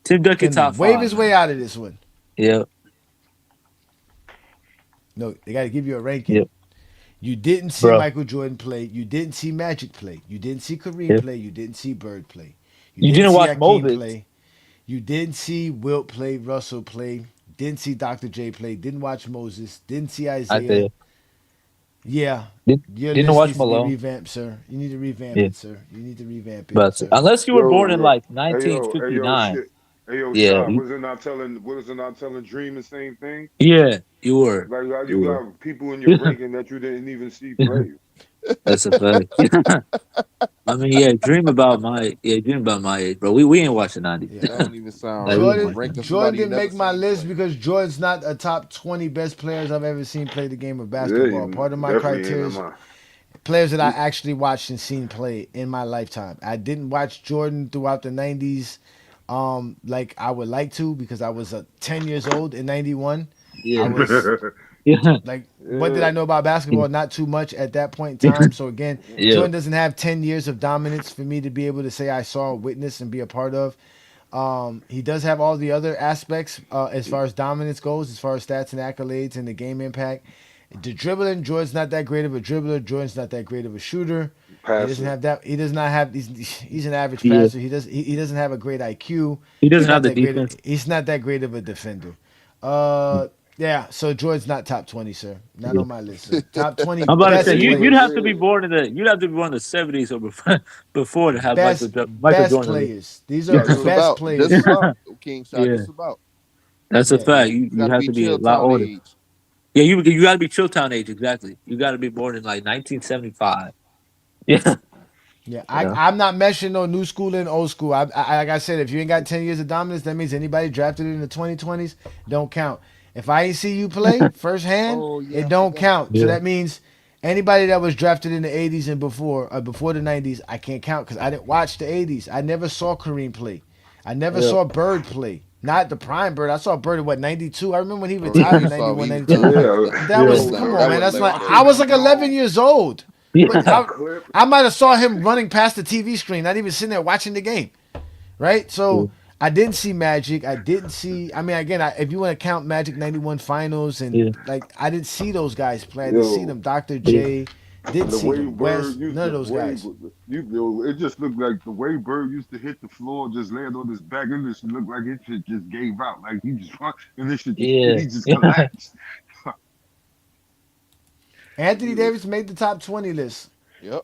Tim Duckett top can wave 5. his way out of this one. Yep. No, they got to give you a ranking. Yep. You didn't see Bro. Michael Jordan play. You didn't see Magic play. You didn't see Kareem Yep. play. You didn't see Bird play. You didn't see watch Hakeem Moses. play. You didn't see Wilt play. Russell play. Didn't see Dr. J play. Didn't watch Moses. Didn't see Isaiah. Yeah. Your Didn't list watch needs to be Malone. revamped, sir. You need to revamp Yeah. it, sir. You need to revamp it, But sir. unless you were born in Yo, like hey yo, 1959. shit. Hey yo, Yeah. Shot, was it not telling Dream the same thing? Yeah, you were. Like how You you were. got people in your ranking that you didn't even see play. That's a fact. I mean, dream about my age, bro. We ain't watching 90s. Yeah. That don't even sound Like, right. we You ain't Jordan watching ranking 90s. Jordan somebody you didn't never make my seen list play. because Jordan's not a top 20 best players I've ever seen play the game of Yeah, basketball. you Part of my definitely ain't criteria in is mine. players that I actually watched and seen play in my lifetime. I didn't watch Jordan throughout the 90s like I would like to because I was 10 years old in 91. Yeah. I was Yeah. like, what did I know about basketball? Not too much at that point in Yeah. time. So again, Yeah. Jordan doesn't have 10 years of dominance for me to be able to say I saw, witness, and be a part of. He does have all the other aspects as far as dominance goes, as far as stats and accolades and the game impact. The dribbling, Jordan's not that great of a dribbler. Jordan's not that great of a shooter. He doesn't have that. He does not have. He's an average Yeah. passer. He doesn't have a great IQ. He doesn't He's not have the that great. defense. He's not that great of a defender. Yeah. So Jordan's not top 20, sir. Not on my list. Sir. Top 20 I'm about to best say players. you'd have to be born in the 70s or before to have Best Michael Jordan. players. These are Just best about. players. Just about. King Shot. Yeah. Just about. That's a Yeah. fact. You Gotta have be to be a chill lot town older. age. Yeah, you got to be Chilltown age exactly. You got to be born in like 1975. Yeah. Yeah, Yeah. I'm not meshing no new school and old school. Like I said, if you ain't got 10 years of dominance, that means anybody drafted in the 2020s don't count. If I ain't see you play firsthand, Oh, yeah, it I don't forgot. count. So Yeah. that means Anybody that was drafted in the 80s and before the 90s, I can't count because I didn't watch the 80s. I never saw Kareem play. I never saw Bird play. Not the prime Bird. I saw Bird at 92. I remember when he Oh yeah, retired you in saw 91, he 92. Yeah. That was, no, come on, that man. wasn't That's like, legendary. I was like 11 years old. But Yeah. I might have saw him running past the TV screen, not even sitting there watching the game. Right? So I didn't see Magic. I didn't see. I mean, again, if you want to count Magic '91 Finals and Yeah. like, I didn't see those guys play. I didn't see Yo, them. Dr. Yeah. J, didn't the see way them. Bird West, used none of to those guys. it just looked like the way Bird used to hit the floor, just land on his back, and this looked like it shit just gave out, like he just and this shit just Yeah. he just collapsed. Anthony Davis made the top 20 list. Yep,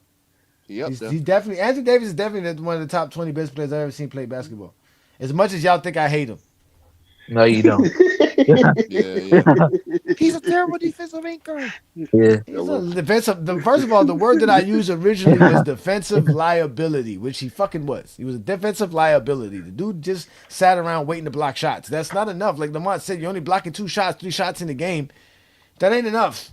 he up there. He's definitely Anthony Davis is definitely one of the top 20 best players I've ever seen play basketball. As much as y'all think I hate him. No, you don't. Yeah. He's a terrible defensive anchor. Yeah. He's a defensive. First of all, the word that I used originally was defensive liability, which he fucking was. He was a defensive liability. The dude just sat around waiting to block shots. That's not enough. Like Lamont said, you're only blocking 2 shots, 3 shots in the game. That ain't enough.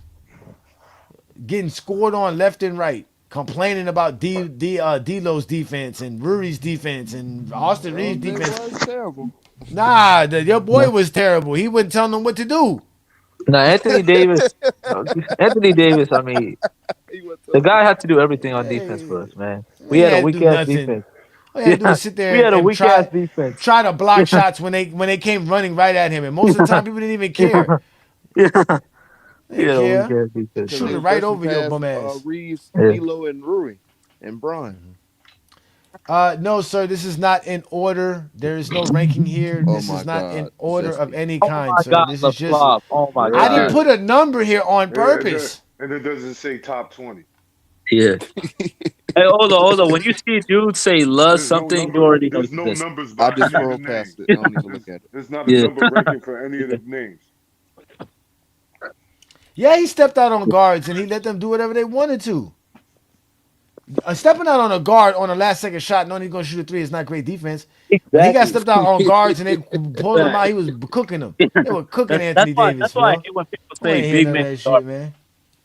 Getting scored on left and right, complaining about D'Lo's defense and Ruri's defense and Austin Reeves' They defense. was terrible. Nah, your boy was terrible. He wouldn't tell them what to do. No, Anthony Davis. Anthony Davis. I mean, the guy had to do everything on defense for us, man. We He had a had to weak do ass nothing. defense. All you had to do Yeah, is sit there we had a and weak ass defense. try to block shots when they came running right at him, and most of the time people didn't even care. Yeah, They we had a weak didn't care. ass defense. Shoot it They right rushed over your past, bum ass. Reeves, Yeah. D'Lo, and Rui, and Brian. No, sir. This is not in order. There is no ranking here. Oh This my is not God, in order of Zesty. any Oh kind, my sir. God, This the is just. flop. Oh my I didn't God. put a number here on purpose. And it doesn't say top 20. Yeah. Hey, hold on. When you see dudes say love something, you already know There's no this. numbers I behind just any of scrolled the past names. it. I don't even look at it. There's not a Yeah. number ranking for any of the names. Yeah, he stepped out on guards and he let them do whatever they wanted to. Stepping out on a guard on a last second shot, knowing he's gonna shoot a 3 is not great defense. When he got stepped out on guards and they pulled him out, he was cooking them. They were cooking Anthony Davis, That's why I bro. hate when people I ain't say hear big none of man. that shit, man.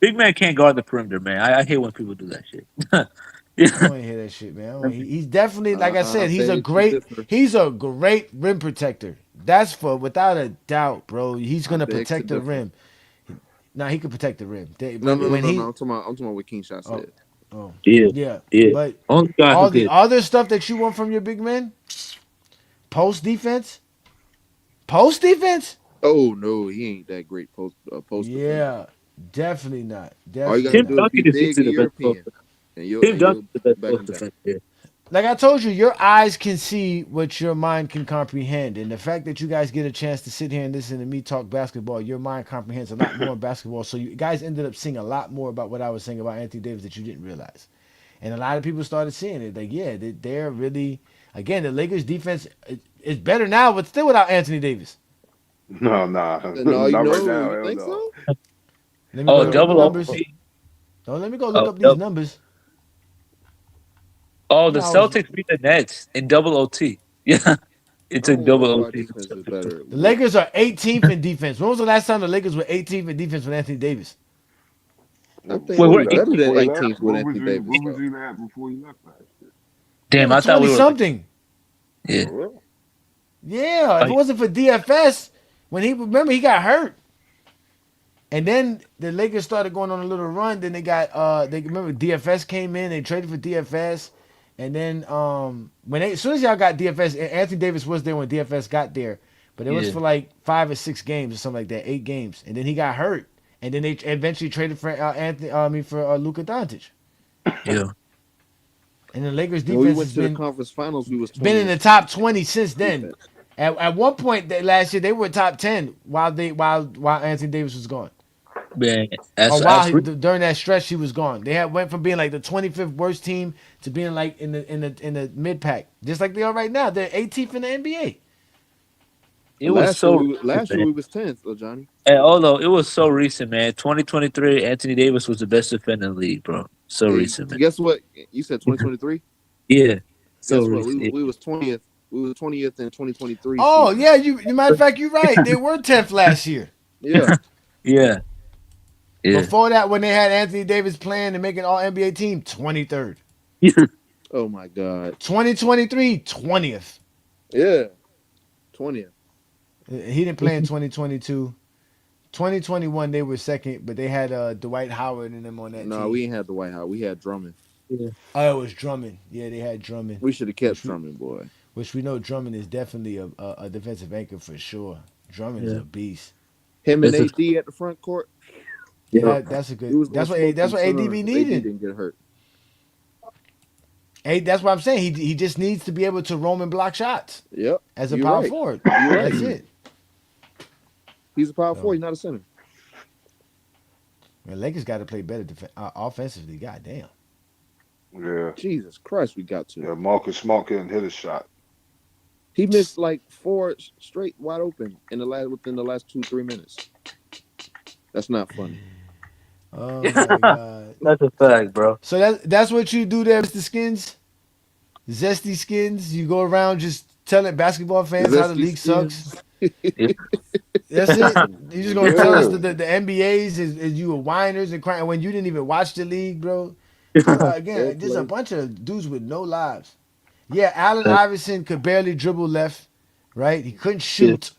Big man can't guard the perimeter, man. I hate when people do that shit. I Yeah. don't want to hear that shit, man. He's definitely, like I said, he's a beg to great differ. rim protector. That's for without a doubt, bro. He's gonna beg to protect the differ. rim. Nah, he can protect the rim. No. When he, I'm talking about what King Shot said. oh, Yeah. yeah. But Only guy all who the did. other stuff that you want from your big man, post defense. Oh no, he ain't that great post defender. Yeah, definitely not. All you Definitely gotta Tim do not. is be Duncan is big easily and the best European, post. and you'll Tim Duncan is the best back post him down. defender. Yeah. Like I told you, your eyes can see what your mind can comprehend. And the fact that you guys get a chance to sit here and listen to me talk basketball, your mind comprehends a lot more in basketball. So you guys ended up seeing a lot more about what I was saying about Anthony Davis that you didn't realize. And a lot of people started seeing it. Like, yeah, they're really, again, the Lakers defense is better now, but still without Anthony Davis. No, No, not you right now. know, you Hell think no. so? Let me go Oh, look up the double numbers. OT. Don't let me go look up these numbers. Oh, the You know, I was- Celtics beat the Nets in double OT. Yeah. It's I a don't know double if our OT. defense is better. The Lakers are 18th in defense. When was the last time the Lakers were 18th in defense with Anthony Davis? I think Wait, we're we're better 18 than before he 18th with What was Anthony Davis. What was though. he at before he left last year? They Damn, were I thought we 20 were. something. Yeah. For real? Yeah, if it wasn't for DFS, when he got hurt. And then the Lakers started going on a little run. Then they got they remember DFS came in, they traded for DFS. And then as soon as y'all got DFS, Anthony Davis was there when DFS got there. But it was Yeah. for like 5 or 6 games or something like that, 8 games. And then he got hurt. And then they eventually traded for Luka Doncic. Yeah. And the Lakers When defense we went has to the been conference finals, we was been in the 20th. top 20 since then. Defense. At one point last year, they were top 10 while Anthony Davis was gone. Man, Or that's during that stretch he was gone. They went from being like the 25th worst team to being like in the mid pack, just like they are right now. They're 18th in the NBA. it was so Last year man. we was 10th, Johnny. And although it was so recent, man. 2023, Anthony Davis was the best defender in the league, bro. So Hey, recent, man. guess what? You said 2023. Yeah. So Guess what? recent. We was 20th. We was 20th in 2023. Oh season. yeah, you matter of fact, you're right. They were 10th last year. Yeah. Yeah. Yeah. Before that, when they had Anthony Davis playing and making all NBA team, 23rd. Oh my God. 2023, 20th. Yeah. 20th. He didn't play in 2022. 2021, they were second, but they had Dwight Howard and them on that No, team. we ain't had the White House. We had Drummond. Yeah. Oh, it was Drummond. Yeah, they had Drummond. We should have kept Drummond, boy. Which we know Drummond is definitely a defensive anchor for sure. Drummond's a beast. Him and AD at the front court. Yeah, that's a good. That's what ADB needed. AD didn't get hurt. Hey, that's what I'm saying. He just needs to be able to roam and block shots. Yep. As a power forward. Right. That's it. He's a power forward. He's not a center. The Lakers got to play better offensively. God damn. Yeah. Jesus Christ, we got to. Yeah, Marcus Smart couldn't hit a shot. He missed like 4 straight wide open within the last 2-3 minutes. That's not funny. Oh my God. That's a fact, bro. So that's what you do there, Mr. Skins? Zesty Skins? You go around just telling basketball fans how the league sucks? That's it? You just gonna tell us that the NBAs is you were whiners and crying when you didn't even watch the league, bro? Again, just a bunch of dudes with no lives. Yeah, Allen Iverson could barely dribble left, right? He couldn't shoot.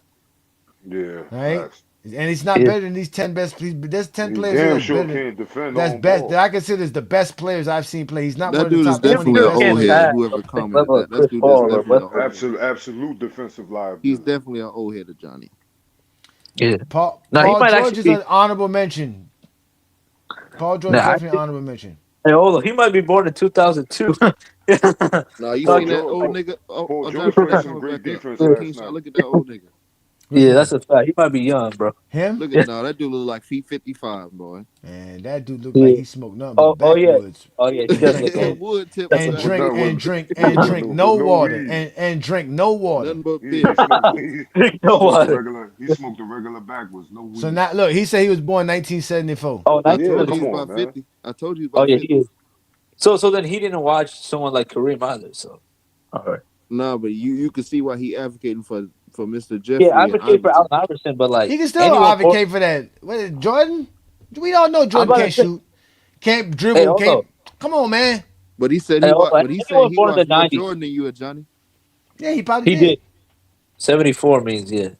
Yeah. Right? And he's not better than these 10 best. There's 10 players damn that's sure better can't defend that's on best ball. that I consider as the best players I've seen play. He's not That one of the dude is top 20 definitely an best old players. head. Whoever commented that, that dude is definitely an old head. Absolute defensive liability. He's definitely an old head of Johnny. Yeah. Paul George is an honorable mention. Paul George definitely an honorable mention. Hey, hold on. He might be born in 2002. No, you seen that old nigga? Paul George played some great defense last night. Look at that old nigga. Yeah, that's a fact. He might be young, bro. Him? Look at that dude look like feet 55, boy. Man, that dude look like he smoked nothing but backwoods. Oh yeah, he does look old. Wood tip and drink no water and drink no water. Nothing but He beer. He smoked a regular backwards, no weed. So now look, he said he was born 1974. Oh, I told you he was about 50. I told you Oh about yeah, 50. he is. So then he didn't watch someone like Kareem either. So all right. No, but you can see why he advocating for Mr. Jeffrey. Yeah, advocate for Allen Iverson, but like he can still advocate for that. What, Jordan? We all know Jordan can't shoot, can't dribble, can't. Come on, man. But he said he watched more Jordan than you, Johnny. Yeah, he probably did. 74 means yeah.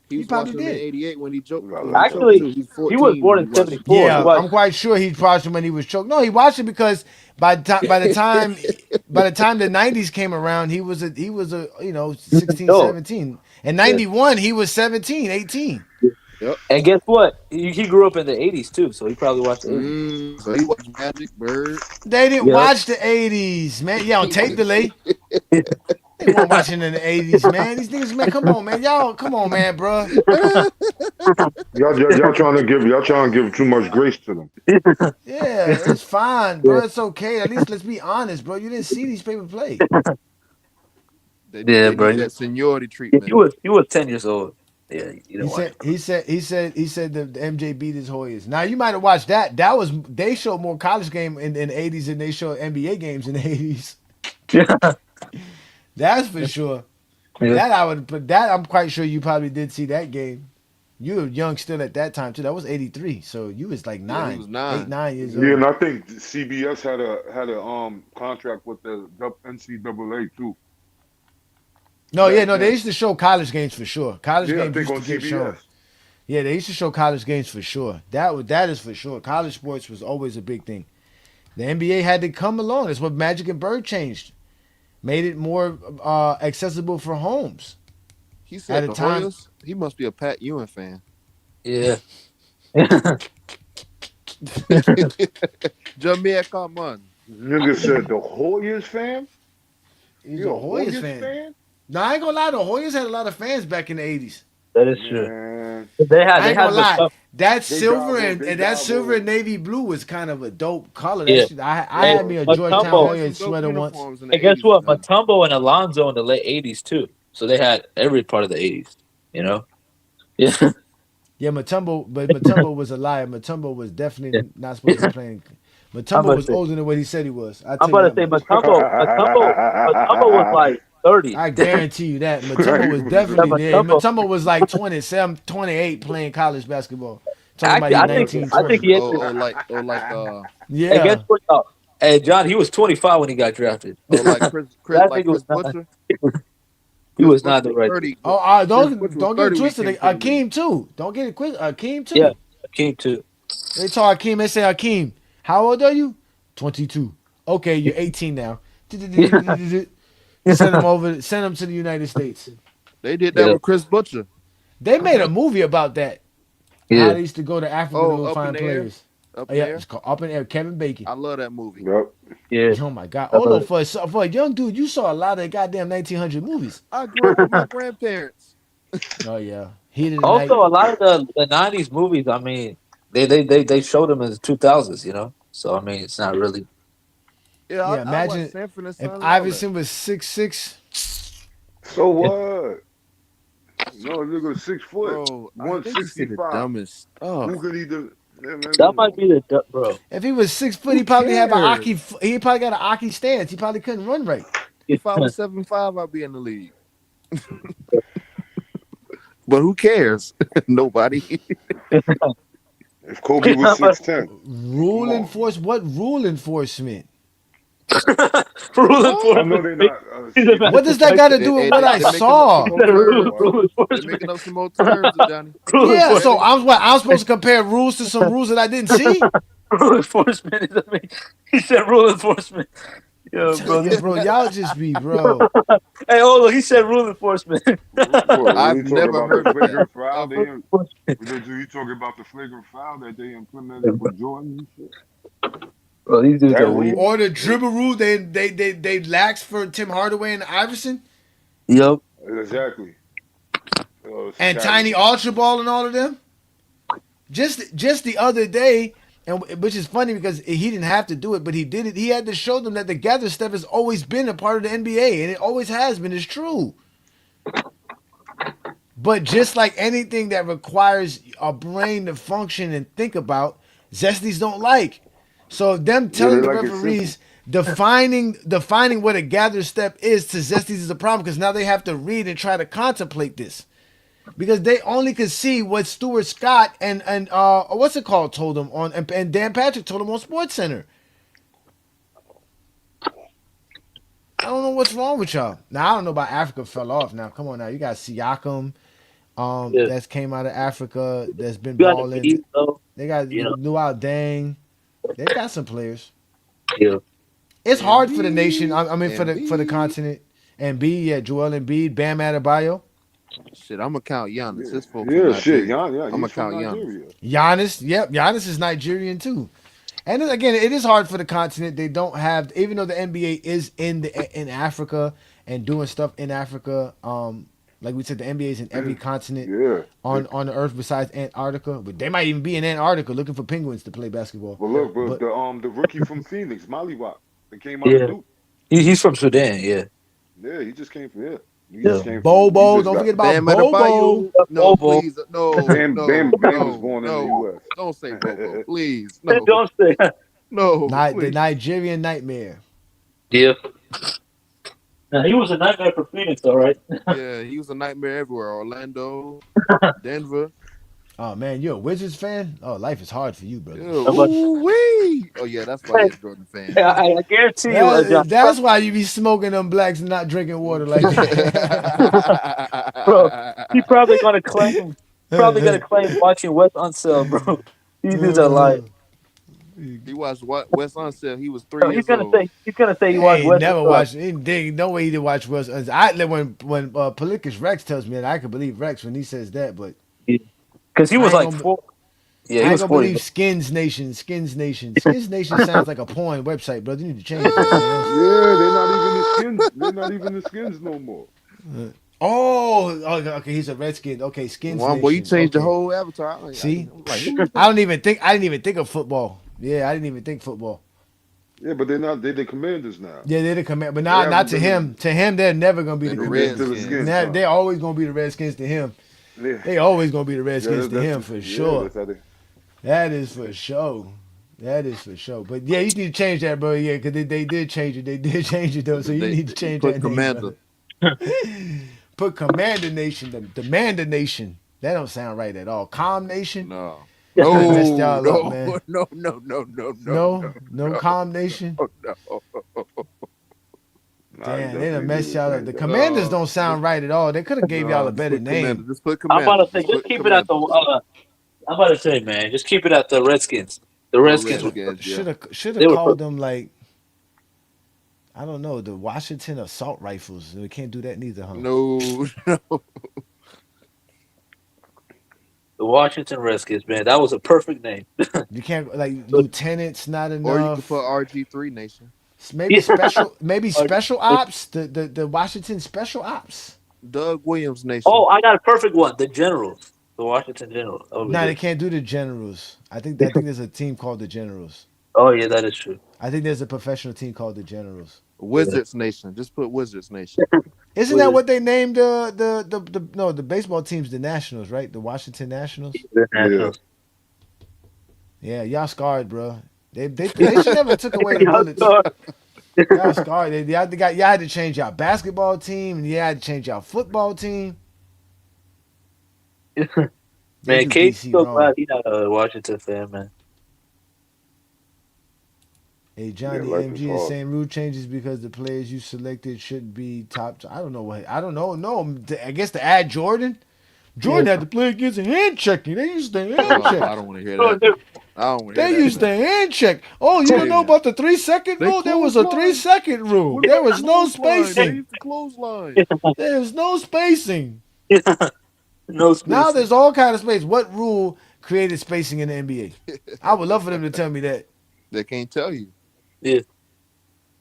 He was watching him in '88 when he choked. Actually, he's 14, he was born in '74. Yeah, I'm quite sure he watched him when he was choked. No, he watched it because by the time the '90s came around, he was a 16, 17. In '91, he was 17, 18. Yep. And guess what? He grew up in the '80s too, so he probably watched the '80s. So he watched Magic, Bird. They didn't watch the '80s, man. Yeah, on tape delay. They weren't watching in the '80s, man. These niggas, man, come on, man. Y'all, come on, man, bro. Y'all trying to give too much grace to them. Yeah, it's fine, bro. It's okay. At least let's be honest, bro. You didn't see these people play. They bro. That seniority treatment. He was 10 years old. Yeah, he said the MJ beat his Hoyas. Now you might have watched that. They showed more college game in the '80s than they showed NBA games in the '80s. Yeah, that's for sure. Yeah. That I'm quite sure you probably did see that game. You were young still at that time too. That was '83, so you was like 9, he was 9. 8, 9 years old. Yeah, and I think CBS had a contract with the NCAA too. No, they used to show college games for sure. College games used to get shown. Yeah, they used to show college games for sure. That is for sure. College sports was always a big thing. The NBA had to come along. That's what Magic and Bird changed. Made it more accessible for homes. He said the Hoyas, he must be a Pat Ewing fan. Yeah. Jameer, come on. Nigga said the Hoyas fan? He's a Hoyas fan? No, I ain't gonna lie. The Hoyas had a lot of fans back in the '80s. That is true. I ain't gonna lie. That silver and navy blue was kind of a dope color. Yeah. I had me a Georgetown Hoyas sweater once. And guess what? Matumbo and Alonzo in the late '80s too. So they had every part of the '80s. You know. Yeah. Yeah, Matumbo was a liar. Matumbo was definitely not supposed to be playing. Matumbo was older than what he said he was. I'm about to say Matumbo was like 30. I guarantee you that. Matumbo was definitely there. Matumbo was like 27, 28 playing college basketball. Talking about Actually, he I think 1920. he Oh, entered. Hey, guess Yeah. what? Hey, John, he was 25 when he got drafted. like That Chris nigga was not. Butcher. He Chris was Butcher not the was right. 30. Oh, Chris Butcher was don't get it 30 when twisted. Kim came in. Akeem too. Don't get it quick. Akeem too. Yeah, King too. They told Akeem. They say Akeem, how old are you? 22. Okay, you're 18 now. Send him over. Send him to the United States. They did that with Chris Butcher. They made a movie about that. Yeah. How they used to go to Africa to Oh, go Up in find the Air. players. Up Oh, in yeah, the Air. it's called Up in the Air. Kevin Bacon. I love that movie. Yep. Yeah. Oh my God. Oh no, for a young dude, you saw a lot of goddamn 1900 movies. I grew up with my grandparents. Oh yeah. Heat of the Also, Night. a lot of the '90s movies. I mean, they showed them as 2000s. You know, so I mean, it's not really. Yeah, Yeah, I watched imagine Sanford and if Son. Iverson was 6'6". So what? No, nigga, 6 foot, Bro, they just say the 165. dumbest stuff. Who could he do? Yeah, man, That might be the bro. If he was 6 foot, Who he probably have an cares? Aki. He probably got an Aki stance. He probably couldn't run right. If I was 7'5", I'd be in the league. But who cares? Nobody. If Kobe was 6'10". Rule enforcement. What rule enforcement? Rule I know enforcement. they're not. What does that got to do with what I saw? They're making up some more terms, Johnny. Yeah, so I'm supposed to compare rules to some rules that I didn't see. Rule enforcement is amazing. He said rule enforcement. Yo, bro. Yeah, bro, y'all just be, bro. Hey, oh look, he said rule enforcement. I've never heard of flagrant that. foul. You talking about the flagrant foul that they implemented for Jordan and shit? Bro, these dudes That are weird. Or the dribble rule they laxed for Tim Hardaway and Iverson. Yep. Exactly. And Tiny Ultra Ball and all of them. Just the other day, and which is funny because he didn't have to do it, but he did it. He had to show them that the gather step has always been a part of the NBA, and it always has been. It's true. But just like anything that requires a brain to function and think about, Zesties don't like. So them telling the referees defining what a gather step is to Zesties is a problem because now they have to read and try to contemplate this. Because they only could see what Stuart Scott and what's it called told them on and Dan Patrick told them on Sports Center. I don't know what's wrong with y'all. Now I don't know about Africa fell off. Now come on now, you got Siakam, that's came out of Africa that's been balling. They got Luau Dang. They got some players. Yeah. It's hard for the nation. I mean for the continent. Embiid, yeah, Joel Embiid, Bam Adebayo. Shit, I'm gonna count Giannis. His folks. Yeah, shit, yeah. I'm gonna count Giannis. Giannis, yep, Giannis is Nigerian too. And then, again, it is hard for the continent. They don't have, even though the NBA is in Africa and doing stuff in Africa. Like we said, the NBA is in every continent on the earth besides Antarctica. But they might even be in Antarctica looking for penguins to play basketball. Well, look, but the rookie from Phoenix, Mollywock, that came out of Duke. He's from Sudan, yeah. Yeah, he just came from here. Bobo, don't forget about Bobo. No, please, no. Bam no, was born in the U.S. Don't say Bobo, please. No. Don't say that. No. The Nigerian Nightmare. Yeah. Now, he was a nightmare for Phoenix, all right. Yeah, he was a nightmare everywhere. Orlando, Denver. Oh, man, you're a Wizards fan? Oh, life is hard for you, brother. Ooh-wee. Oh, yeah, that's why you're a Jordan fan. I guarantee you. That's why you be smoking them blacks and not drinking water like that. Bro, he probably going to claim watching Wes Unseld, bro. These dudes are lying. He watched Wes Unseld. He was 3 years old. He's gonna say he watched Wes. Never watched. No way he did watch Wes Unseld. When Policus Rex tells me that, I can believe Rex when he says that, but because he was like 4. Yeah, I don't believe Skins Nation. Skins Nation sounds like a porn website, bro. You need to change that. Yeah, they're not even the Skins. They're not even the Skins no more. Okay, he's a Redskin. Okay, Skins Nation. Boy, you changed the whole avatar. See, I didn't even think of football. Yeah, I didn't even think football. Yeah, but they're the Commanders now. Yeah, they're the Commanders, but not to him. To him, they're never gonna be the Redskins. They're always gonna be the Redskins to him. Yeah. They always gonna be the Redskins to him for sure. That is for sure. But yeah, you need to change that, bro. Yeah, because they did change it. They did change it though, so you need to change that. Commander. Put Commander Nation, the Demander Nation. That don't sound right at all. Calm Nation. No. They messed y'all no, up, man. No, calm nation. Nah, he Damn, they done definitely messed did y'all up. change The that. Commanders don't sound right at all. They could have gave y'all a just better put commander. name. Just put I'm about commander. to say, Just just put keep it at the. commander. I'm about to say, man, just keep it at the Redskins. The Or Redskins were Redskins, yeah. Should they have were called them like, I don't know, the Washington Assault Rifles. We can't do that neither, huh? No, the Washington Redskins, man. That was a perfect name. You can't like lieutenants, not or you could put enough. RG3 Nation. Maybe special, Yeah. special ops. The Washington Special Ops. Doug Williams Nation. Oh, I got a perfect one. The Generals, the Washington Generals. That would be Nah, they good. can't do the Generals. I think there's a team called the Generals. Oh yeah, that is true. I think there's a professional team called the Generals. Yeah. Wizards Nation. Just put Wizards Nation. Isn't that what they named the baseball teams, the Nationals, right? The Washington Nationals. The Yeah. Nationals. Yeah, y'all scarred, bro. They should never took away the Yeah, bullets. Y'all scarred. Y'all had to change y'all basketball team, and y'all had to change y'all football team. They man, do Cade's DC so wrong. glad he's not a Washington fan, man. Hey, Yeah, Johnny life is MG is hard. saying rule changes because the players you selected should be top. I don't know what. I don't know. No, I guess to add Jordan. Jordan had to play against hand checking. They used the hand Oh, check. I don't want to hear that. I don't want to They hear that used the now. hand check. Oh, you don't know Yeah. about the 3-second They rule? There was a clothesline. 3-second rule. What There about the was no clothesline? They spacing. used the clothesline. There was no spacing. No space. Now there's all kind of space. What rule created spacing in the NBA? I would love for them to tell me that. They can't tell you. Yeah,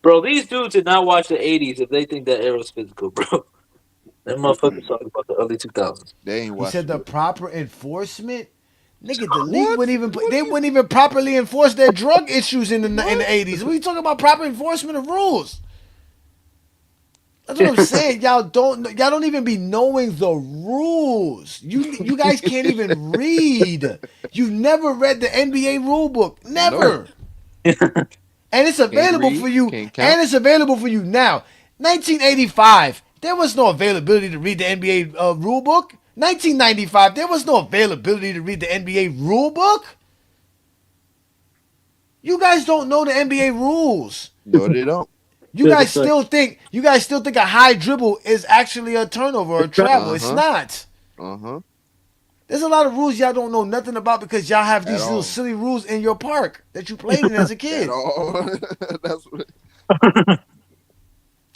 bro. These dudes did not watch the '80s if they think that era was physical, bro. That motherfuckers talking about the early 2000s. They ain't He said watching the it. proper enforcement. Nigga, the league What? wouldn't even they wouldn't even properly enforce their drug issues in the What? 80s. What are you talking about proper enforcement of rules? That's what I'm saying. Y'all don't even be knowing the rules. You guys can't even read. You've never read the NBA rule book. No. Never. And it's Can't available read. for you. Can't And count. it's available for you now. 1985, there was no availability to read the NBA rule book. 1995, there was no availability to read the NBA rule book. You guys don't know the NBA rules. No, they don't. You guys still think a high dribble is actually a turnover or a travel. It's not. Uh-huh. There's a lot of rules y'all don't know nothing about because y'all have At these little all. silly rules in your park that you played in as a At kid. all. That's what.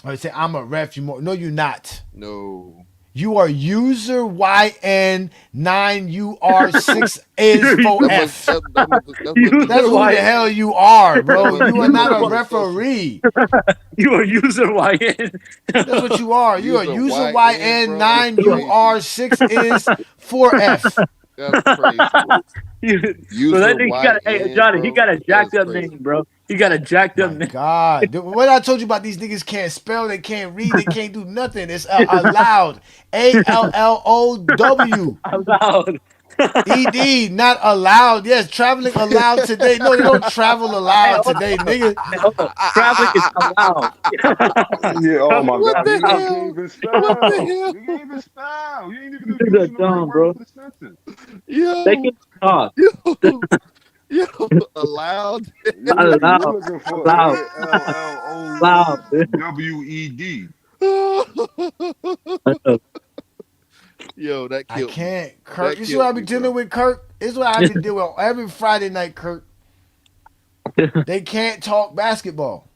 I say I'm a ref. No, you're not. No. You are user YN9UR6 is 4F. That's who the hell you are, bro. You are not a referee. You are user YN. That's what you are. You are user YN, bro. That's YN9UR6 is 4F. That's crazy. So that nigga got hey Johnny, he got a jacked up name, bro. He got a jacked up name. God, what I told you about these niggas can't spell, they can't read, they can't do nothing. It's allowed. ALLOW. Allowed. ED, not allowed. Yes, traveling allowed today. No, they don't travel allowed today, nigga. Traveling is allowed. Yeah, oh my What God. the You can't hell? even spell. What the hell? You can't even spell. You ain't even This using is the right dumb, word bro. for the sentence. They can talk. Yo, allowed. You're Allowed. looking for Allowed. ALLOWED. Yo, that I killed me. can't, Kirk. That This is what I killed be me, dealing bro. with, Kirk. This is what I be dealing with every Friday night, Kirk. They can't talk basketball.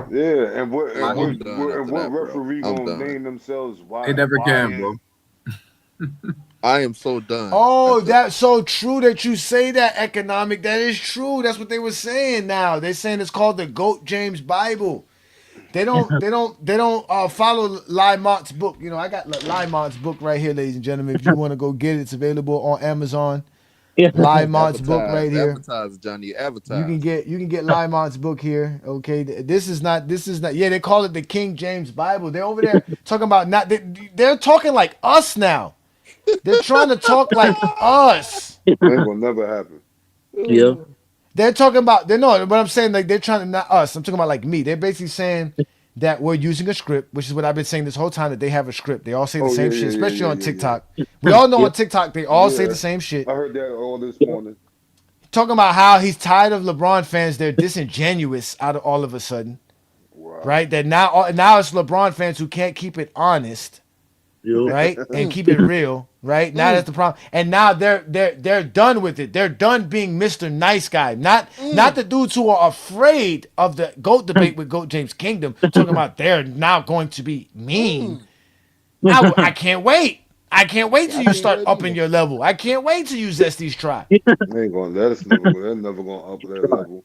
Yeah, and what I'm and done what, after and what that, bro. referee I'm gonna done. name themselves? Why? They never can, YN? bro. I am so done. Oh, after- that's so true that you say that, economic. That is true. That's what they were saying now. They're saying it's called the Goat James Bible. They don't follow Lymont's book. You know, I got Lymont's book right here, ladies and gentlemen. If you want to go get it, it's available on Amazon. Lymont's book right here. Advertise, Johnny. You Advertise. can get Lymont's book here. Okay, this is not. Yeah, they call it the King James Bible. They're over there talking about not. They're talking like us now. They're trying to talk like us. Ain't gonna never happen. Yeah. They're talking about. They know what I'm saying. Like they're trying to not us. I'm talking about like me. They're basically saying that we're using a script, which is what I've been saying this whole time, that they have a script. They all say the same shit, especially on TikTok. We all know on TikTok they all say the same shit. I heard that all this morning. Talking about how he's tired of LeBron fans. They're disingenuous out of all of a sudden. Wow. Right? That now it's LeBron fans who can't keep it honest. Right? And keep it real. Right? Now that's the problem. And now they're done with it. They're done being Mr. Nice Guy. Not the dudes who are afraid of the GOAT debate with GOAT James Kingdom, talking about they're now going to be mean. I can't wait. I can't wait till you start upping your level. I can't wait till you Zesties try. They ain't gonna let us never. They're never gonna up that level.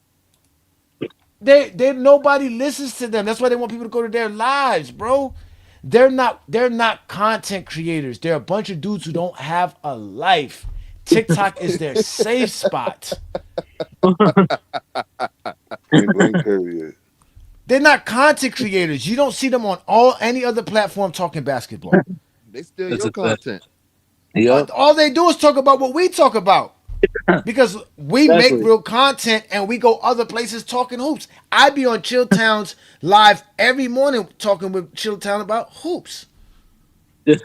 They nobody listens to them. That's why they want people to go to their lives, bro. They're not content creators. They're a bunch of dudes who don't have a life. TikTok is their safe spot. Period. They're not content creators. You don't see them on any other platform talking basketball. They steal your content. Yep. All they do is talk about what we talk about. Because we make real content and we go other places talking hoops. I be on Chilltown's live every morning talking with Chilltown about hoops. They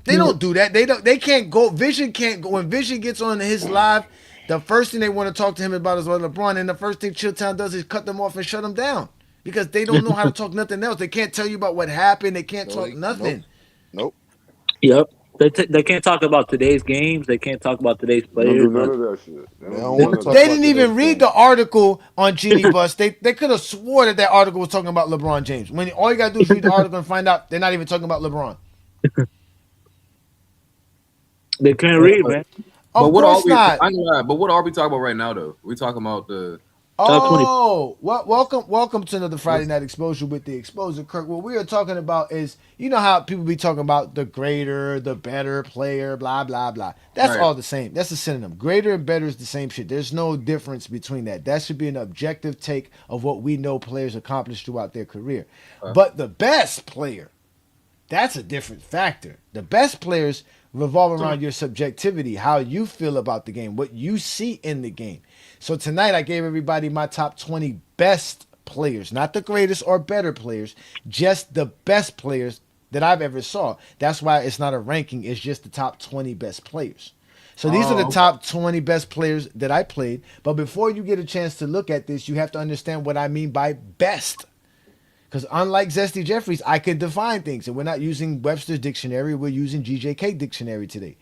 don't do that. They can't go. Vision can't go. When Vision gets on his live, the first thing they want to talk to him about is LeBron, and the first thing Chilltown does is cut them off and shut them down because they don't know how to talk nothing else. They can't tell you about what happened. They can't talk nothing. Nope. Yep. They can't talk about today's games. They can't talk about today's players. None of that shit. They didn't even read the article on Genie Bus. They could have swore that article was talking about LeBron James. When all you gotta do is read the article and find out they're not even talking about LeBron. They can't read, man. Of course not. But what are we talking about right now, though? We talking about the. Welcome to another Friday Night Exposure with the Exposure, Kirk. What we are talking about is, you know how people be talking about the greater, the better player, blah, blah, blah. That's all the same. That's a synonym. Greater and better is the same shit. There's no difference between that. That should be an objective take of what we know players accomplish throughout their career. But the best player, that's a different factor. The best players revolve around your subjectivity, how you feel about the game, what you see in the game. So tonight I gave everybody my top 20 best players, not the greatest or better players, just the best players that I've ever saw. That's why it's not a ranking, it's just the top 20 best players. So these are the top 20 best players that I played. But before you get a chance to look at this, you have to understand what I mean by best. Because unlike Zesty Jeffries, I can define things. And we're not using Webster's dictionary, we're using GJK dictionary today.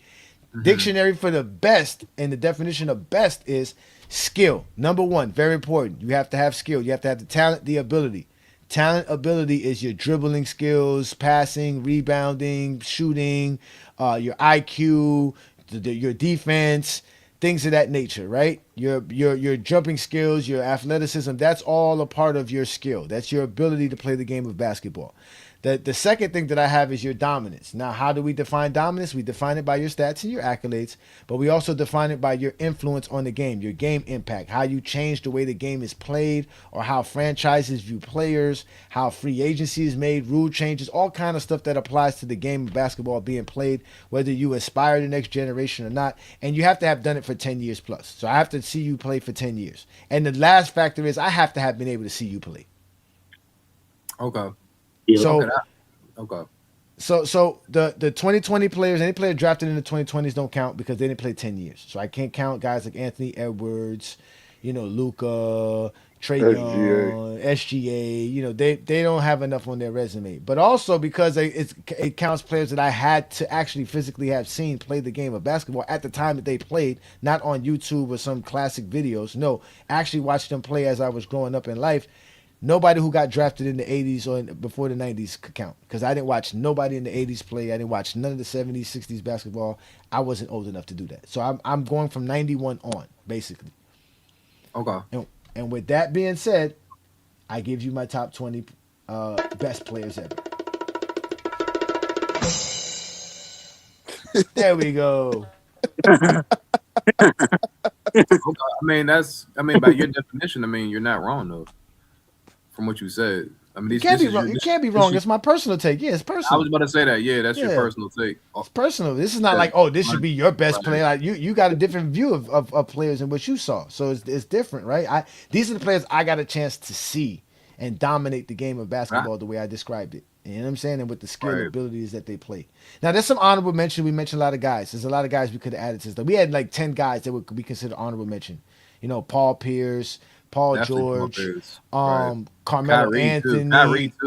Dictionary for the best, and the definition of best is skill. Number one, very important. You have to have skill. You have to have the talent, the ability. Talent, ability is your dribbling skills, passing, rebounding, shooting, your IQ, your defense, things of that nature, right? Your jumping skills, your athleticism, that's all a part of your skill. That's your ability to play the game of basketball. The second thing that I have is your dominance. Now, how do we define dominance? We define it by your stats and your accolades, but we also define it by your influence on the game, your game impact, how you change the way the game is played, or how franchises view players, how free agency is made, rule changes, all kind of stuff that applies to the game of basketball being played, whether you aspire to the next generation or not. And you have to have done it for 10 years plus. So I have to see you play for 10 years. And the last factor is I have to have been able to see you play. Okay. So, okay. So the 2020 players, any player drafted in the 2020s don't count because they didn't play 10 years. So I can't count guys like Anthony Edwards, Luka, Trey Young, SGA. They don't have enough on their resume. But also because it counts players that I had to actually physically have seen play the game of basketball at the time that they played, not on YouTube or some classic videos. No, actually watched them play as I was growing up in life. Nobody who got drafted in the 80s or before the 90s could count because I didn't watch nobody in the 80s play. I didn't watch none of the 70s, 60s basketball. I wasn't old enough to do that. So I'm going from 91 on, basically. Okay. And with that being said, I give you my top 20 best players ever. There we go. By your definition, you're not wrong though. From what you said, you can't be wrong. You can't be wrong. It's my personal take. Yeah, it's personal. I was about to say that. Yeah, that's your personal take. It's personal. This is not like, this should be your best player. Like, you got a different view of players and what you saw, so it's different, right? These are the players I got a chance to see, and dominate the game of basketball the way I described it. You know what I'm saying? And with the skill Right. abilities that they play. Now, there's some honorable mention. We mentioned a lot of guys. There's a lot of guys we could have added to this. We had like 10 guys that would be considered honorable mention. You know, Paul Pierce, Paul Definitely George, Right. Carmelo Kyrie too. Anthony, Kyrie too.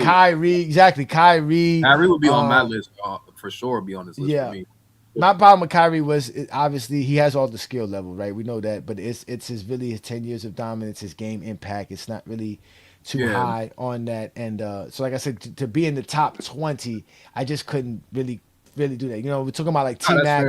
Kyrie. Kyrie would be on my list for sure. Be on this list Yeah. for me. My problem with Kyrie was obviously he has all the skill level, right? We know that, but it's his 10 years of dominance, his game impact. It's not really too high on that, and so like I said, to be in the top 20, I just couldn't really do that. You know, we're talking about like T Mac.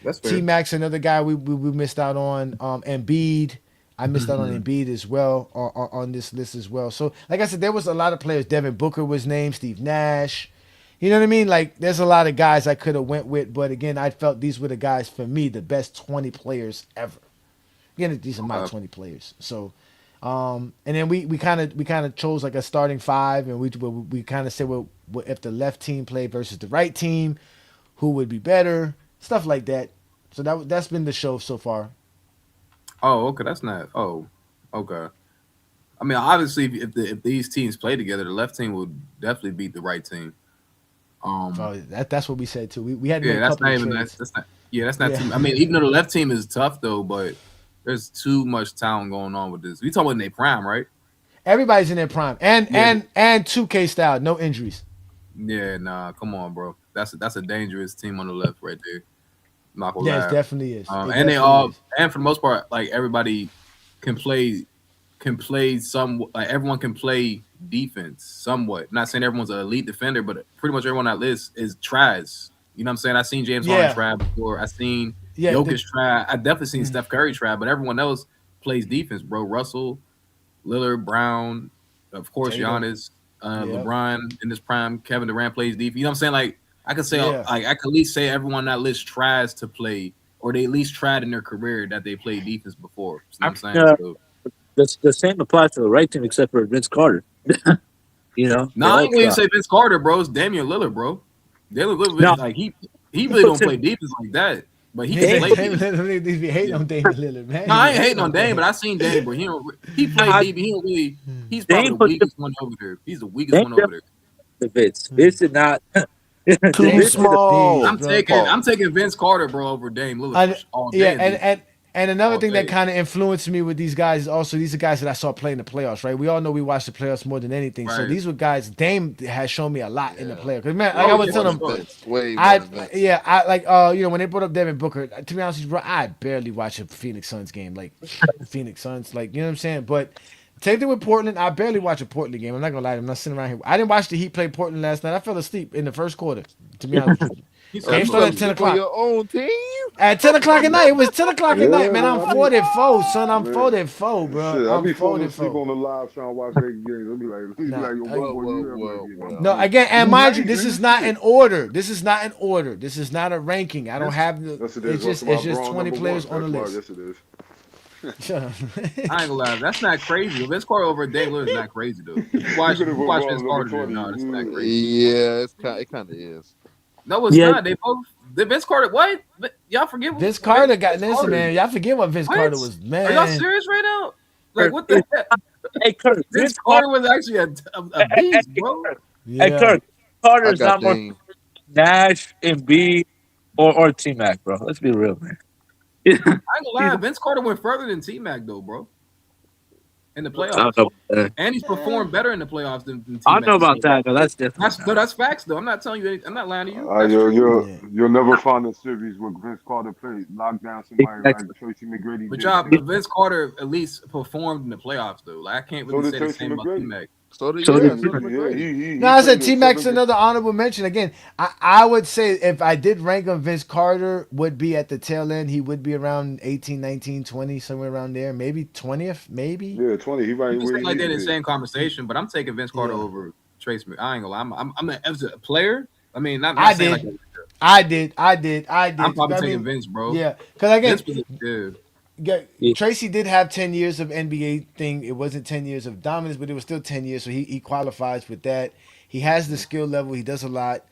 That's fair. T Mac's another guy we missed out on. Embiid. I missed out on Embiid as well on this list as well. So like I said, there was a lot of players. Devin Booker was named. Steve Nash. You know what I mean? Like, there's a lot of guys I could have went with, but again, I felt these were the guys for me, the best 20 players ever. Again, these are my 20 players. So, and then we kind of chose like a starting five, and we kind of said, well, if the left team played versus the right team, who would be better, stuff like that. So that's been the show so far. Oh, okay. That's not. Oh, okay. I mean, obviously, if these teams play together, the left team would definitely beat the right team. That's what we said too. We had that's not even that's not. Yeah, that's not. Too, I mean, even though the left team is tough though, but there's too much talent going on with this. We talking about in their prime, right? Everybody's in their prime, and 2K style, no injuries. Yeah, nah, come on, bro. That's a dangerous team on the left right there. Not gonna Yes, lie. definitely is. And they all, and for the most part, like everybody can play some. Like everyone can play defense somewhat. I'm not saying everyone's an elite defender, but pretty much everyone on that list is tries. You know what I'm saying? I seen James Harden try before. I seen Jokic try. I definitely seen Steph Curry try, but everyone else plays defense, bro. Russell, Lillard, Brown, of course, Giannis, LeBron in his prime. Kevin Durant plays defense. You know what I'm saying? Like I could say, like I could at least say everyone on that list tries to play, or they at least tried in their career that they played defense before. You know what I'm saying? So, the same applies to the right team except for Vince Carter. You know? No, I ain't gonna say Vince Carter, bro. It's Damian Lillard, bro. Damian Lillard, like he really don't play defense like that. But he can play defense. They be hating on Damian Lillard, man. No, I ain't hating on Dame, but I seen Dame, bro. He played defense. He don't really. He's probably the weakest one over there. He's the weakest one over there. The Vince is not too small. I'm taking Vince Carter, bro, over Dame Lillard all day. And another thing that kind of influenced me with these guys is also these are guys that I saw play in the playoffs, right? We all know we watch the playoffs more than anything. Right. So these were guys. Dame has shown me a lot in the playoffs. Cause man, like I was telling them, you know, when they brought up Devin Booker, to be honest with you, bro, I barely watch a Phoenix Suns game, like Phoenix Suns, like you know what I'm saying. But same thing with Portland. I barely watch a Portland game. I'm not gonna lie, I'm not sitting around here. I didn't watch the Heat play Portland last night. I fell asleep in the first quarter. To be honest with you. Game started at 10 o'clock. Your own team? At 10 o'clock at night. It was 10 o'clock at night, man. I'm 4-4, son. I'm 4-4, bro. Shit, I'm be falling 4-4. asleep on the live trying to watch that game. I'll be like, No, again, and mind you, this is not in order. This is not in order. This is not a ranking. I don't have the. It's just 20 players on the list. Yes, it is. Shut up. I ain't gonna lie, that's not crazy. Vince Carter over Dame Lillard is not crazy though. If you watch Vince Carter, no, that's not crazy. Yeah, it kind of is. No, it's not. They both. Vince Carter, what? Y'all forget what Vince Carter got this, man. Y'all forget what Vince Carter was, man. Are y'all serious right now? Like what the heck? Hey, Kurt, Vince Carter was actually a beast, bro. Yeah. Hey, Kurt, Carter is not more Nash, Embiid, or T-Mac, bro. Let's be real, man. I ain't gonna lie, Vince Carter went further than T-Mac though, bro. In the playoffs, and he's performed better in the playoffs than T-Mac. I know about that, but that's different. That's facts, though. I'm not telling you. I'm not lying to you. You'll never find a series where Vince Carter played lock down somebody like Tracy McGrady. But Vince Carter at least performed in the playoffs, though. Like I can't really say the same about T-Mac. No, I said T-Mac's another honorable mention. Again, I would say if I did rank him, Vince Carter would be at the tail end. He would be around 18, 19, 20, somewhere around there. Maybe 20th, maybe. Yeah, 20. He right where like that in the same conversation, but I'm taking Vince Carter over Trace McGrady. I ain't gonna lie. I'm as a player. I mean, not saying like I did. I'm probably taking Vince, bro. Yeah, because again, Vince was good. Tracy did have 10 years of NBA thing. It wasn't 10 years of dominance, but it was still 10 years. So he qualifies with that. He has the skill level. He does a lot.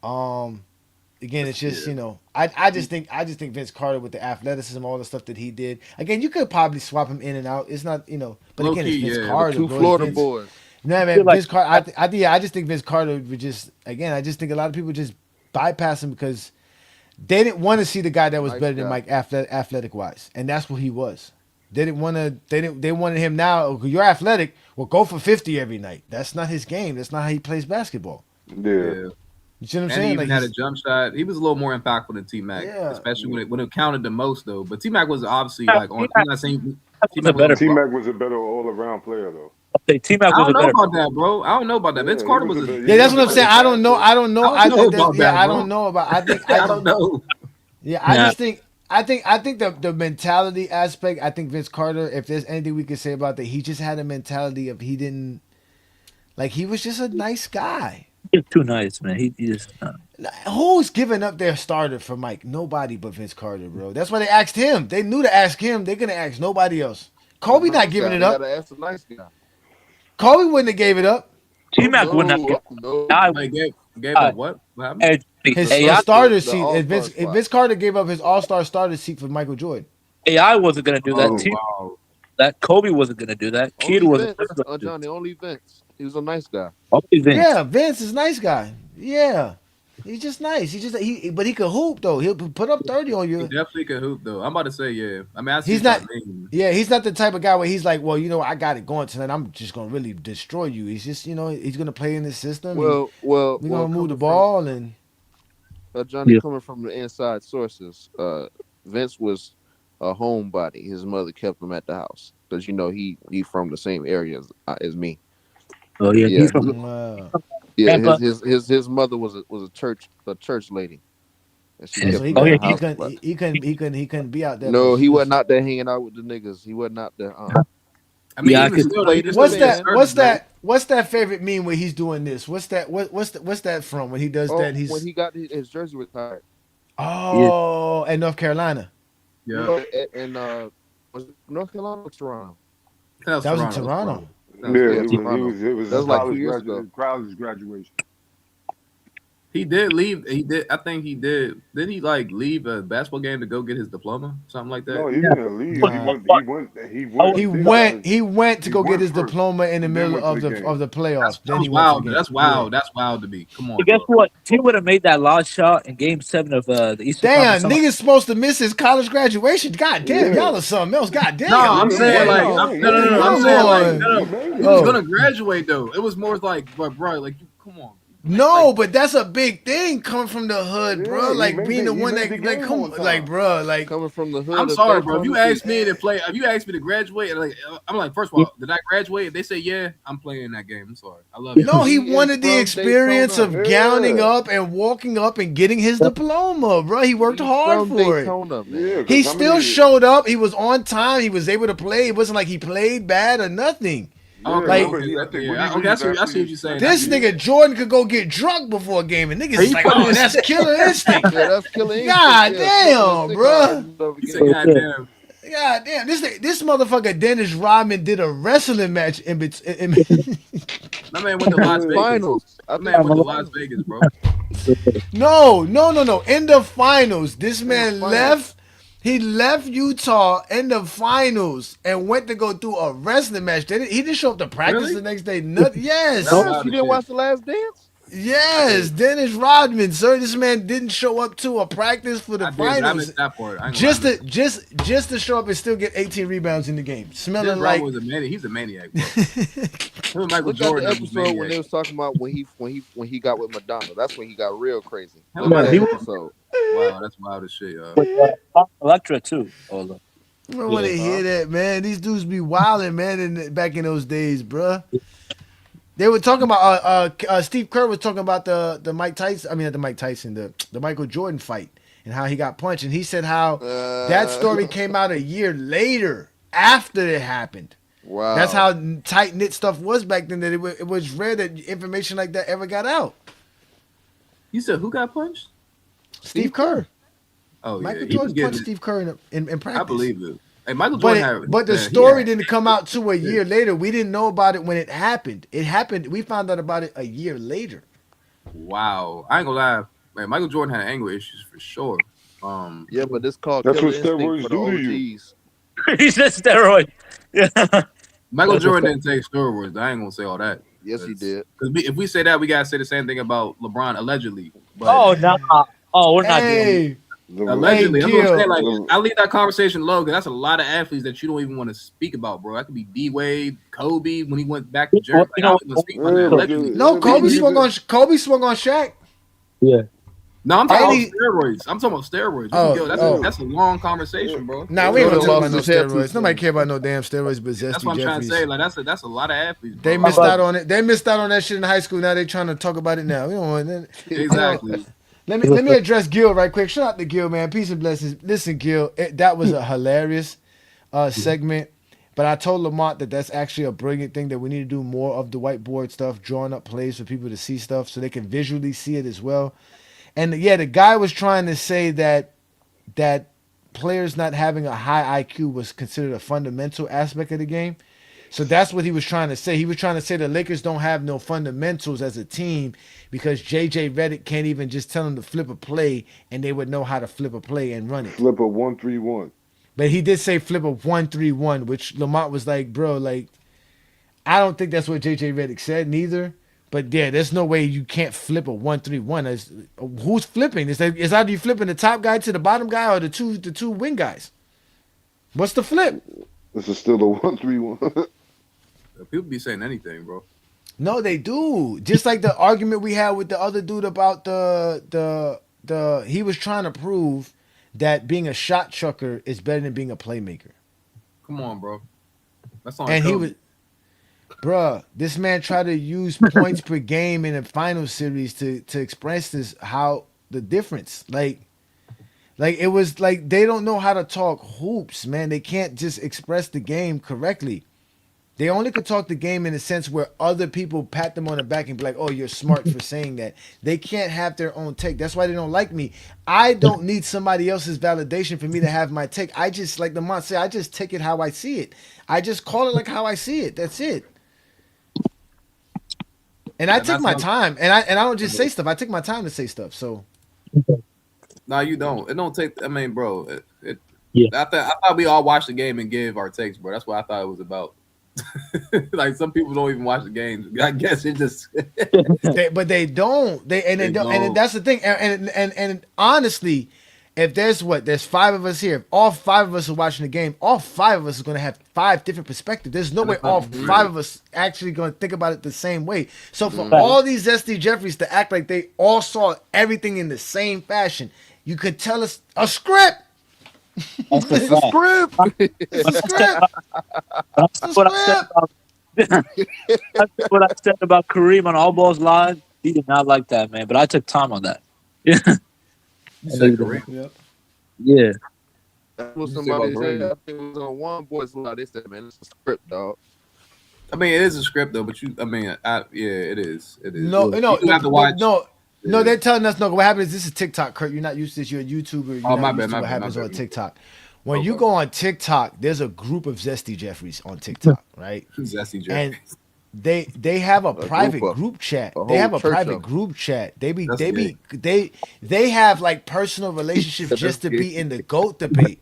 Again, it's just, you know, I just think Vince Carter with the athleticism, all the stuff that he did. Again, you could probably swap him in and out. It's not, you know, but again, it's Vince Carter. Two Florida boys. No, man, Vince Carter. I just think Vince Carter would just I just think a lot of people just bypass him because they didn't want to see the guy that was better than Mike athletic wise, and that's what he was. They didn't want to. They wanted him now. You're athletic. Well, go for 50 every night. That's not his game. That's not how he plays basketball. Yeah. You see what I'm and saying? he even Like had a jump shot. He was a little more impactful than T Mac, especially when it counted the most though. But T Mac was obviously like on. I'm not saying T Mac was a better all around player though. T Mac was I don't know about that, bro. I don't know about that. Vince Carter was that's what I'm saying. I don't know. I don't know. I don't know about. I think I don't know. Yeah, I just think. I think the mentality aspect. I think Vince Carter. If there's anything we could say about that, he just had a mentality of he didn't like. He was just a nice guy. He's too nice, man. He just. Who's giving up their starter for Mike? Nobody but Vince Carter, bro. That's why they asked him. They knew to ask him. They're gonna ask nobody else. Kobe not giving it up. Gotta ask the nice guy. Kobe wouldn't have gave it up. T-Mac wouldn't have. Gave up what? What happened? His starter seat. If Vince Carter gave up his All-Star starter seat for Michael Jordan. AI wasn't gonna do that. That Kobe wasn't gonna do that. Kid wasn't. Johnny, only Vince. He was a nice guy. Only Vince. Yeah, Vince is a nice guy. Yeah. He's just nice. But he could hoop though. He'll put up 30 on you. He definitely could hoop though. I'm about to say, yeah. I mean, he's not. Yeah, he's not the type of guy where he's like, well, I got it going tonight. I'm just gonna really destroy you. He's just, he's gonna play in this system. We're gonna move the ball and. Johnny, coming from the inside sources, Vince was a homebody. His mother kept him at the house because he from the same area as me. Oh yeah, yeah. He's from. Yeah, his mother was a church lady. He couldn't be out there. No, he wasn't out there hanging out with the niggas. He wasn't out there. I mean, what's that favorite meme where he's doing this? What's that from when he does that? When he got his jersey retired. Oh, in North Carolina. Yeah. And was it North Carolina or Toronto? That was in Toronto. Yeah, it was that was like 2 years ago. College graduation. He did leave. He did. I think he did. Did he leave a basketball game to go get his diploma? Something like that. No, he didn't leave. He went to go get his diploma in the middle of the playoffs. Then he wild. That's wild. That's wild to me. Come on. But guess what? He would have made that last shot in Game 7 of the Eastern Conference. Damn, niggas supposed to miss his college graduation. God damn, y'all are something else. God damn. No, I'm saying I'm saying he was gonna graduate though. It was more like, bro, come on. No, but that's a big thing coming from the hood, bro. Like being the one that, bro, coming from the hood. I'm sorry, bro. If you ask me to graduate, I'm like, first of all, did I graduate? If they say yeah, I'm playing in that game. I'm sorry, I love it. No, he wanted the experience of gowning up and walking up and getting his diploma, bro. He worked hard for it. He still showed up. He was on time. He was able to play. It wasn't like he played bad or nothing. I see what you're saying. This nigga Jordan could go get drunk before a game, and niggas is like, oh, that's killer instinct. Yeah, that's killer instinct. God damn, bro. God damn. This motherfucker Dennis Rodman did a wrestling match in between. My man went to Las Vegas. Finals. That man went to Las Vegas, bro. No. In the finals, this man left. He left Utah in the finals and went to go do a wrestling match. He didn't show up to practice the next day. Yes. You didn't watch The Last Dance? Yes, Dennis Rodman, sir. This man didn't show up to a practice for the finals. Just to show up and still get 18 rebounds in the game. Smelling like he's a maniac, bro. Michael Jordan at the episode when they was talking about when he got with Madonna. That's when he got real crazy. Wow, that's wild as shit, Electra too. I don't want to hear that, man. These dudes be wilding, man. Back in those days, bruh. They were talking about Steve Kerr was talking about the Mike Tyson. I mean, not the Mike Tyson, the Michael Jordan fight and how he got punched. And he said how that story came out a year later after it happened. Wow, that's how tight knit stuff was back then. That it was rare that information like that ever got out. You said who got punched? Steve Kerr. Oh, yeah. Michael Jordan punched Steve Kerr in practice. I believe it. Hey, Michael Jordan but the story didn't come out to a year later. We didn't know about it when it happened. It happened. We found out about it a year later. Wow. I ain't gonna lie. Man, Michael Jordan had anger issues for sure. Yeah, but this called that's what steroids do to you. He said steroid. Yeah. Michael Jordan didn't take steroids. I ain't gonna say all that. Yes, he did. Because if we say that, we gotta say the same thing about LeBron allegedly. But Oh no! Oh, we're not doing allegedly, Hey, I'm gonna say like Gil. I leave that conversation low because that's a lot of athletes that you don't even want to speak about, bro. That could be D Wade, Kobe when he went back to Jerry. Like, I don't even speak about that allegedly. No, Kobe swung on Shaq. Yeah. No, I'm talking And about he- steroids. I'm talking about steroids. That's a long conversation, bro. Nah, we ain't gonna Jordan talk about lost no his head too steroids. Nobody soon. care about no damn steroids, but That's Zesty what I'm trying to Jeffries. say. Like that's a lot of athletes. Bro. They missed out on it. They missed out on that shit in high school. Now they trying to talk about it now. We don't want that. Exactly. Let me address Gil right quick. Shout out to Gil, man. Peace and blessings. Listen, Gil, that was a hilarious segment. But I told Lamont that that's actually a brilliant thing, that we need to do more of the whiteboard stuff, drawing up plays for people to see stuff so they can visually see it as well. And yeah, the guy was trying to say that players not having a high IQ was considered a fundamental aspect of the game. So that's what he was trying to say. He was trying to say the Lakers don't have no fundamentals as a team because JJ Redick can't even just tell them to flip a play and they would know how to flip a play and run it. Flip a 1-3-1. But he did say flip a 1-3-1, which Lamont was like, bro, like, I don't think that's what JJ Redick said neither. But yeah, there's no way you can't flip a 1-3-1. Who's flipping? Is either you flipping the top guy to the bottom guy or the two wing guys? What's the flip? This is still a 1-3-1. People be saying anything, bro. No, they do. Just like the argument we had with the other dude about he was trying to prove that being a shot chucker is better than being a playmaker. Come on, bro. That's on. And he was, bruh, this man tried to use points per game in the final series to express this, how the difference. Like it was like they don't know how to talk hoops, man. They can't just express the game correctly. They only could talk the game in a sense where other people pat them on the back and be like, oh, you're smart for saying that. They can't have their own take. That's why they don't like me. I don't need somebody else's validation for me to have my take. I just, like the Mont said, I just take it how I see it. I just call it like how I see it. That's it. And I take my time. And I don't just say stuff. I take my time to say stuff. So. No, you don't. It don't take. I mean, bro. Yeah. I thought we all watched the game and give our takes, bro. That's what I thought it was about. Like some people don't even watch the games. I guess it just. But they don't. They don't. And that's the thing. And honestly, if there's 5 of us here, if all 5 of us are watching the game, all 5 of us are going to have 5 different perspectives. There's no way all 5 of us actually going to think about it the same way. So for all these Zesty Jeffries to act like they all saw everything in the same fashion, you could tell us a script. It's a script. It's a script. That's what I said about Kareem on All Balls Live. He did not like that, man. But I took time on that. Yeah. You said Kareem. Yep. Yeah. That's what somebody said. I think it was on One Boys Live. They said, man, it's a script, dog. I mean, it is a script though, but it is. It is. No, you have to watch. No, they're telling us no. What happens is this is TikTok, Kurt. You're not used to this. You're a YouTuber. You're my not used bad, to what happens my on bad. TikTok. When you go on TikTok, there's a group of Zesty Jeffries on TikTok, right? Zesty And Jeffries. they have a private group group chat. a They have whole a church private of 'em. group chat. They That's have like personal relationships just to be in the GOAT debate.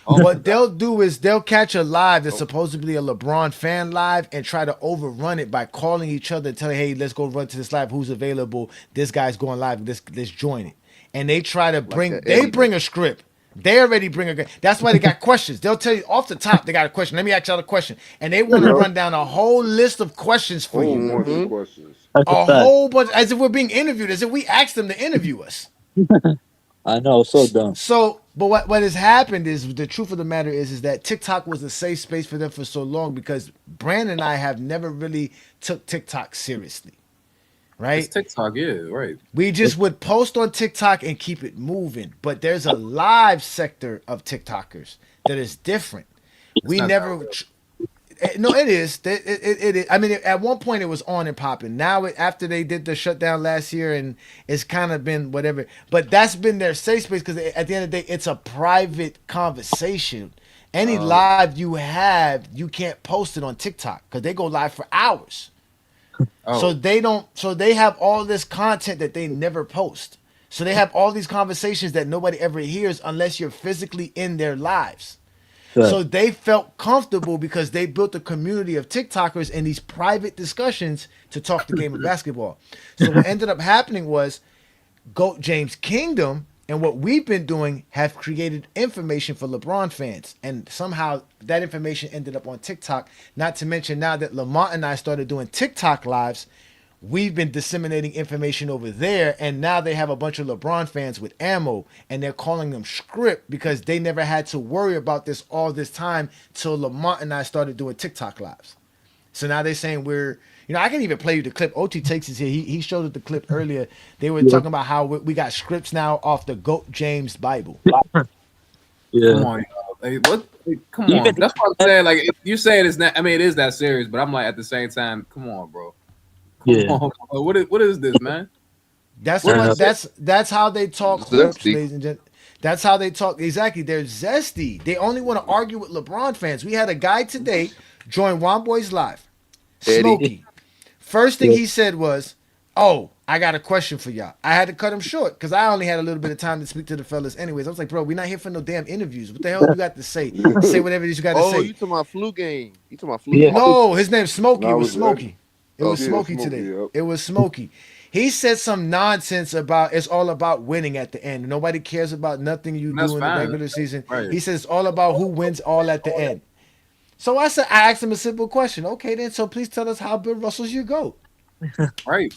What they'll do is they'll catch a live that's supposedly a LeBron fan live and try to overrun it by calling each other and telling, hey, let's go run to this live. Who's available? This guy's going live. Let's join it. And they try to bring a script. They already bring a. That's why they got questions. They'll tell you off the top they got a question. Let me ask y'all a question, and they want to run down a whole list of questions for you. Bunch of questions. A whole bunch, as if we're being interviewed, as if we asked them to interview us. I know, so dumb. So, but what has happened is the truth of the matter is that TikTok was a safe space for them for so long because Brandon and I have never really took TikTok seriously, right? It's TikTok, yeah, right. We just would post on TikTok and keep it moving, but there's a live sector of TikTokers that is different. We never. No, it is. It is. I mean, at one point it was on and popping. Now, after they did the shutdown last year, and it's kind of been whatever. But that's been their safe space because at the end of the day, it's a private conversation. Any live you have, you can't post it on TikTok because they go live for hours. So they don't. So they have all this content that they never post. So they have all these conversations that nobody ever hears unless you're physically in their lives. Right. So they felt comfortable because they built a community of TikTokers in these private discussions to talk the game of basketball. So what ended up happening was GOAT James Kingdom and what we've been doing have created information for LeBron fans. And somehow that information ended up on TikTok. Not to mention now that Lamont and I started doing TikTok lives, we've been disseminating information over there. And now they have a bunch of LeBron fans with ammo and they're calling them script because they never had to worry about this all this time till Lamont and I started doing TikTok lives. So now they're saying I can even play you the clip. OT Takes is here. He showed us the clip earlier. They were talking about how we got scripts now off the GOAT James Bible. Yeah. Come on, y'all. Come on. That's what I'm saying. Like you're saying it's not. I mean, it is that serious, but I'm like at the same time, come on, bro. Come on, bro. What is this, man? That's how they talk hoops, ladies and gentlemen. That's how they talk. Exactly. They're zesty. They only want to argue with LeBron fans. We had a guy today join One Boys Live. Smokey. First thing he said was, "Oh, I got a question for y'all." I had to cut him short because I only had a little bit of time to speak to the fellas. Anyways, I was like, "Bro, we're not here for no damn interviews. What the hell you got to say? Say whatever it is you got to say." Oh, you talking about flu game? You talking about flu game? No, his name's Smokey. No, It was Smokey. It was yeah, Smokey Smokey, today. yep. It was Smokey. He said some nonsense about it's all about winning at the end. Nobody cares about nothing you do in the regular season. Right. He says it's all about who wins all at the end. So I asked him a simple question. Okay, then, so please tell us how Bill Russell's your GOAT. Right.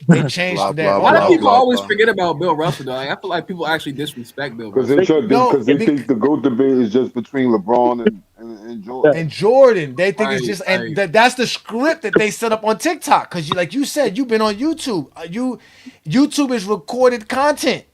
They changed Blah, that. blah, Why do blah, people blah, always blah. forget about Bill Russell, though? Like, I feel like people actually disrespect Bill Because Russell. they think the GOAT debate is just between LeBron and Jordan. And Jordan, they think it's Right, just, right. and that's the script that they set up on TikTok. Because like you said, you've been on YouTube. YouTube is recorded content.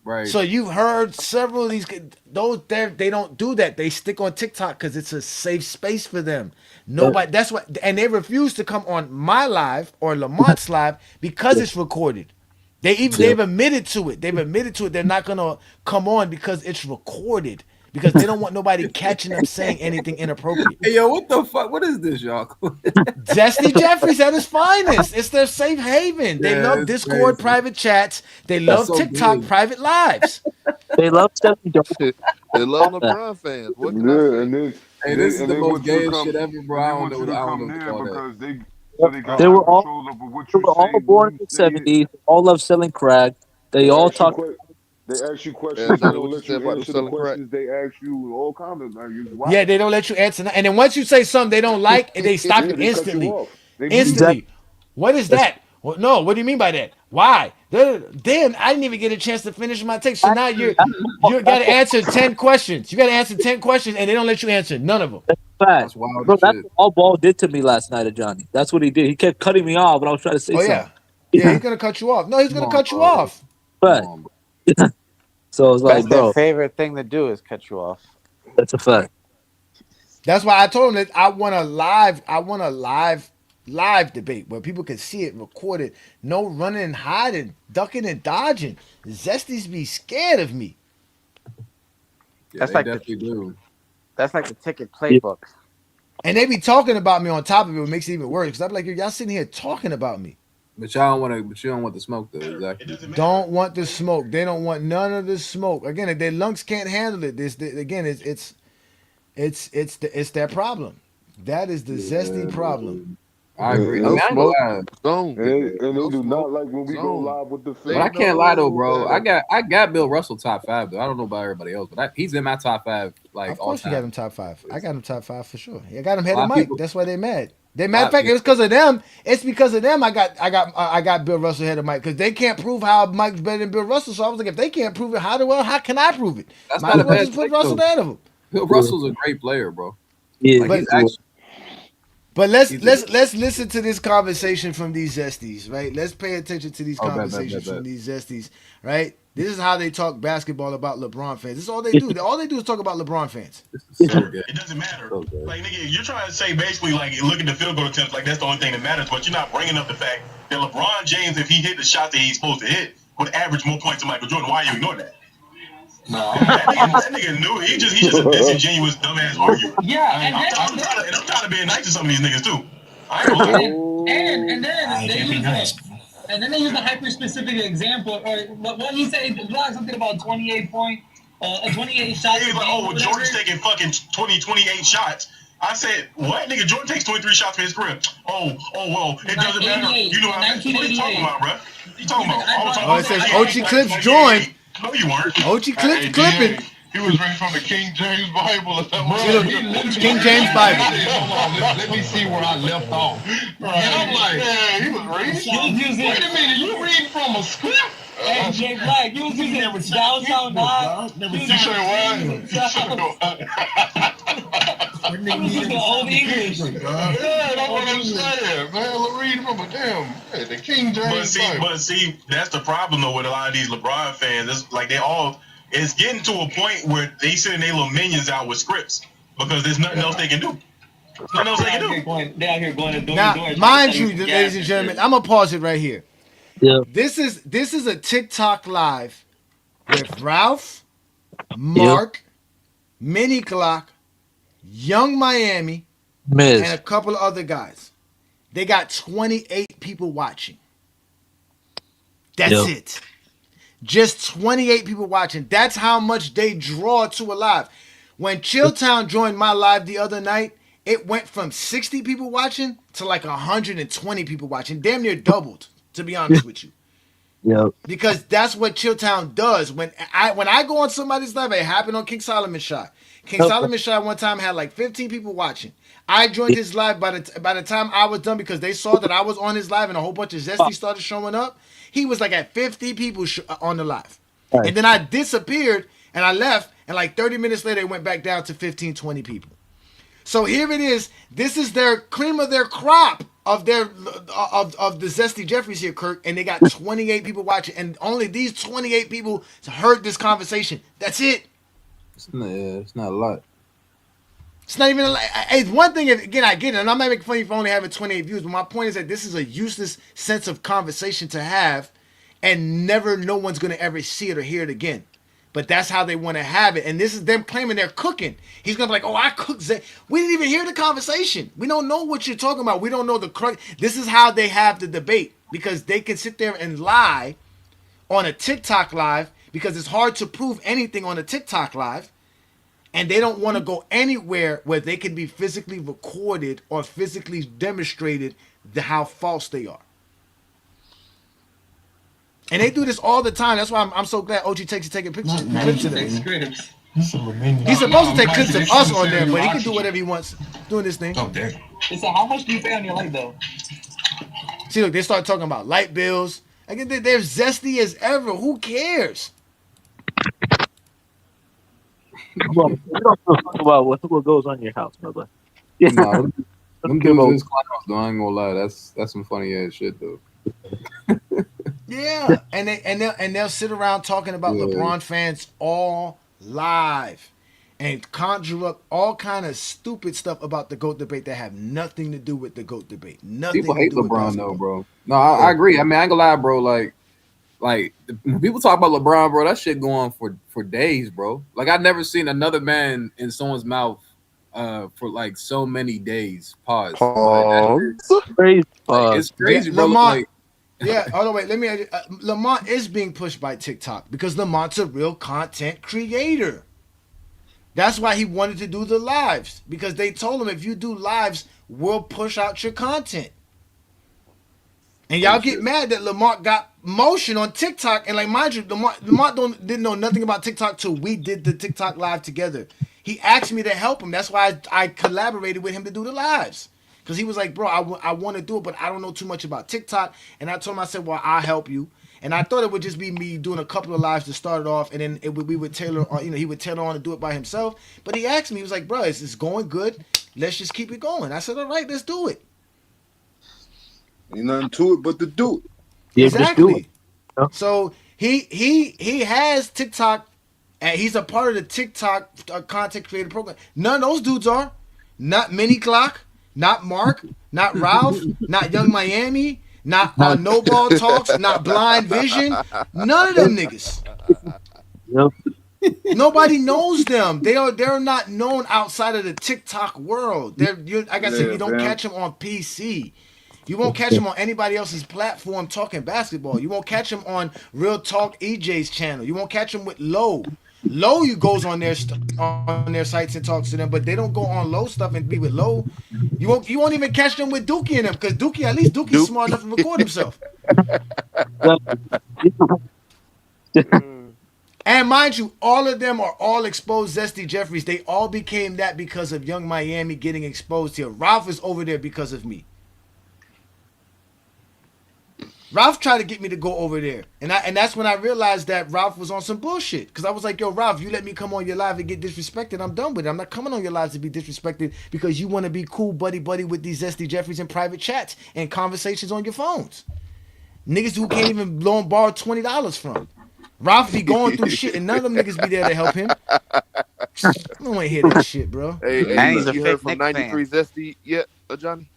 Right. So you've heard several of these. They don't do that. They stick on TikTok because it's a safe space for them. Nobody. That's what. And they refuse to come on my live or Lamont's live because it's recorded. They've admitted to it. They're not gonna come on because it's recorded. Because they don't want nobody catching them saying anything inappropriate. Hey, yo, what the fuck? What is this, y'all? Zesty Jeffries at his finest. It's their safe haven. They love Discord crazy. private chats. They love so TikTok big. private lives. They love Stephanie Jones. They love LeBron fans. What can I Yeah, say? and then Hey, this is and the they most want you to gayest come- shit ever, bro. and I they don't want know you to what come to there call that. because they got They were all control over what They you were all say. born when in you the say it. 70s. All love selling crack. They all ask you talk. They ask you Yeah, questions. They Johnny, don't what you let said you about them answer the selling crack? questions. They ask you all kinds of like, it's wild. Yeah, they don't let you answer. And then once you say something they don't like, they stop Yeah, it they cut you instantly. off. They Instantly. What is that? Well, no, what do you mean by that? Why? Then I didn't even get a chance to finish my take. So now you got to answer 10 questions. You got to answer 10 questions, and they don't let you answer none of them. Fact. That's wild Bro, as that's shit. what all ball did to me last night at Johnny. That's what he did. He kept cutting me off, but I was trying to say Oh something. yeah, yeah. He's gonna cut you off. No, he's gonna on, cut you bro. off. But Come on, bro. so it's like, That's their bro, favorite thing to do is cut you off. that's a fact. That's why I told him that I want a live debate where people can see it recorded. No running and hiding, ducking and dodging. Zesties be scared of me. Yeah, That's they like definitely do. That's like the ticket playbook. And they be talking about me on top of it, what makes it even worse. Because I'm like, y'all sitting here talking about me. But y'all don't want to. But you don't want the smoke, though. Exactly. Don't want the smoke. They don't want none of the smoke. Again, if their lungs can't handle it, it's their problem. That is the zesty problem. I agree. No I mean, I ain't smoke. gonna lie. Zone. And No they do smoke. not like when we go Zone. live with the But I fans. can't lie though, bro. No. I got Bill Russell top 5 though. I don't know about everybody else, but he's in my top 5 like Of all course, you got time. him top 5. I got him top 5 for sure. I got him head A lot of of Mike. people- That's why they mad. Matter of fact, it was because of them. It's because of them. I got Bill Russell head of Mike because they can't prove how Mike's better than Bill Russell. So I was like, if they can't prove it, how can I prove it? That's Might not as a well bad just put take, Russell though. ahead of him. Bill Russell's a great player, bro. Yeah, Like, But- he's actually, But let's He's listen to this conversation from these zesties, right? Let's pay attention to these Oh, bet, conversations bet. from these zesties, right? This is how they talk basketball about LeBron fans. This is all they do. All they do is talk about LeBron fans. this is so good. It doesn't matter. So good. Like, nigga, you're trying to say basically, like, look at the field goal attempts, like that's the only thing that matters, but you're not bringing up the fact that LeBron James, if he hit the shot that he's supposed to hit, would average more points than Michael Jordan. Why are you ignoring that? No, That nigga knew. He just a disingenuous, dumbass arguer. Yeah, and I'm trying to be nice to some of these niggas too. I ain't gonna lie. and then they use and then they use a hyper specific example, or what he said, something about 28 point a 28 shots. He was like, oh, Jordan's taking fucking 28 shots. I said, what? Nigga, Jordan takes 23 shots for his career. Oh, well, it doesn't matter. You know what are you talking about, bro? You talking about? Oh, it says Ochi Clips joined. No, you weren't. Ochi Clips clipping. He was reading from the King James Bible. King James Bible. Let me see where I left off. Right. And I'm like, yeah, he was reading. Wait a minute, you reading from a script? Hey, Jay Black, you was using downtown high. You say what? You was using old English. Yeah, that's what I'm saying, man. Reading from a damn the King James Bible. But see, that's the problem though with a lot of these LeBron fans. It's like it's getting to a point where they sending their little minions out with scripts because there's nothing else they can do. Nothing else they can do. They're out here going to now, mind you, ladies and gentlemen, I'm gonna pause it right here. Yeah. This is a TikTok live with Ralph, Mark, Mini Clock, Young Miami, Miz, and a couple of other guys. They got 28 people watching. That's it. Just 28 people watching. That's how much they draw to a live. When Chilltown joined my live the other night, it went from 60 people watching to like 120 people watching. Damn near doubled, to be honest with you. Yeah. Because that's what Chilltown does. When I go on somebody's live, it happened on King Solomon Shot. King Solomon Shot one time had like 15 people watching. I joined his live by the time I was done because they saw that I was on his live and a whole bunch of Zesty started showing up. He was like at 50 people on the live. Right. And then I disappeared and I left and like 30 minutes later it went back down to 15, 20 people. So here it is. This is their cream of their crop of the Zesty Jeffries here, Kirk, and they got 28 people watching, and only these 28 people heard this conversation. That's it. It's not a lot. It's not even a lot. It's one thing, again, I get it, and I'm not making fun of you for only having 28 views, but my point is that this is a useless sense of conversation to have, and no one's going to ever see it or hear it again. But that's how they want to have it. And this is them claiming they're cooking. He's going to be like, oh, I cooked. We didn't even hear the conversation. We don't know what you're talking about. We don't know the crux. This is how they have the debate. Because they can sit there and lie on a TikTok live. Because it's hard to prove anything on a TikTok live. And they don't want to go anywhere where they can be physically recorded or physically demonstrated how false they are. And they do this all the time. That's why I'm so glad OG takes you taking pictures. Clips of them. He's supposed to take clips of us on there, but he can do whatever he wants doing this thing. So how much do you pay on your light though? See, look, they start talking about light bills. Like they're zesty as ever. Who cares? Well, we don't talk about what goes on in your house, brother. Yeah. Nah, them dudes is clowns, though. I ain't gonna lie. That's some funny ass shit though. Yeah, and they'll sit around talking about LeBron fans all live, and conjure up all kind of stupid stuff about the GOAT debate that have nothing to do with the GOAT debate. Nothing. People hate LeBron though, bro. No, I agree. I mean, I ain't gonna lie, bro. Like when people talk about LeBron, bro, that shit go on for days, bro. Like I've never seen another man in someone's mouth for like so many days. Pause. It's crazy, bro. Lamont, yeah, hold on, wait. Let me. Lamont is being pushed by TikTok because Lamont's a real content creator. That's why he wanted to do the lives, because they told him if you do lives, we'll push out your content. And y'all get mad that Lamont got motion on TikTok, and like mind you, Lamont didn't know nothing about TikTok till we did the TikTok live together. He asked me to help him. That's why I collaborated with him to do the lives. Because he was like, bro, I want to do it, but I don't know too much about TikTok. And I told him, I said, well, I'll help you. And I thought it would just be me doing a couple of lives to start it off, and then we would tailor on, he would tailor on and do it by himself. But he asked me, he was like, bro, it's going good. Let's just keep it going. I said, all right, let's do it. Ain't nothing to it but to do it. Yeah, exactly. So he has TikTok, and he's a part of the TikTok content creator program. None of those dudes are. Not Mini Clock. Not Mark, not Ralph, not Young Miami, not No Ball Talks, not Blind Vision. None of them niggas. Yep. Nobody knows them. They're not known outside of the TikTok world. Like I said, you don't catch them on PC. You won't catch them on anybody else's platform talking basketball. You won't catch them on Real Talk EJ's channel. You won't catch them with Low. Low you goes on their on their sites and talks to them, but they don't go on Low stuff and be with Low. You won't even catch them with Dookie and them because Dookie, at least Dookie's smart enough to record himself. And mind you, all of them are all exposed Zesty Jeffries. They all became that because of Young Miami getting exposed here. Ralph is over there because of me. Ralph tried to get me to go over there. And that's when I realized that Ralph was on some bullshit. Because I was like, yo, Ralph, you let me come on your live and get disrespected, I'm done with it. I'm not coming on your lives to be disrespected because you want to be cool buddy-buddy with these Zesty Jeffries in private chats and conversations on your phones. Niggas who can't even loan borrow $20 from. Ralph be going through shit and none of them niggas be there to help him. I don't want to hear that shit, bro. Hey, you heard from 93 Zesty yet, Johnny?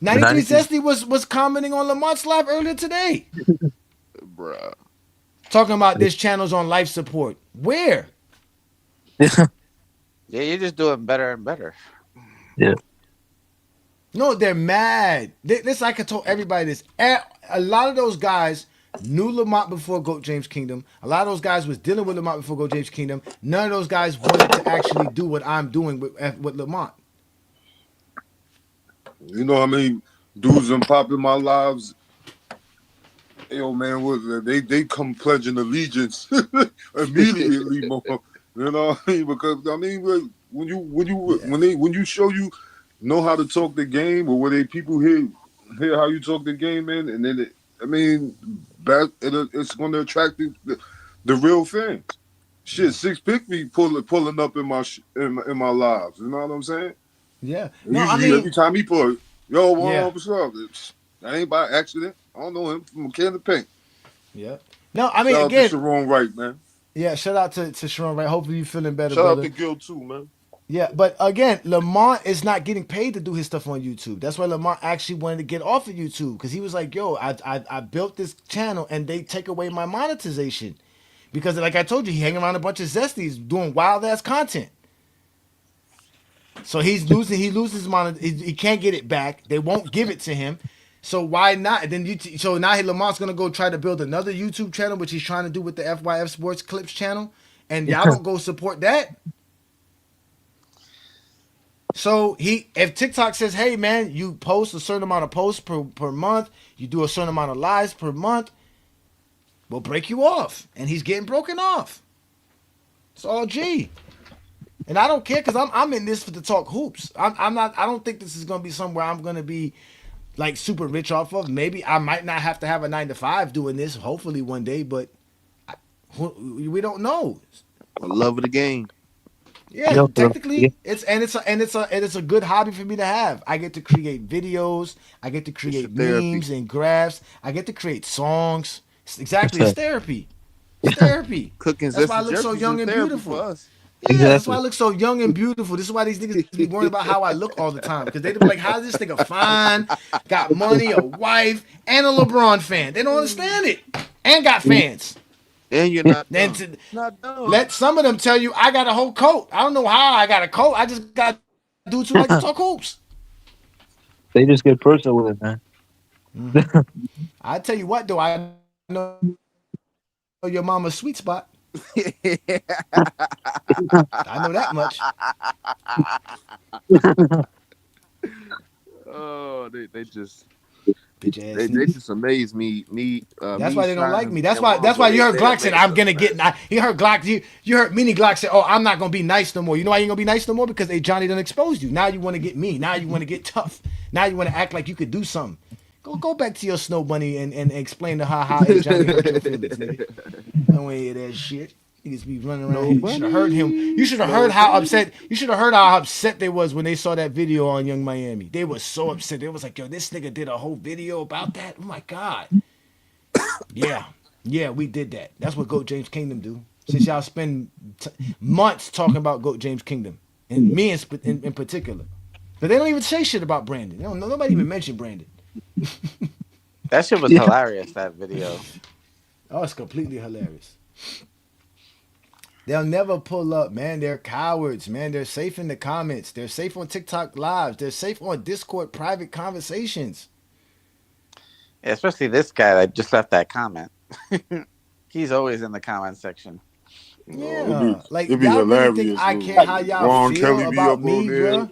93 Zesty was commenting on Lamont's live earlier today. Bruh. Talking about this channel's on life support. Where? Yeah, you're just doing better and better. Yeah. No, they're mad. This I can tell everybody this. A lot of those guys knew Lamont before GOAT James Kingdom. A lot of those guys was dealing with Lamont before GOAT James Kingdom. None of those guys wanted to actually do what I'm doing with Lamont. You know how many dudes and pop in my lives? Yo, man, they come pledging allegiance immediately, more. You know what I mean? Because I mean, when you show you know how to talk the game, or when people hear how you talk the game, man, and then it's going to attract the real fans. Shit, Six Pick me pulling up in my lives. You know what I'm saying? Yeah. No, every time he put, yo, what's up? That ain't by accident. I don't know him from a can of paint. Yeah. No, I mean, shout again. Shout out to Sharon Wright, man. Yeah, shout out to Sharon Wright. Hopefully you feeling better, shout brother. Shout out to Gil, too, man. Yeah, but again, Lamont is not getting paid to do his stuff on YouTube. That's why Lamont actually wanted to get off of YouTube because he was like, yo, I built this channel and they take away my monetization. Because like I told you, he hang around a bunch of Zesties doing wild-ass content. So he loses money. He can't get it back. They won't give it to him. So why not? Then so now Lamont's gonna go try to build another YouTube channel, which he's trying to do with the FYF Sports Clips channel, and y'all don't go support that. So if TikTok says, hey man, you post a certain amount of posts per month, you do a certain amount of lives per month, we'll break you off, and he's getting broken off. It's all G. And I don't care because I'm in this to talk hoops. I'm not. I don't think this is gonna be somewhere I'm gonna be like super rich off of. Maybe I might not have to have a 9-to-5 doing this. Hopefully one day, but we don't know. I love the game. Yeah, technically it's a good hobby for me to have. I get to create videos. I get to create memes and graphs. I get to create songs. It's therapy. It's therapy. Cooking. That's why I look so young and beautiful. For us. Yeah, that's why I look so young and beautiful. This is why these niggas be worried about how I look all the time. Because they be like, how's this nigga fine, got money, a wife, and a LeBron fan? They don't understand it. And got fans. And you're not dumb. Let some of them tell you, I got a whole coat. I don't know how I got a coat. I just got dudes who like to talk hoops. They just get personal with it, man. I tell you what, though, I know your mama's sweet spot. I know that much. Oh, they just they just amaze me. That's why they don't like me. That's why you heard Glock said I'm gonna get. He heard Glock. You heard Mini Glock say, "Oh, I'm not gonna be nice no more." You know why you ain't gonna be nice no more? Because Johnny done exposed you. Now you want to get me. Now you want to get tough. Now you want to act like you could do something. Go back to your Snow Bunny and explain to her how Johnny hurt your feelings, nigga. I don't want to hear that shit. Niggas be running around. You should have heard him. You should have heard how upset. You should have heard how upset they was when they saw that video on Young Miami. They were so upset. They was like, "Yo, this nigga did a whole video about that." Oh my god. Yeah, we did that. That's what GOAT James Kingdom do. Since y'all spend months talking about GOAT James Kingdom and me in particular, but they don't even say shit about Brandon. Nobody even mentioned Brandon. That shit was hilarious. That video. Oh, it's completely hilarious. They'll never pull up, man. They're cowards, man. They're safe in the comments. They're safe on TikTok lives. They're safe on Discord private conversations. Yeah, especially this guy that just left that comment. He's always in the comment section. Yeah, like It'd be y'all really think hilarious. I care how y'all Ron feel Kelly be about up on me, there. bruh?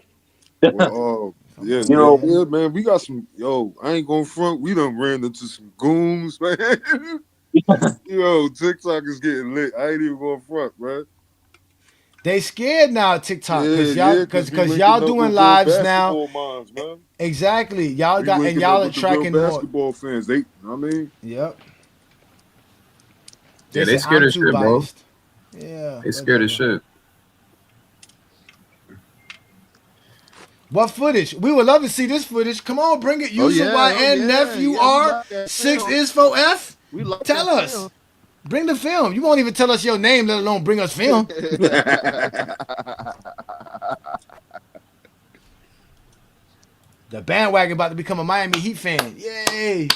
Well, Come yeah, on, You yeah, know, man. yeah, man. We got some. Yo, I ain't gonna front. We done ran into some goons, man. Yo, TikTok is getting lit. I ain't even gonna front, man. They scared now, TikTok, Yeah, cause y'all, yeah, cause because we cause y'all linking up doing with real lives now. basketball minds, man. Exactly, y'all We got and linking up y'all with the real attracting more. basketball fans. They, I mean, Yep. They Yeah, they say scared I'm as too shit, bro. biased. Yeah, They scared as whatever. shit. What footage? We would love to see this footage. Come on, bring it. User Oh YN yeah, nephew yeah. We R like that six film. is for F. We like Tell that us. film. Bring the film. You won't even tell us your name, let alone bring us film. The bandwagon about to become a Miami Heat fan. Yay!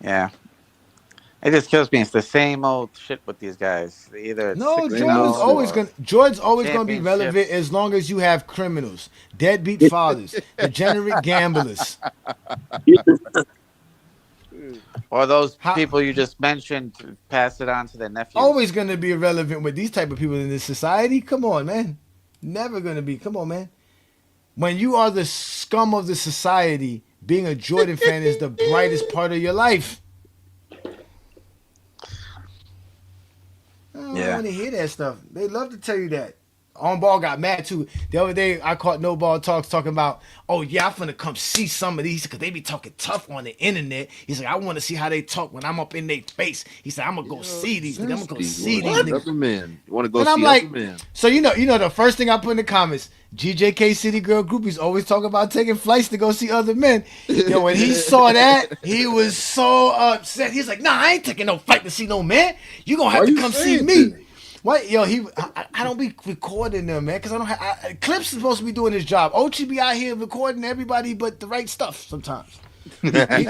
Yeah. It just kills me. It's the same old shit with these guys. Either it's No, 6 and same old Jordan's 0 shit. always or gonna Jordan's always gonna be relevant championships. as long as you have criminals, deadbeat fathers, degenerate gamblers. Or those How people you just mentioned to pass it on to their always nephews. gonna be irrelevant with these type of people in this society? Come on, man. Never gonna be. Come on, man. When you are the scum of the society, being a Jordan fan is the brightest part of your life. I don't Yeah. want to hear that stuff. They love to tell you that. On ball got mad too. The other day I caught No Ball Talks talking about, oh yeah, I'm finna come see some of these because they be talking tough on the internet. He's like, I want to see how they talk when I'm up in their face. He said, I'm gonna go Yo, see these niggas. I'm gonna go Zesty. You see want to these see niggas. other men? You want to go And I'm see other like, men? so you know the first thing I put in the comments, GJK City Girl groupies always talk about taking flights to go see other men. Yo, when he saw that, he was so upset. He's like, nah, I ain't taking no flight to see no man. You gonna Why have to you come see saying me. that? What? Yo, I don't be recording them, man, because I don't have Clips is supposed to be doing his job. Ochi be out here recording everybody but the right stuff sometimes.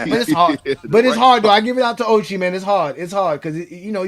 But it's hard. The But it's right hard though. stuff. I give it out to Ochi, man. It's hard. It's hard because you know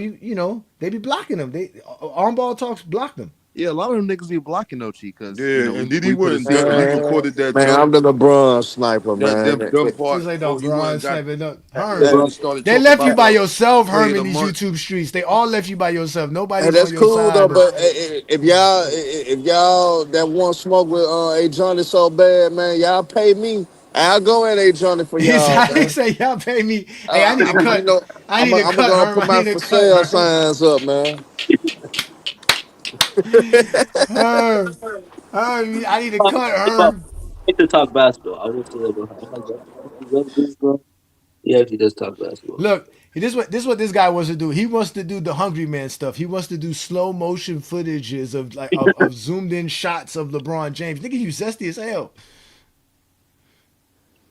they be blocking them. They on ball talks block them. Yeah, a lot of them niggas be blocking Ochi because Yeah, and then he we put went a and did, he secret. recorded that Man, dumb, I'm the LeBron sniper, man. that dumb She's part. like, no, Oh, he went bro, and got, sniping. No, he Herm. went That, and started They talking left you about by yourself, Herm, player in the these month. YouTube streets. They all left you by yourself. hey, Nobody's on that's your cool though, side. but if y'all that want smoke with A Johnny so bad, man, y'all pay me. I'll go at A Johnny for He y'all, said, man. say, y'all pay me. Hey, I need to You cut. know, I I'm need to gonna cut go Herm. put I my need to for cut sale Herm. signs up, man. Herm. Herm. I need to cut about Herm. to talk basketball. I will say that about him. I'm like, bro. He actually does talk basketball. Look, this is what this guy wants to do. He wants to do the hungry man stuff. He wants to do slow motion footages of like of zoomed in shots of LeBron James. Nigga, you zesty as hell.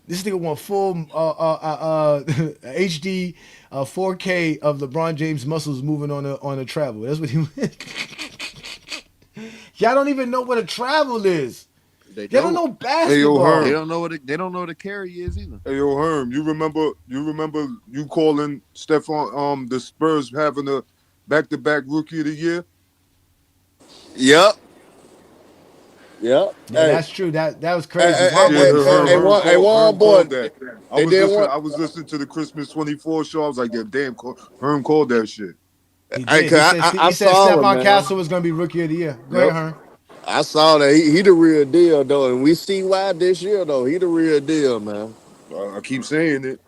This nigga want full HD 4K of LeBron James muscles moving on a travel. That's what he. Y'all don't even know what a travel is. They Y'all don't don't. know Hey, yo, They Herm. basketball. don't know what they don't know what a carry is either. Hey, yo, Herm. You remember you calling Stephon the Spurs having a back-to-back Rookie of the Year? Yep, yep. Yeah, Hey, that's true. That was hey, crazy. hey, Why Yeah, hey, wasn't hey, Herm? one Herm boy. called that. They did one. I was listening to the Christmas 24 show. I was like, yeah, damn, Herm called that shit. He Hey, did. cause I He said saw him, Stephon man. Castle was gonna be rookie of the year. Go ahead, Yep. Herm. I saw that he the real deal though, and we see why this year though. He the real deal, man. I keep saying it.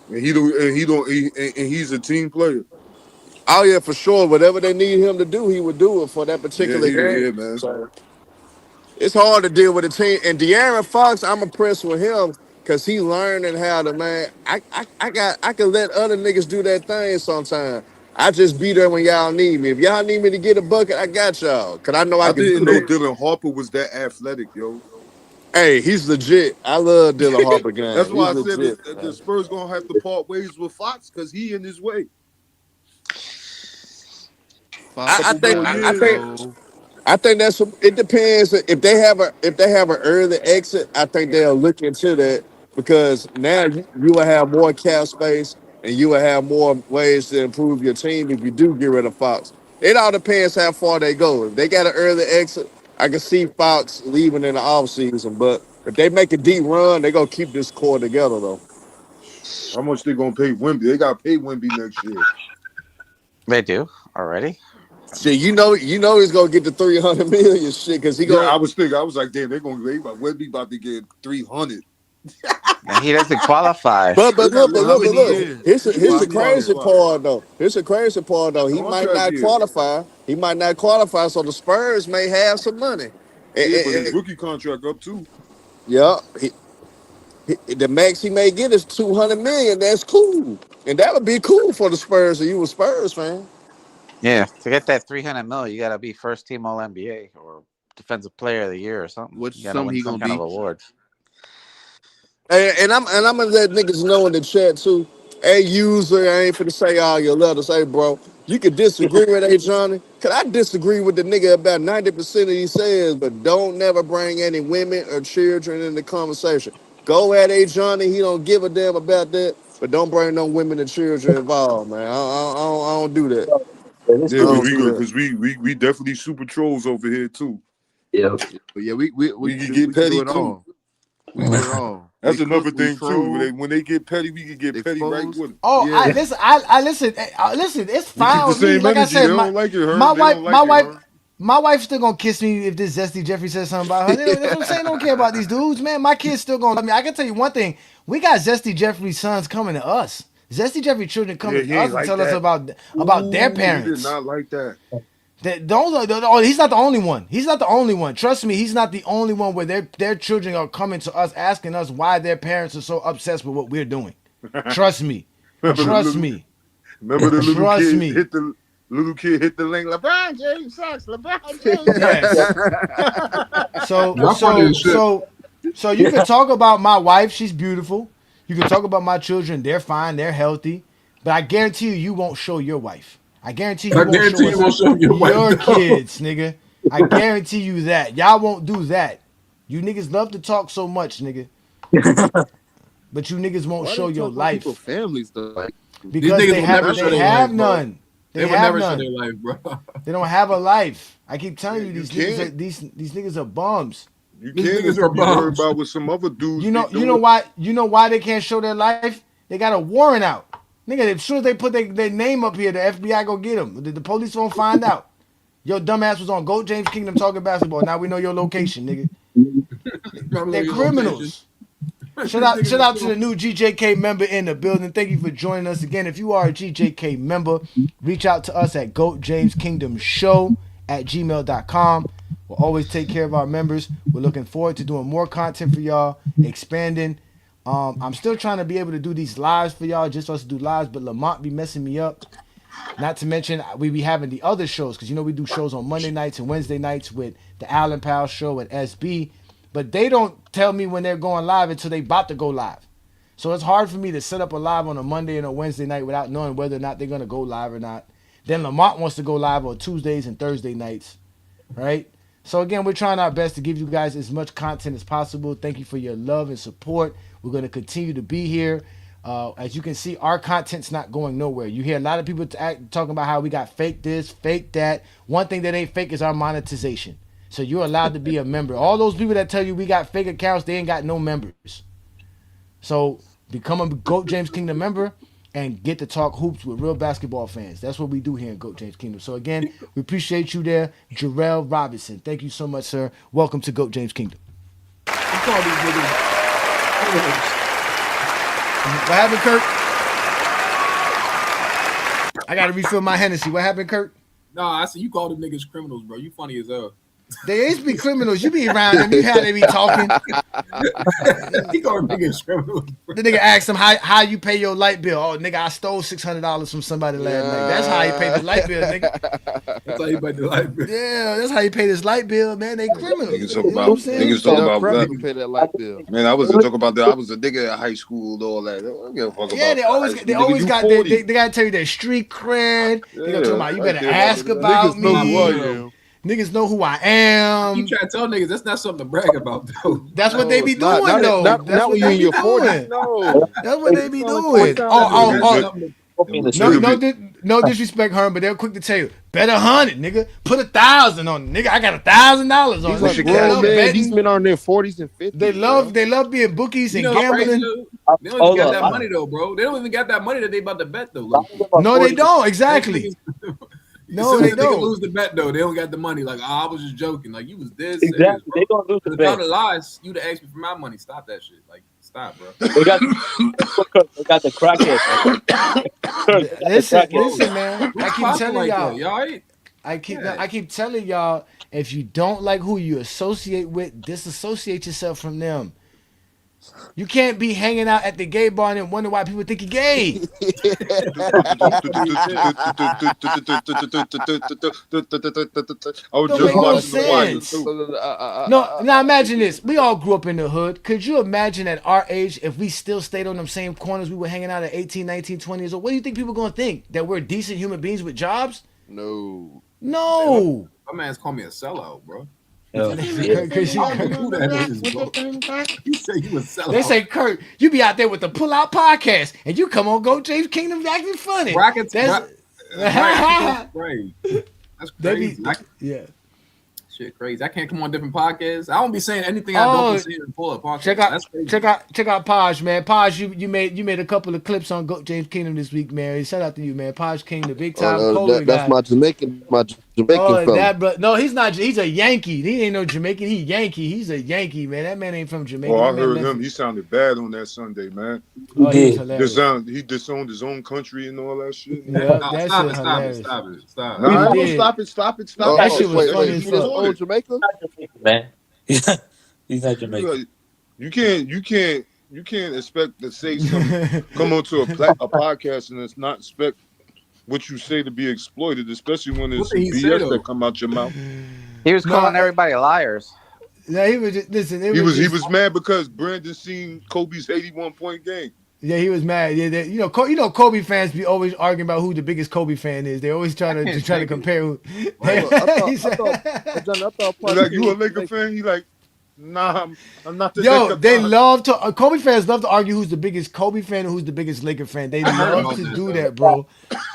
And he's a team player. Oh yeah, for sure. Whatever they need him to do, he would do it for that Yeah, particular game. yeah, man. So it's hard to deal with a team. And De'Aaron Fox, I'm impressed with him because he learning how to man. I can let other niggas do that thing sometimes. I just be there when y'all need me. If y'all need me to get a bucket, I got y'all. Cause I know I I can didn't do know that. Dylan Harper was that athletic, yo. Hey, he's legit. I love Dylan Harper That's game. why He's I said legit, the man. Spurs gonna have to part ways with Fox because he in his way. Fox I Couple think more got I to years. think go. I think that's it depends if they have an early exit. I think they'll look into that because now you will have more cap space and you will have more ways to improve your team if you do get rid of Fox. It all depends how far they go. If they got an early exit, I can see Fox leaving in the offseason. But if they make a deep run, they gonna keep this core together though. How much they gonna pay Wemby? They gotta pay Wemby next year. They do already. Shit, you know he's gonna get the 300 million shit because he I was like, damn, Wemby about to get 300. And he doesn't qualify. But look. Here's the crazy part though. He might not qualify. So the Spurs may have some money. But his rookie contract up too. Yeah. The max he may get is 200 million. That's cool. And that would be cool for the Spurs if you a Spurs fan. Yeah, to get that 300 mil, you got to be first team All NBA or Defensive Player of the Year or something. Which you got to win some kind of awards. And I'm gonna let niggas know in the chat too. Hey, user, I ain't finna say all your letters. Hey, bro, you can disagree with Johnny. Cause I disagree with the nigga about 90% of he says, but don't never bring any women or children in the conversation. Go at Johnny. He don't give a damn about that, but don't bring no women and children involved, man. I don't do that. Yeah, because we definitely super trolls over here too. Yeah, but yeah, we can get petty too. We do it all. That's another thing too. When they get petty, we can get petty right with it. Oh, yeah. I listen. It's fine with me. Like I said, my wife's still gonna kiss me if this Zesty Jeffrey says something about her. That's what I'm saying. I don't care about these dudes, man. My kids still gonna love me. I can tell you one thing: we got Zesty Jeffrey's sons coming to us. Zesty Jeffrey children coming to us and tell us about their parents. He did not like that. He's not the only one. He's not the only one. Trust me, he's not the only one where their children are coming to us asking us why their parents are so obsessed with what we're doing. Trust me. Trust me. Remember the little kid hit the link. LeBron James sucks. LeBron James. Yes. So you can talk about my wife. She's beautiful. You can talk about my children. They're fine. They're healthy. But I guarantee you won't show your wife. I guarantee you won't show your kids, nigga. I guarantee you that. Y'all won't do that. You niggas love to talk so much, nigga. But you niggas won't show your life. Families though, like, because they have none. They would never show their life, bro. They don't have a life. I keep telling you, these niggas are bums. You can't worry about with some other dudes. You know why they can't show their life? They got a warrant out. Nigga, as soon as they put their name up here, the FBI go get them. The police won't find out. Your dumbass was on GOAT James Kingdom talking basketball. Now we know your location, nigga. They're criminals. Shout out to the new GJK member in the building. Thank you for joining us again. If you are a GJK member, reach out to us at GoatJamesKingdomShow@gmail.com. We'll always take care of our members. We're looking forward to doing more content for y'all, expanding. I'm still trying to be able to do these lives for y'all, just us to do lives, but Lamont be messing me up. Not to mention, we be having the other shows, because we do shows on Monday nights and Wednesday nights with the Allen Powell Show and SB, but they don't tell me when they're going live until they about to go live. So it's hard for me to set up a live on a Monday and a Wednesday night without knowing whether or not they're going to go live or not. Then Lamont wants to go live on Tuesdays and Thursday nights, right? So again, we're trying our best to give you guys as much content as possible. Thank you for your love and support. We're going to continue to be here. As you can see, our content's not going nowhere. You hear a lot of people talking about how we got fake this, fake that. One thing that ain't fake is our monetization. So you're allowed to be a member. All those people that tell you we got fake accounts, they ain't got no members. So become a GOAT James Kingdom member and get to talk hoops with real basketball fans. That's what we do here in GOAT James Kingdom. So again, we appreciate you there, Jarrell Robinson. Thank you so much, sir. Welcome to GOAT James Kingdom. What happened, Kurt? I got to refill my Hennessy. What happened, Kurt? No, I said you call them niggas criminals, bro. You funny as hell. They ain't be criminals. You be around them. You how they be talking. He called niggas criminals. The nigga asked him how you pay your light bill. Oh, nigga, I stole $600 from somebody last night. That's how he paid the light bill, nigga. That's how he paid the light bill. Yeah, that's how he paid his light bill, man. They criminals. Niggas talk about that. Pay that light bill. Man, I was talking about that. I was a nigga at high school and all that. I don't give a fuck about they always got they gotta tell you their street cred. They gonna talk about you better ask about me. Niggas know who I am. You try to tell niggas that's not something to brag about, though. That's what they be doing, though. Not when you in your 40s. No, that's what they be doing. no disrespect, Herm, but they're quick to tell you, bet 100, nigga. Put 1,000 on it, nigga. I got $1,000 on He's it. like, bro, man, these men are in their 40s and 50s. They love being bookies and You know, gambling. crazy, they don't even got that money though, bro. They don't even got that money that they about to bet though. No, they don't. Exactly. No, they don't. Lose the bet though. They don't got the money. Like, oh, I was just joking. Like, you was this Exactly. serious, bro. They don't lose the If bet. I would lies, you'd have asked me for my money. Stop that shit. Like, stop, bro. They got the crackheads. Listen, man. I keep telling like y'all. that, y'all right? I keep telling y'all, if you don't like who you associate with, disassociate yourself from them. You can't be hanging out at the gay bar and wonder why people think you're gay. I was Don't just make no watching The Wire sense. too. No, now imagine this. We all grew up in the hood. Could you imagine at our age, if we still stayed on them same corners we were hanging out at 18, 19, 20 years old? What do you think people going to think? That we're decent human beings with jobs? No. No. My man's called me a sellout, bro. They say, Kurt, you be out there with the Pull-Out Podcast, and you come on Go James Kingdom acting funny. Rockets. That's Crazy. That's crazy. Yeah. Shit, crazy. I can't come on different podcasts. I don't be saying anything I don't be saying in Pull-Up podcast. Check out Paj, man. Paj, you made a couple of clips on Go James Kingdom this week, man. Shout out to you, man. Paj King, the big time Kohler guy. That's my Jamaican fella. No, he's not. He's a Yankee. He ain't no Jamaican. He Yankee. He's a Yankee, man. That man ain't from Jamaica. Oh, I heard him. He sounded bad on that Sunday, man. Oh, he's hilarious. He disowned his own country and all that shit. Yeah, Stop it. Stop it. That shit was funny as fuck. Old Jamaica? Man. He's not Jamaican. You can't expect to say something, come onto a podcast and it's not expect what you say to be exploited, especially when it's BS that come out your mouth. He was calling everybody liars. Yeah, he was just, listen. He was mad because Brandon seen Kobe's 81-point game. Yeah, he was mad. Yeah, you know, Kobe fans be always arguing about who the biggest Kobe fan is. They always try to compare. Who, I thought like, you a Laker fan? He like, nah, I'm not the Yo, they love to Kobe fans love to argue who's the biggest Kobe fan and who's the biggest Laker fan. They love to do that, bro.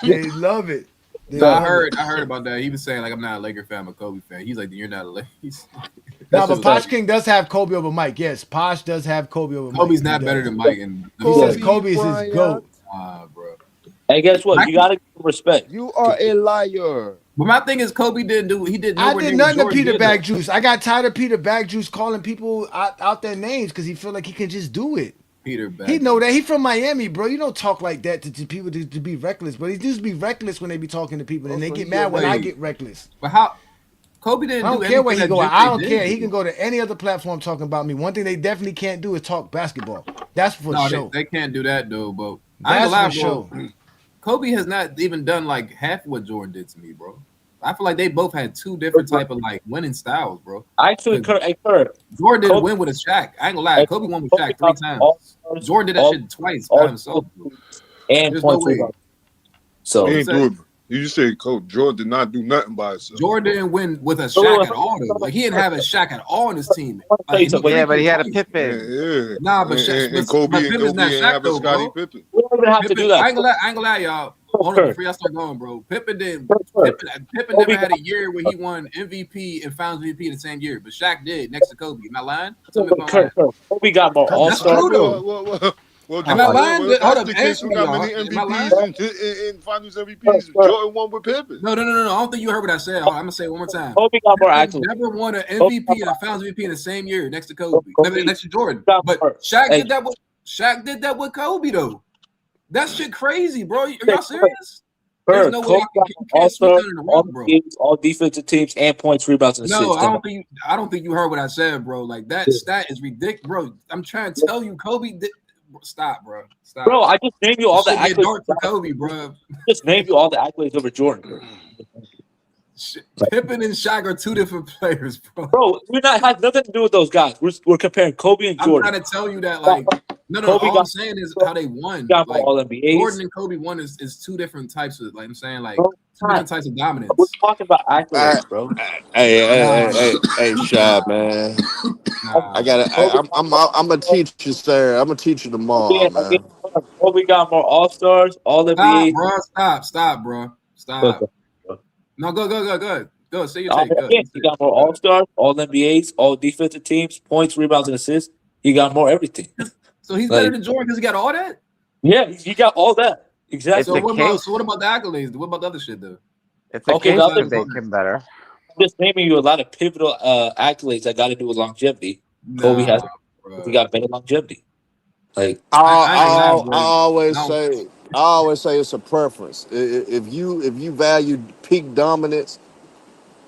They love it. I heard about that. He was saying like, I'm not a Laker fan, I'm a Kobe fan. He's like, you're not a Laker. No, but Posh King does have Kobe over Mike. Yes, Posh does have Kobe over Mike. Kobe's not better than Mike, and he says Kobe is his GOAT. Bro. Hey, guess what? You gotta give him respect. You are a liar. But my thing is, Kobe didn't do. He did. I did nothing to Peter Bag Juice. I got tired of Peter Bag Juice calling people out their names because he feel like he can just do it. Peter Bag. He know that he from Miami, bro. You don't talk like that to people to be reckless, but he just be reckless when they be talking to people, and they get mad when I get reckless. But how? Kobe didn't. I don't care where he go. I don't care. He can go to any other platform talking about me. One thing they definitely can't do is talk basketball. That's for sure. They can't do that though. But that's for sure. Kobe has not even done like half what Jordan did to me, bro. I feel like they both had two different type of like winning styles, bro. Actually, Kurt, Jordan didn't win with a Shaq. I ain't gonna lie. Kobe won with Shaq 3 times. Jordan did that shit twice by himself. And there's no way. So he ain't do it. You just say Coach Jordan did not do nothing by himself. Jordan didn't win with a Shaq at all. Like he didn't have a Shaq at all in his team. Like, yeah, but he had a Pippen. Yeah. Nah, but Shaq, and Kobe but and Pippen's not ain't Shaq have a though, Scottie bro. Pippen. We don't even have to do that. I ain't gonna lie, y'all. Hold on, before y'all start going, bro. Pippen never had a year where he won MVP and Finals MVP in the same year, but Shaq did next to Kobe. Am I lying? Kobe got more All-Star. Well, am I lying? Hold up, answer me, how many MVPs and Finals MVPs Jordan won with Pippen? No. I don't think you heard what I said. I'm gonna say it one more time. Kobe got more accolades. Never won an MVP and a Finals MVP in the same year next to Kobe. Next to Jordan. But Shaq did that with Shaq did that with Kobe though. That shit crazy, bro. Are y'all serious? There's no way you can't sweep that in the wrong, bro. All defensive teams and points, rebounds, and assists. No, I don't think you heard what I said, bro. Like that stat is ridiculous, bro. I'm trying to tell you, Kobe did. Stop, bro. Stop. Bro, I just named you all the accolades. Dark for Kobe, bro. Just named you all the accolades over Jordan. Pippen and Shaq are two different players, bro. Bro, has nothing to do with those guys. We're comparing Kobe and Jordan. I'm trying to tell you that, like, no. All I'm saying is how they won. Like, all NBAs. Jordan and Kobe won is two different types of, like I'm saying, like two different types of dominance. We're talking about accolades, bro. Hey, Shab, man. I'm gonna teach you, sir. I'm gonna teach you tomorrow, man. Kobe got more All Stars, All Stop, NBA. bro. Stop, bro. Stop. No, go. Say your take. Go. Again, he got more All Stars, All NBAs, All defensive teams, points, rebounds, and assists. He got more everything. So he's better Like, than Jordan because he got all that. yeah, he got all that exactly. So what about the accolades? What about the other shit though? It's a Okay, case the to other, make him better. I'm just naming you a lot of pivotal accolades that got to do with longevity. Kobe has, he got better longevity. Like I always say it's a preference. If you value peak dominance,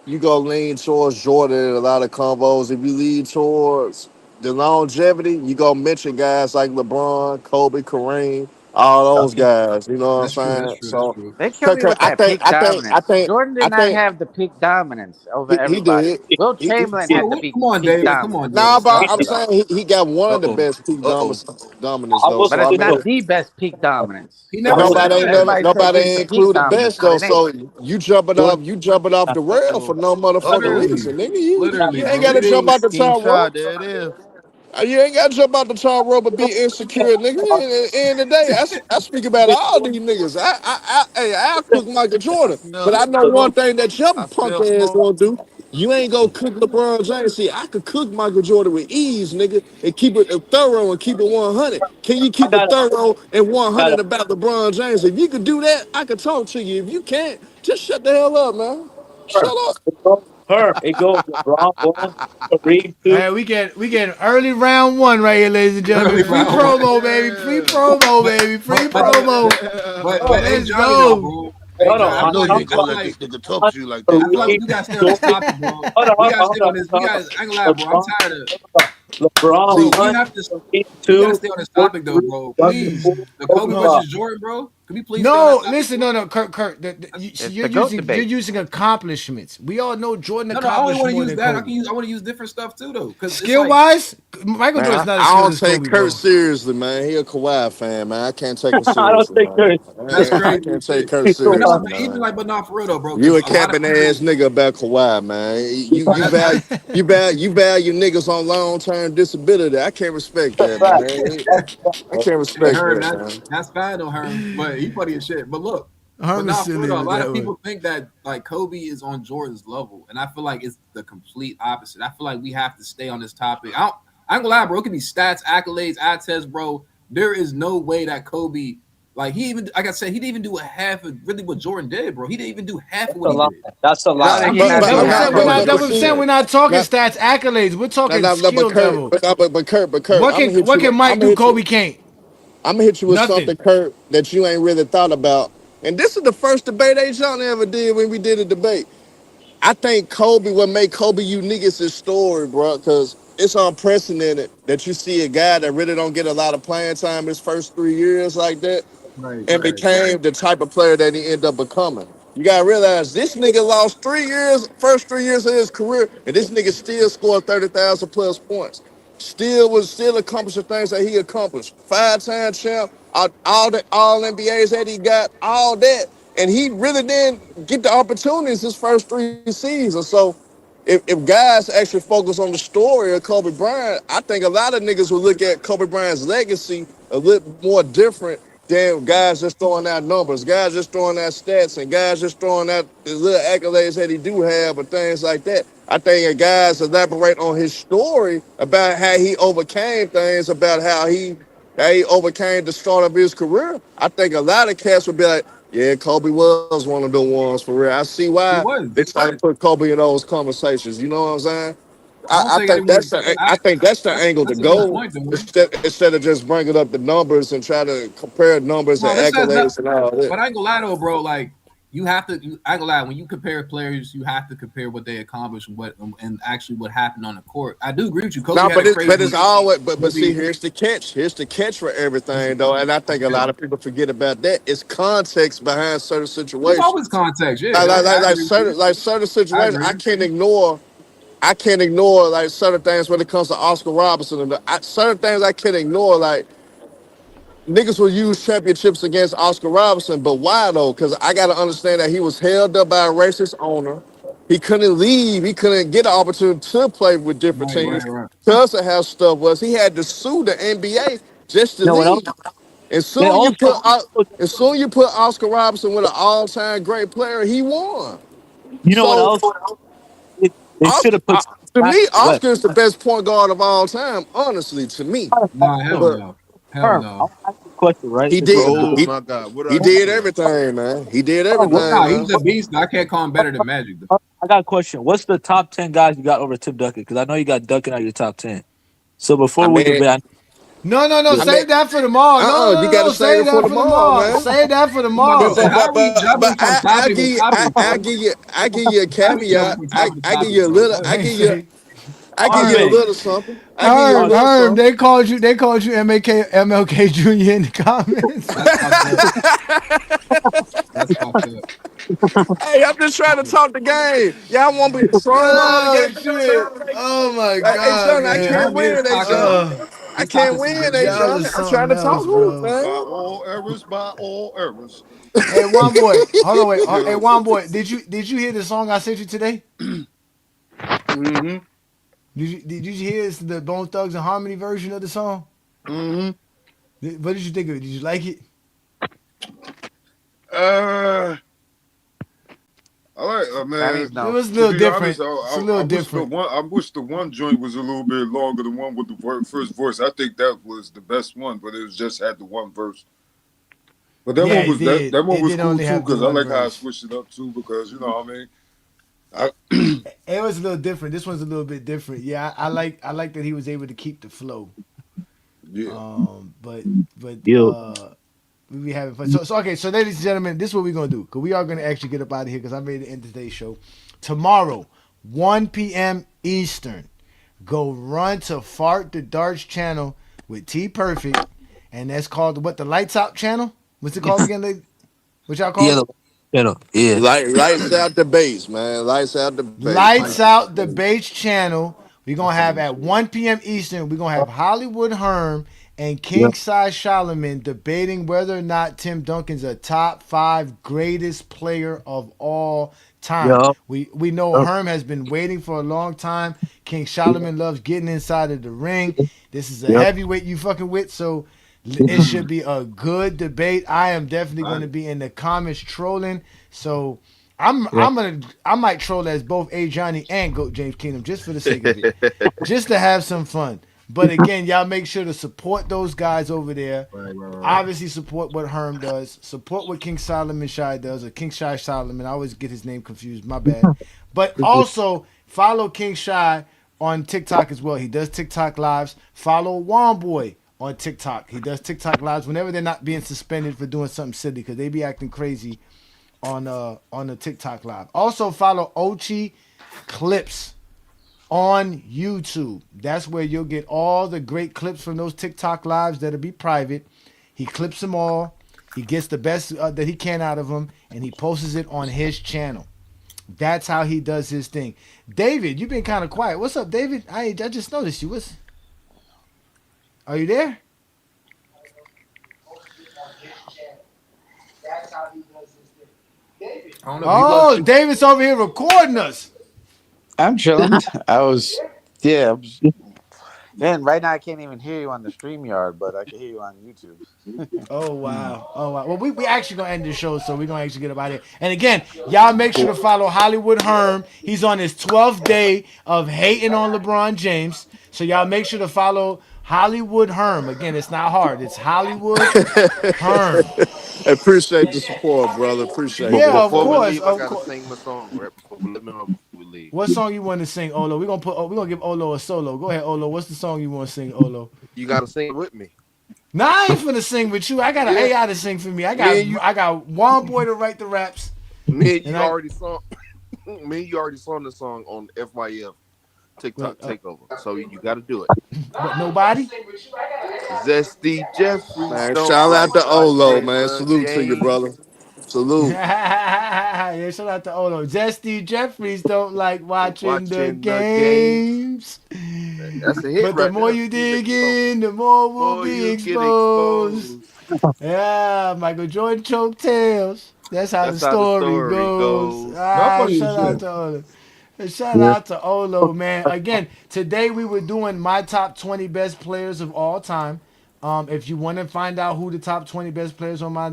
you go lean towards Jordan in a lot of combos. If you lean towards the longevity, you go mention guys like LeBron, Kobe, Kareem, all those guys. You know what I'm saying? So, They kill me with I that think, peak dominance. Jordan I did not think have the peak dominance over he everybody. did. Will Chamberlain had the Come on, peak David. Come on, dominance. David. Nah, but Stop I'm it. saying he got one of the best peak dominance though. But So I it's mean, not the best peak dominance. He but never said that. nobody It's the ain't peak included dominance, best but though. it ain't. So you jumping off the rail for no motherfucking reason, nigga. You ain't got to jump out the top rope. There it is. You ain't got to jump out the top rope and be insecure, nigga. At the end of the day, I speak about all these niggas. I'll cook Michael Jordan, but I know one thing that your I punk feel ass smoke. gonna do. You ain't gonna cook LeBron James. See, I could cook Michael Jordan with ease, nigga, and keep it thorough and keep it 100. Can you keep it thorough and 100 about LeBron James? If you could do that, I could talk to you. If you can't, just shut the hell up, man. Shut up. It goes LeBron 1, Kareem 2. Hey, we get early round one right here, ladies and gentlemen. Free promo, baby. Free promo, baby. Free promo. But hey, Let's Johnny, though, go. bro. Hey, Hold John, I I feel know like you we, ain't I gonna feel let like this nigga talk to you like that. I feel like we gotta stay on this topic, bro. We gotta stay on this. We guys, I ain't gonna lie, bro. I'm tired of. LeBron Bro, we 1, have to. Kareem We gotta 2, stay on this Jordan topic though, 3, bro. Duncan Please, 4, the Kobe Kobe 5. versus Jordan, bro. Can we please stay on that No, topic, listen, bro? no, Kurt. It's You're the GOAT you're debate. using accomplishments. We all know Jordan No, I only accomplished want to more use than that. Kobe. I want to use different stuff too, though, because it's Skill like wise, Michael Jordan's Man, not as I skilled don't as take Kobe, Kurt bro. seriously, man. He a Kawhi fan, man. I can't take him I don't seriously, think man. Curry. that's I crazy can't as take shit. Kurt But no, seriously, but even man. like, but not for real though, bro. You Because a a lot of capping people. ass nigga about Kawhi, man. You That's value you value niggas on long term disability. I can't respect that, man. I can't Hey, respect Herm, that, man. that's fine though, Herm. But he funny as shit. But look, but I'm not for real silly though. A with lot that of one. people think that like Kobe is on Jordan's level, and I feel like it's the complete opposite. I feel like we have to stay on this topic. I ain't gonna lie, bro. It could be stats, accolades, eye tests, bro. There is no way that Kobe, like he even, like I said, he didn't even do a half of really what Jordan did, bro. He didn't even do half of That's what a he lie. did. That's a How lie. did I'm he saying not do half of what he that's what I'm saying. We're not talking Now, stats, accolades. We're talking skill level. Kurt, What can Mike do? Kobe can't. I'm gonna hit you with Nothing. something, Kurt, that you ain't really thought about. And this is the first debate A. John ever did when we did a debate. I think Kobe, what made Kobe unique is his story, bro, because it's unprecedented that you see a guy that really don't get a lot of playing time his first 3 years like that Right, and right. became the type of player that he ended up becoming. You gotta realize this nigga lost 3 years, first 3 years of his career, and this nigga still scored 30,000 plus points. Still accomplishing things that he accomplished. 5-time champ, all the all NBAs that he got, all that. And he really didn't get the opportunities his first 3 seasons. So if guys actually focus on the story of Kobe Bryant, I think a lot of niggas will look at Kobe Bryant's legacy a little more different than guys just throwing out numbers, guys just throwing out stats, and guys just throwing out the little accolades that he do have and things like that. I think if guys elaborate on his story about how he overcame things, about how he overcame the start of his career. I think a lot of cats would be like, yeah, Kobe was one of the ones for real. I see He why was. they try to put Kobe in those conversations. You know what I'm saying? I don't I think think anyone. I think that's the angle to That's a good go point, though. instead of just bringing up the numbers and try to compare numbers No, and this has not. accolades and all that. But I ain't gonna lie though, bro. Like you have to. I ain't gonna lie. When you compare players, you have to compare what they accomplished and actually what happened on the court. I do agree with you. Kobe No, had a but crazy. it's always but see, Kobe, here's the catch. Here's the catch for everything though, and I think a lot of people forget about that. It's context behind certain There's always situations. context. Yeah, I agree with you. Like certain I situations, agree. I can't ignore like certain things when it comes to Oscar Robertson and certain things I can't ignore. Like niggas will use championships against Oscar Robertson, but why though? Because I got to understand that he was held up by a racist owner. He couldn't leave. He couldn't get an opportunity to play with different Right, teams right, right. because of how stuff was. He had to sue the NBA just to You know what else? leave. And They soon you all put Oscar Robertson with an all-time great player, he won. You know what So else? They should Oscar, have put to back me, West. Oscar is the best point guard of all time. Honestly, to me, Nah, hell but no. Hell Herm, I no. want to ask you a question, right? he It's a did Oh simple. he my God, what did he I do did now? everything, man. He did Oh, everything, Nah, he's man. a beast. I can't call him better than Magic, though. I got a question. What's the top 10 guys you got over Tim Duncan? Because I know you got Duncan out your top 10. So I before we mean, debate, No. I mean, Save that for tomorrow. you got to No. save Save it for that for tomorrow, tomorrow. man. Save that for I'm about to But say, tomorrow. but how but are we but but jumping from topic to topic, bro? I give you a How we jumping caveat. from topic to I give topic, you a bro? little. Go I ahead. give you. I give you a RJ, little something. I give you a little Herm, something. they called you MLK Jr. in the comments. That's fucked up. That's fucked up. Hey, I'm just trying to talk the game. Y'all want me to troll all the Oh game? shit. Oh my Hey, god, Johnny, I Yeah, can't man. Herb is win, hey, talking. Johnny. I He's can't talking some win, good hey, shit. Y'all Johnny. is I'm trying something to talk else, hoop, bro. By man. all errors, by all errors. Hey, one boy. Hold on, wait. Hey, Yeah. one boy. Did you hear the song I sent you today? Mm-hmm. Did you hear the Bone Thugs and Harmony version of the song? Mm-hmm. What did you think of it? Did you like it? Uh, I like, Grammys, man. It no. was a To little be honest, different. It's a little different. I wish the one joint was a little bit longer. The one with the first voice. I think that was the best one, but it was just had the one verse. But that Yeah, one it was that did. that one It was did cool only too have the because I one like how I verse. switched it up too because you know what I mean. I It was a little different. This one's a little bit different. Yeah, I like that he was able to keep the flow. yeah. But we be having fun. So okay. So ladies and gentlemen, this is what we're gonna do because we are gonna actually get up out of here because I'm ready to end today's show. Tomorrow, 1 p.m. Eastern, go run to Fart the Darts channel with T Perfect, and that's called what, the Lights Out channel? What's it called again? What y'all call yeah, it? yeah. Lights out the base, man. Lights out the base, Lights man. Out the Bates channel. We're gonna That's have some at shit. 1 p.m. Eastern, we're gonna have Hollywood Herm and Yeah. King Size Solomon debating whether or not Tim Duncan's a top 5 greatest player of all time. Yeah. We know Herm has been waiting for a long time. King Solomon loves getting inside of the ring. This is a Yep. heavyweight you fucking with, so it should be a good debate. I am definitely going to be in the comments trolling. So I might troll as both Ajani and Goat James Kingdom just for the sake of it, just to have some fun. But again, y'all make sure to support those guys over there. Right. Obviously, support what Herm does. Support what King Solomon Shy does, or King Shy Solomon. I always get his name confused. My bad. But also follow King Shy on TikTok as well. He does TikTok lives. Follow Womboy on TikTok. He does TikTok lives whenever they're not being suspended for doing something silly because they be acting crazy on the TikTok live. Also follow Ochi Clips on YouTube. That's where you'll get all the great clips from those TikTok lives that'll be private. He clips them all. He gets the best that he can out of them, and he posts it on his channel. That's how he does his thing. David, you've been kind of quiet. What's up, David? I just noticed you. Are you there? I don't know if you lost Oh, too. David's over here recording us. I'm chilling. Yeah. Man, right now I can't even hear you on the StreamYard, but I can hear you on YouTube. Oh wow. Oh wow. Well, we actually gonna end the show, so we're gonna actually get about it. And again, y'all make sure to follow Hollywood Herm. He's on his 12th day of hating on LeBron James. So y'all make sure to follow Hollywood Herm. Again, it's not hard. It's Hollywood Herm. Appreciate the support, brother. Appreciate But Yeah, that, of before we brother. course, leave, I of gotta course. sing my song right before we let me know before we leave. What song you want to sing, Olo? We're gonna give Olo a solo. Go ahead, Olo. What's the song you want to sing, Olo? You gotta sing it with me. Nah, I ain't finna sing with you. I got an Yeah, AI to sing for me. me and you, I got one boy to write the raps, me and and you I already saw. Me and you already saw the song on FYF TikTok Takeover, so you got to do it. but nobody. Zesty Jeffries Man, don't shout out like to Olo, watching man. the Salute to you, game. brother. Salute. Yeah, shout out to Olo. Zesty Jeffries don't like watching the Watching the games. games. That's a hit But the right more there. you You make dig a song. in, the more will More be you get exposed. exposed. Yeah, Michael Jordan choke tails. That's how the That's how the story story goes. goes. Y'all Ah, funny as shout out shit. to Olo. Shout out to Olo, man. Again, today we were doing my top 20 best players of all time. If you want to find out who the top 20 best players on my,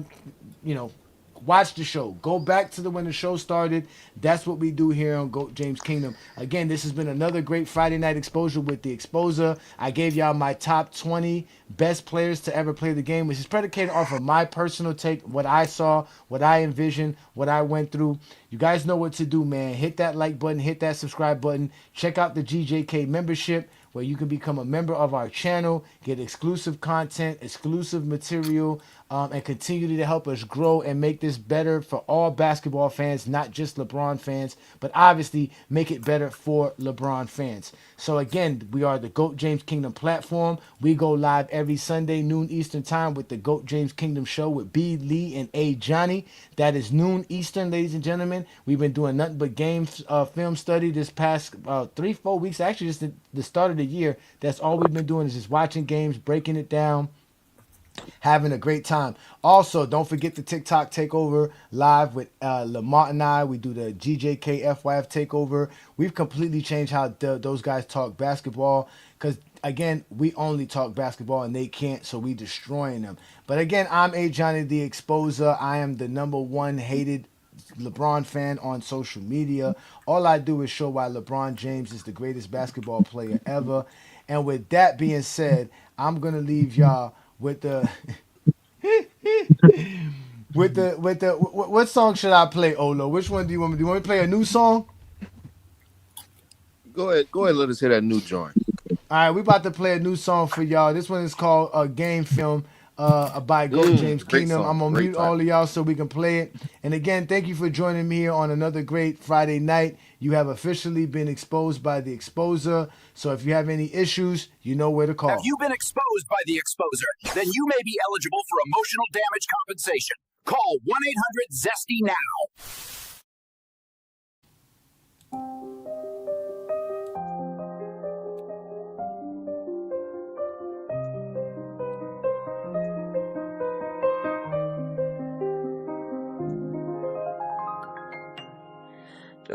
watch the show. Go back to when the show started. That's what we do here on GOAT James Kingdom. Again, this has been another great Friday night exposure with the Exposer. I gave y'all my top 20 best players to ever play the game, which is predicated off of my personal take, what I saw, what I envisioned, what I went through. You guys know what to do, man. Hit that like button, hit that subscribe button. Check out the GJK membership, where you can become a member of our channel, get exclusive content, exclusive material, and continue to help us grow and make this better for all basketball fans, not just LeBron fans, but obviously make it better for LeBron fans. So again, we are the GOAT James Kingdom platform. We go live every Sunday, noon Eastern time, with the GOAT James Kingdom show with B. Lee and A. Johnny. That is noon Eastern, ladies and gentlemen. We've been doing nothing but film study this past 3-4 weeks, actually just the start of the year. That's all we've been doing, is just watching games, breaking it down, having a great time. Also, don't forget the TikTok takeover live with Lamont and I. We do the GJK FYF takeover. We've completely changed how those guys talk basketball, because again, we only talk basketball and they can't, so we destroying them. But again, I'm Ajani the Exposer. I am the #1 hated LeBron fan on social media. All I do is show why LeBron James is the greatest basketball player ever. And with that being said, I'm gonna leave y'all with the what song should I play, Olo? Which one do you want me to do? You want me to play a new song? Go ahead, let us hear that new joint. All right, we about to play a new song for y'all. This one is called A Game Film by GOAT James Kingdom. I'm going to mute all of y'all so we can play it. And again, thank you for joining me here on another great Friday night. You have officially been exposed by the Exposer. So if you have any issues, you know where to call. Have you been exposed by the Exposer? Then you may be eligible for emotional damage compensation. Call 1-800-ZESTY now.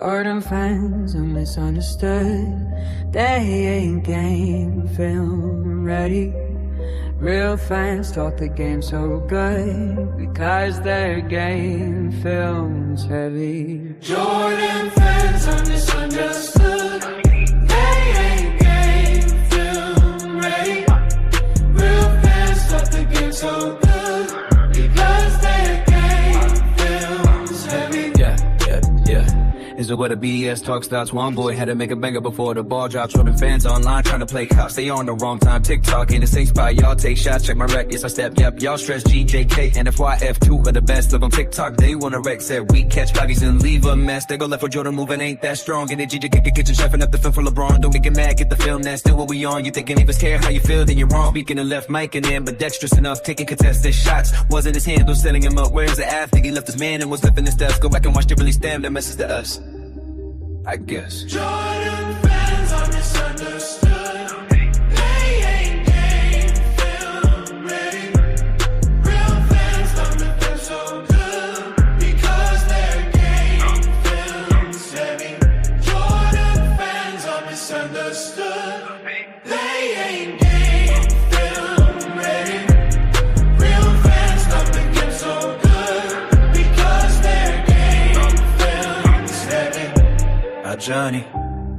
Jordan fans are misunderstood. They ain't game film ready. Real fans talk the game so good because their game film's heavy. Jordan fans are misunderstood. They ain't game film ready. Real fans talk the game so good because their game film's heavy. Yeah. Is it where the BS talk starts? One boy had to make a banger before the ball drops. Jordan fans online trying to play cops. They on the wrong time. TikTok ain't the same spot. Y'all take shots. Check my rec. Yes, I step. Yep. Y'all stress GJK and FYF2 are the best. Look on TikTok. They wanna wreck. Said we catch bodies and leave a mess. They go left for Jordan moving ain't that strong. And the GJK kitchen chefing up the film for LeBron. Don't get mad. Get the film. That's still what we on. You thinking even care how you feel? Then you're wrong. Speaking of left mic and ambidextrous enough. Taking contested shots. Wasn't his handle setting him up. Where's the athlete? He left his man and was lifting his steps. Go back and watch the release. Damn, that messes to us, I guess. Jordan fans are misunderstood. They ain't game film ready. Real fans love the film so good because their game film's heavy. Jordan fans are misunderstood. They ain't game film ready. Real fans love the game so good because their game film's heavy. Ajani,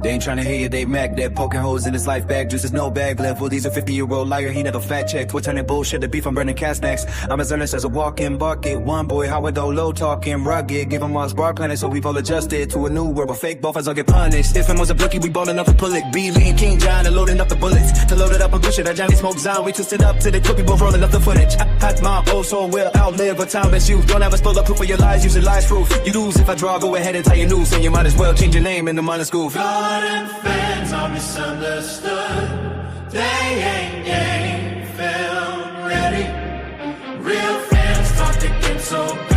they ain't tryna hear you, they Mac that poking holes in his life bag. Juice is no bag level. He's a 50-year-old liar, he never fact checked. We're turning bullshit to beef, I'm burning cast necks. I'm as earnest as a walking bucket. One boy, Howard low talking rugged. Give him Mars bar planet, so we've all adjusted to a new world. But fake both as I'll get punished. If him was a bookie, we ballin' up to pull it. B. Lee and King John, and loading up the bullets. To load it up and push it, Johnny smoke zone. We twisted up to the clip, we both rolling up the footage. Hot mom, oh so will outlive a time as you. Don't ever spill up proof of your lies, using lies proof. You lose if I draw, go ahead and tie your noose. And you might as well change your name in the minor school. Jordan fans are misunderstood. They ain't game film ready. Real fans talk the game so good.